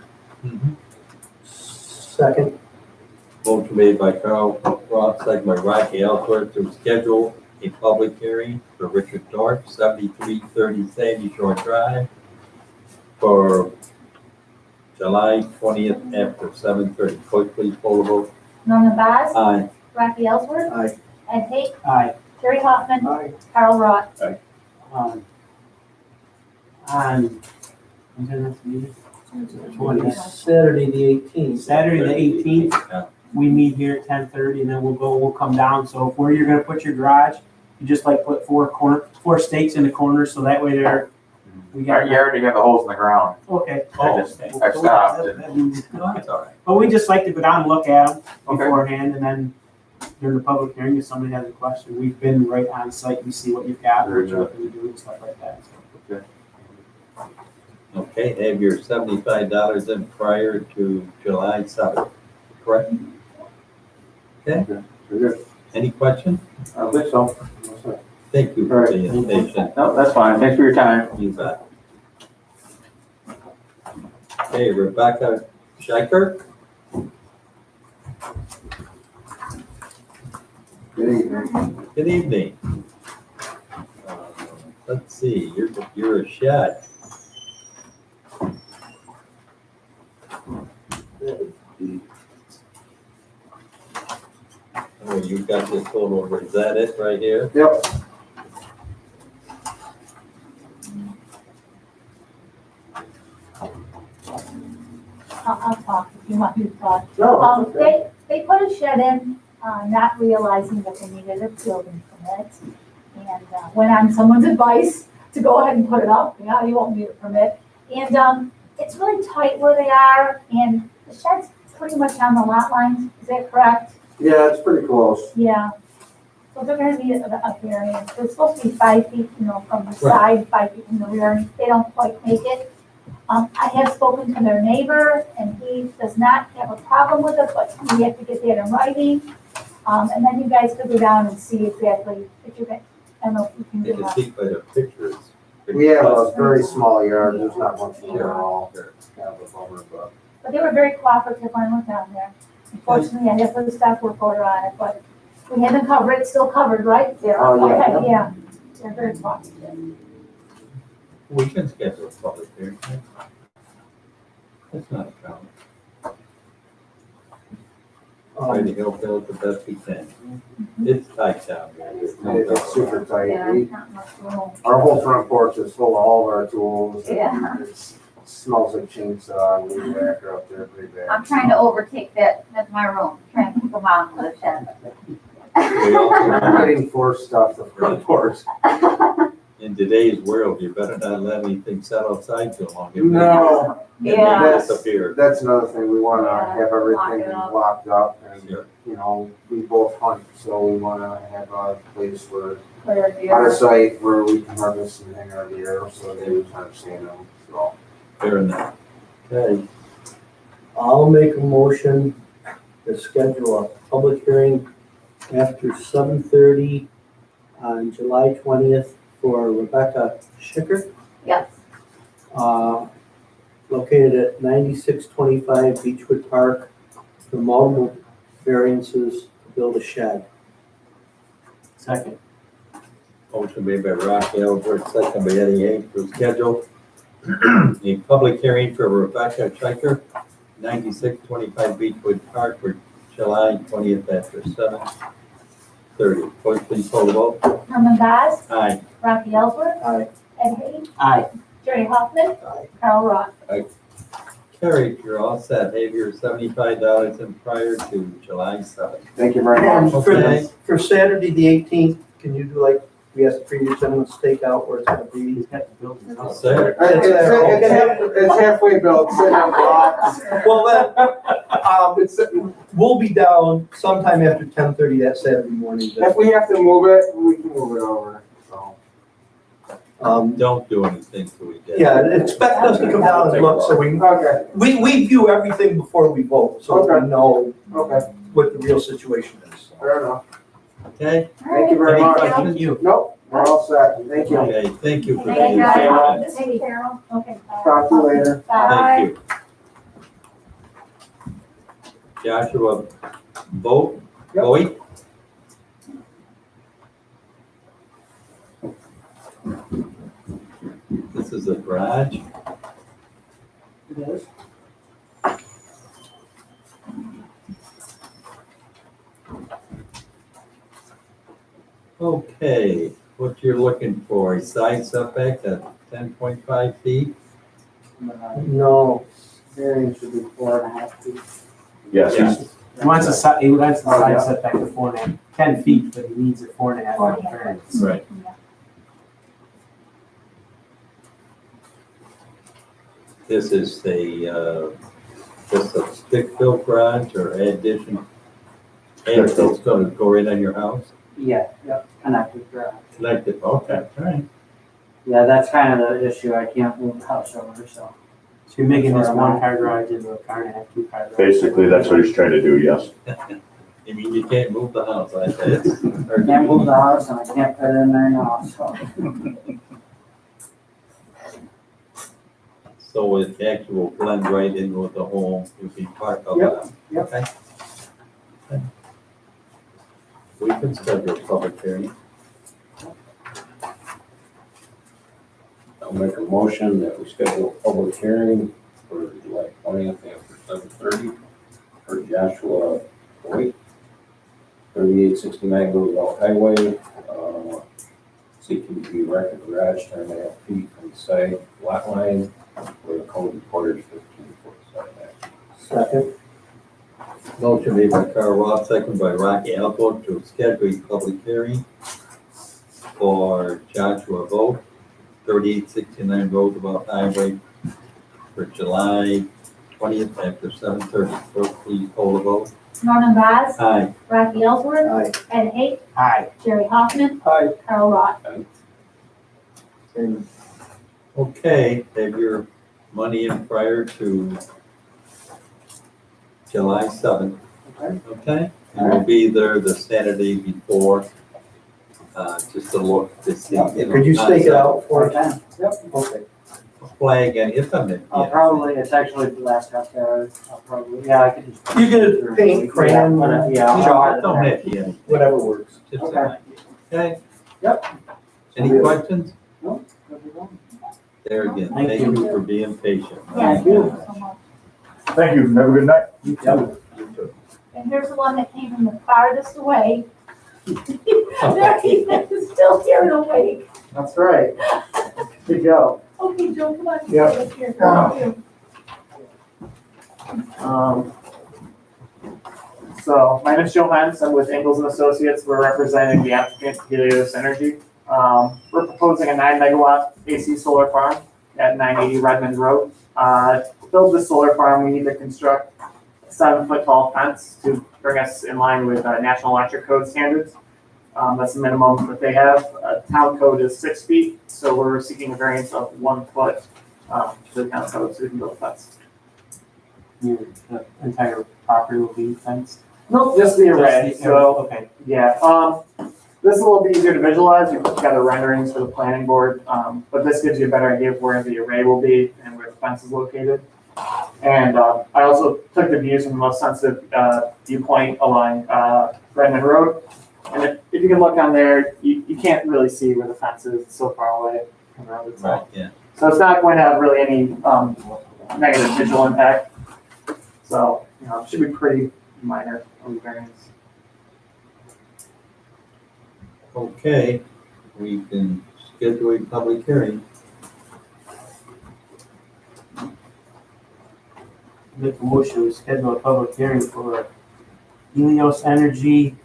G: Second.
C: Motion made by Carl Roth, second by Rocky Ellsworth to schedule a public hearing for Richard Dorf, 7330 Sandy Shore Drive, for July 20th after 7:30. Clerk, please poll the vote.
F: Norman Vaz,
C: Aye.
F: Rafi Ellsworth,
D: Aye.
F: Ed Hay,
O: Aye.
F: Terry Hoffman,
D: Aye.
F: Carl Roth.
O: On, when's our next meeting? 20th.
D: Saturday, the 18th.
O: Saturday, the 18th,
C: Yeah.
O: we meet here at 10:30, and then we'll come down. So if where you're gonna put your garage, you just like put four stakes in the corners, so that way there, we got.
H: You already got the holes in the ground.
O: Okay.
H: I stopped.
C: No, that's all right.
O: But we just like to go down and look at them
H: Okay.
O: beforehand, and then during the public hearing, if somebody has a question, we've been right on site, we see what you've got, what you're looking to do, and stuff like that.
C: Okay, have your $75 in prior to July 7th, correct? Okay, any questions?
B: I don't think so.
C: Thank you for being patient.
H: No, that's fine. Thanks for your time.
C: You bet. Okay, Rebecca Scheiker?
J: Good evening.
C: Good evening. Let's see, you're a shed. Oh, you got this one over, is that it right here?
J: Yep.
F: I'll talk if you want me to talk.
J: No, it's okay.
F: They put a shed in, not realizing that they needed a building permit. And went on someone's advice to go ahead and put it up, you won't need a permit. And it's really tight where they are, and the shed's pretty much on the lot line, is that correct?
J: Yeah, it's pretty close.
F: Yeah. So they're gonna need a variance. They're supposed to be 5 feet, from the side, 5 feet from the rear, and they don't quite make it. I have spoken to their neighbor, and he does not have a problem with it, but we have to get that in writing. And then you guys could go down and see exactly if you can, I don't know if you can
C: You
F: do
C: can
F: that.
C: see by the pictures.
J: We have a very small yard, there's not much there at all.
C: It's kind of a bummer, but.
F: But they were very cooperative when I went down there. Unfortunately, I had to put a stop work order on it, but we had to cover it, still covered, right?
J: Oh, yeah.
F: Okay, yeah. They're very cooperative.
C: We can schedule a public hearing. That's not a problem. Try to help out the best we can. It's tight down there. There's no doubt
J: It's super
C: about
J: tight.
F: Yeah,
J: We-
F: not much room.
J: Our whole front porch is full of all of our tools. and
P: Yeah.
J: It smells like chainsaw, and weed whacker up there pretty bad.
P: I'm trying to overtake that, that's my room, trying to keep them out of the shed.
C: it. We also
J: We're getting forced stuff the front porch.
C: in today's world, you better not let anything sit outside too long. It may-
J: No,
C: it may
P: Yeah.
C: disappear.
J: that's another thing, we wanna
P: Yeah,
J: have everything
P: lock it up.
J: locked up, and,
C: Sure.
J: we both hunt, so we wanna have a place where,
F: Clear
J: out of
F: deer.
J: sight, where we can harvest and hang our deer, so they would understand them, so.
C: Fair enough. Okay,
D: I'll make a motion to schedule a public hearing after 7:30 on July 20th for Rebecca Schicker,
P: Yes,
D: located at 9625 Beechwood Park, for multiple variances to build a shed.
O: Second.
C: motion made by Rocky Ellsworth, second by Eddie Hay to schedule a public hearing for Rebecca Scheiker, 9625 Beechwood Park for July 20th after 7:30. Clerk, please call the vote.
F: Herman Baz,
C: Aye.
F: Rafi Ellsworth.
D: Aye.
F: Ed Hay,
O: Aye.
F: Jerry Hoffman.
D: Aye.
F: Carl Roth.
C: Carried, you're all set. Have your $75 in prior to July 7th.
J: Thank you very much.
C: Okay.
D: For Saturday, the 18th, can you do like, we asked the previous gentleman to stake out where it's gonna be?
O: He's got the building.
C: I'll say it.
J: It's halfway built, sitting on blocks.
D: Well, then, we'll be down sometime after 10:30 that Saturday morning.
J: If we have to move it, we can move it over, so.
C: Don't do anything till we get.
D: Yeah, expect us to come down and look, so
J: Okay,
D: we view everything before we vote, so we know
J: okay,
D: what the real situation is.
J: fair enough.
C: Okay?
J: Thank you very
C: Any
J: much.
C: questions?
O: Thank you.
J: Nope, we're all set, thank you.
C: Okay, thank you for
F: Thank
C: being
F: you.
C: here.
F: Hey, Carol. Okay. bye.
J: Talk to you later.
C: Thank you. Joshua Boyd? This is a garage.
G: It is.
C: Okay, what you're looking for, a side setback at 10.5 feet?
G: No, variance should be 4.5 feet.
N: Yes,
C: Yeah.
O: He wants a side, he wants the
G: Oh,
O: side
G: yeah.
O: setback to 4.5, 10 feet, but he needs a 4.5 foot variance.
C: Right. This is just a stick-built garage or addition? And it's gonna go right on your house?
G: Yeah, yep, connected garage.
C: Connected, okay, all right.
G: Yeah, that's kind of the issue. I can't move the house over, so.
O: So you're making this one car garage into a car and a half, 2 car garage.
N: basically, that's what he's trying to do, yes.
C: I mean, you can't move the house like that.
G: I can't move the house and I can't put it in there now, so.
C: So it actually will blend right in with the home, you'll be part of
G: Yep,
C: it.
G: yep.
C: Okay. Okay. We can schedule a public hearing.
R: I'll make a motion that we schedule a public hearing for July 20th after 7:30 for Joshua Boyd, 3869 Roosevelt Highway, seeking to erect a garage 10.5 feet from the side lot line where the code requires 15-foot setback.
G: Second.
C: Motion made by Carl Roth, second by Rocky Alco to schedule a public hearing for Joshua Vogt, 3869 Roosevelt Highway for July 20th after 7:30. Clerk, please poll the vote.
F: Norman Vaz.
C: Aye.
F: Rocky Ellsworth.
G: Aye.
F: Ed Hay.
O: Aye.
F: Jerry Hoffman.
G: Aye.
F: Carl Roth.
C: Okay, have your money in prior to July 7th.
G: Okay.
C: Okay? And we'll be there the Saturday before, just to look to see.
G: Could you stake it out for us? Yep, okay.
C: Flag and it's on it.
G: I'll probably, it's actually the last half there, I'll probably, yeah, I could just.
H: You could paint, crayon,
G: Yeah, I'll draw it
C: Don't
G: there.
C: have to, yeah.
H: whatever works.
C: Just
G: Okay.
C: an idea. Okay?
G: Yep.
C: Any questions?
G: No.
C: There again,
O: Thank
C: thank
O: you.
C: you for being patient.
F: Yes,
G: Thank you.
F: so much.
N: Thank you, have a good night.
H: You too.
F: And here's the one that came from the farthest away. There he is, still here and awake.
G: That's right. Good go.
F: Okay, Joe, come on.
G: Yep.
F: Sit here. Come on.
S: So my name is Joe Hens. I'm with Ingalls and Associates. We're representing the applicant Helios Energy. We're proposing a 9 megawatt AC solar farm at 980 Redmond Road. To build this solar farm, we need to construct a 7-foot tall fence to bring us in line with National Electric Code standards. That's the minimum that they have. Town code is 6 feet, so we're seeking a variance of 1 foot to the town code so we can build a fence.
O: The entire property will be fenced?
S: Nope, just the array.
O: Just the
S: So
O: okay.
S: yeah, this is a little bit easier to visualize. We put together renderings for the planning board, but this gives you a better idea of where the array will be and where the fence is located. And I also took the views from the most sensitive viewpoint along Redmond Road. And if you can look on there, you can't really see where the fence is. It's so far away from the road
C: Right,
S: itself.
C: yeah.
S: So it's not going to have really any negative visual impact. So, it should be pretty minor on the variance.
C: Okay, we can schedule a public hearing.
O: Make a motion to schedule a public hearing for Helios Energy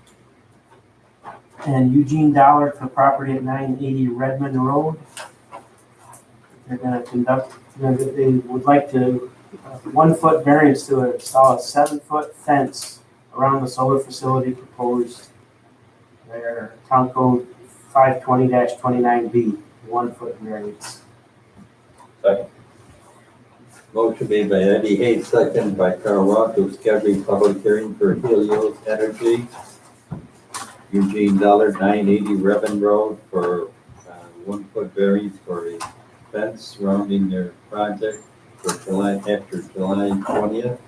O: and Eugene Dollar for property at 980 Redmond Road. They're gonna they would like to, 1 foot variance to install a 7-foot fence around the solar facility proposed. Their town code 520-29B, 1 foot variance.
C: Second. Motion made by Eddie Hayes, second by Carl Roth to schedule a public hearing for Helios Energy, Eugene Dollar, 980 Redmond Road for 1 foot variance for a fence surrounding their project for after July 20th.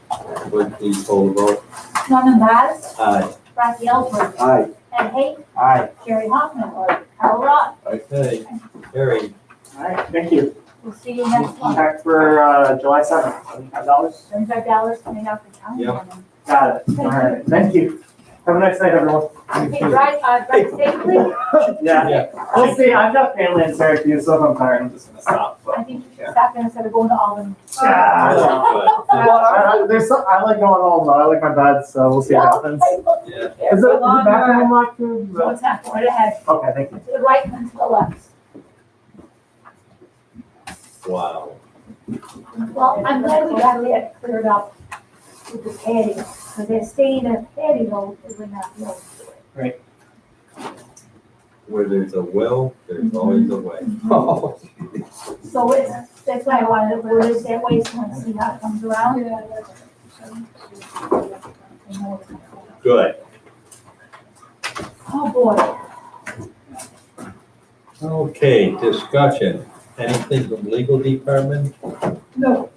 C: Would please hold the vote.
F: Norman Vaz.
C: Aye.
F: Rocky Ellsworth.
G: Aye.
F: Ed Hay.
O: Aye.
F: Jerry Hoffman. Carl Roth.
C: Okay, Harry,
S: All right, thank you.
F: We'll see you next month.
S: Okay, for, July seventh, $75.
F: $75 coming out the county.
C: Yep.
S: Got it. All right, thank you. Have a nice night, everyone.
F: Hey, drive safely.
S: Yeah, we'll see. I've got family in Syracuse, so if I'm tired, I'm just gonna stop.
F: I think you should stop there instead of going to Albany.
S: Well, I like going home, though. I like my bed, so we'll see what happens.
C: Yeah.
S: Is the bathroom locked too?
F: No, it's not, right ahead,
S: Okay, thank you.
F: to the right and then to the left.
C: Wow.
F: Well, I'm glad we got that cleared up with the patio, because they're staying in a patio, it would not know.
C: Where there's a will, there's always a way.
F: So it's, that's why I wanted to put it that way, so let's see how it comes around.
C: Good.
F: Oh, boy.
C: Okay, discussion. Anything from legal department?
A: No,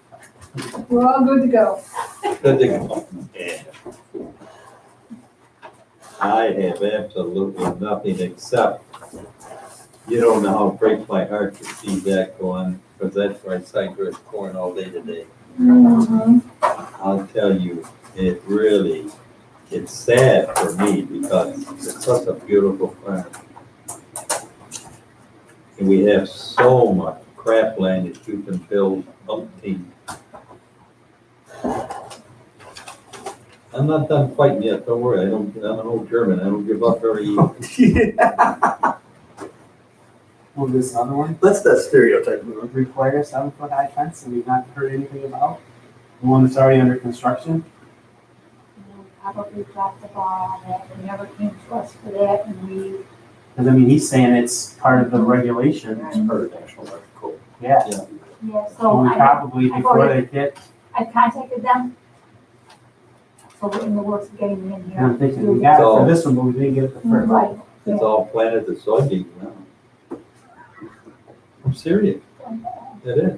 A: we're all good to go.
C: Good to go. Yeah. I have absolutely nothing except, you don't know how it breaks my heart to see that go on, because that's where I cycle corn all day today. I'll tell you, it really, it's sad for me because it's such a beautiful farm. And we have so much crap land that you can build umpteen. I'm not done fighting yet, don't worry, I'm an old German, I don't give up very easy.
O: Well, this other one
S: That's that stereotype.
O: would require a 7-foot high fence that we've not heard anything about. The one that's already under construction.
F: We probably dropped the ball on that, they never came to us for that, and we,
O: Because I mean, he's saying it's part of the regulation.
C: It's part of national electrical.
O: Yeah.
F: yeah,
O: So
F: so
O: we
F: I,
O: probably,
F: I've
O: before
F: already-
O: they get,
F: I contacted them. So we're in the works of getting them in here.
O: I'm thinking we got it for this one, but we didn't get it the first.
F: Right.
C: It's all planted to soybeans now. I'm serious, it is.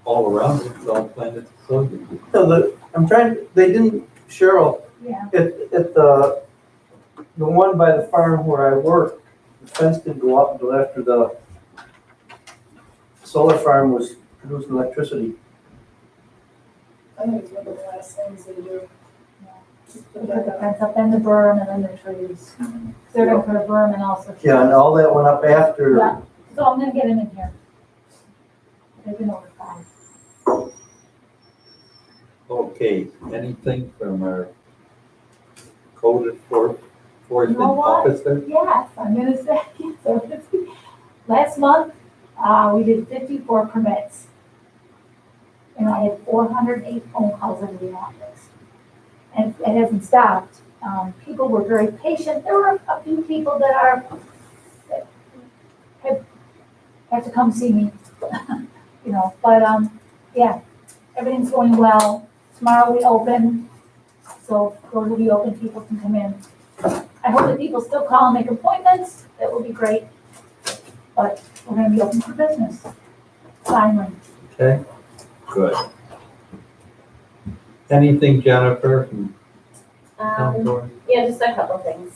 C: All around it, it's all planted to soybeans.
G: I'm trying, they didn't, Cheryl,
F: Yeah.
G: at the one by the farm where I work, the fence didn't go up until after the solar farm was producing electricity.
A: I think it's one of the last things they do.
F: We put the fence up, then the berm, and then the trees. They're gonna put a berm and also trees.
G: Yeah, and all that went up after.
F: Yeah, so I'm gonna get them in here. They've been notified.
C: Okay, anything from our code enforcement
F: You know what?
C: officer?
F: Yes, I'm gonna say, so last month, we did 54 permits. And I had 408 phone calls into the office. And it hasn't stopped. People were very patient. There were a few people that have to come see me, you know, but, yeah, everything's going well. Tomorrow we open, so doors will be open, people can come in. I hope that people still call and make appointments, that would be great. But we're gonna be open for business, finally.
C: Okay, good. Anything, Jennifer?
P: Yeah, just a couple things.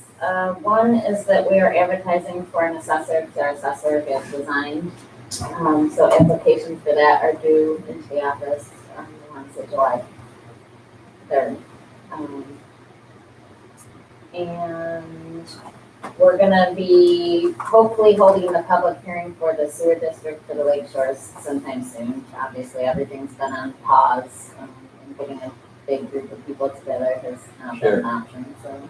P: One is that we are advertising for an assessor, because our assessor gets resigned. So applications for that are due into the office on July 3rd. And we're gonna be hopefully holding the public hearing for the sewer district for the Lake Shores sometime soon. Obviously, everything's been on pause, and getting a big group of people together has not been an option, so.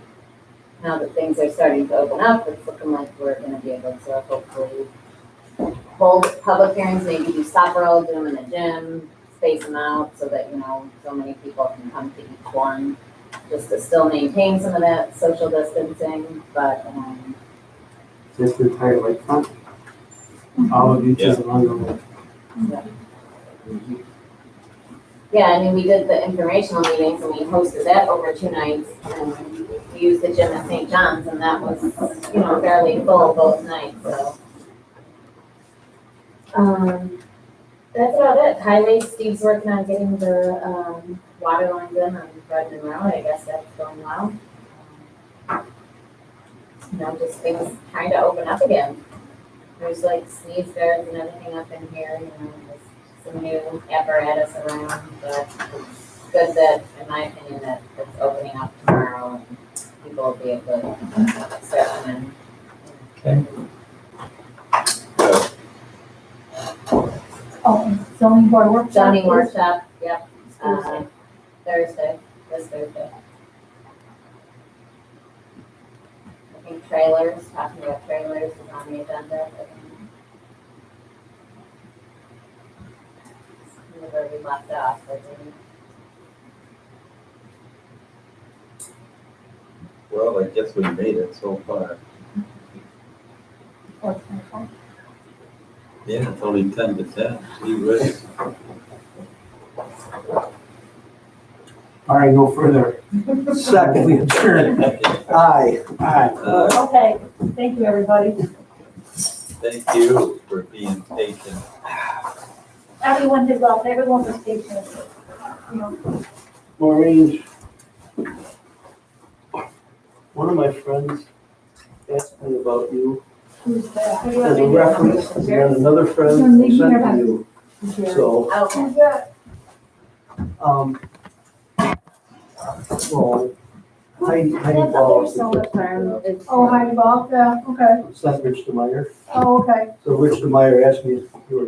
P: Now that things are starting to open up, it's looking like we're gonna be able to hopefully hold public hearings, maybe do stop roll, do them in the gym, space them out so that, you know, so many people can come to each one, just to still maintain some of that social distancing, but,
O: Just the entire lakefront. All the beaches along the lake.
P: yeah, I mean, we did the informational meetings and we hosted that over 2 nights, and we used the gym at St. John's, and that was, you know, fairly full both nights, so. That's about it. Highway, Steve's working on getting the, water lines in on Redmond Road. I guess that's going well. You know, just things trying to open up again. There's like sneeze guards and everything up in here, you know, there's some new apparatus around, but it's good that, in my opinion, that it's opening up tomorrow and people will be able to start coming in.
F: Oh, zoning board workshop.
P: Zoning
F: is-
P: workshop, yep,
F: Tuesday.
P: Thursday, this Thursday. I think trailers, talking about trailers is on the agenda. Where we left off, I think.
C: Well, I guess we made it so far. Yeah, it's only 10 to 10. Gee whiz.
O: All right, no further.
D: Second.
O: We adjourn.
D: Aye.
O: Aye.
F: Okay, thank you, everybody.
C: Thank you for being patient.
F: Everyone did well, everyone was patient. You know,
D: Maureen, one of my friends asked me about you
F: who's that?
D: as a reference, and then another friend sent to you. So,
P: Okay.
D: well, Heidi
F: That's
D: Ball,
F: other solar farm. Oh, Heidi Ball, yeah, okay.
D: sent Rich DeMeyer.
F: Oh, okay.
D: So Rich DeMeyer asked me if you were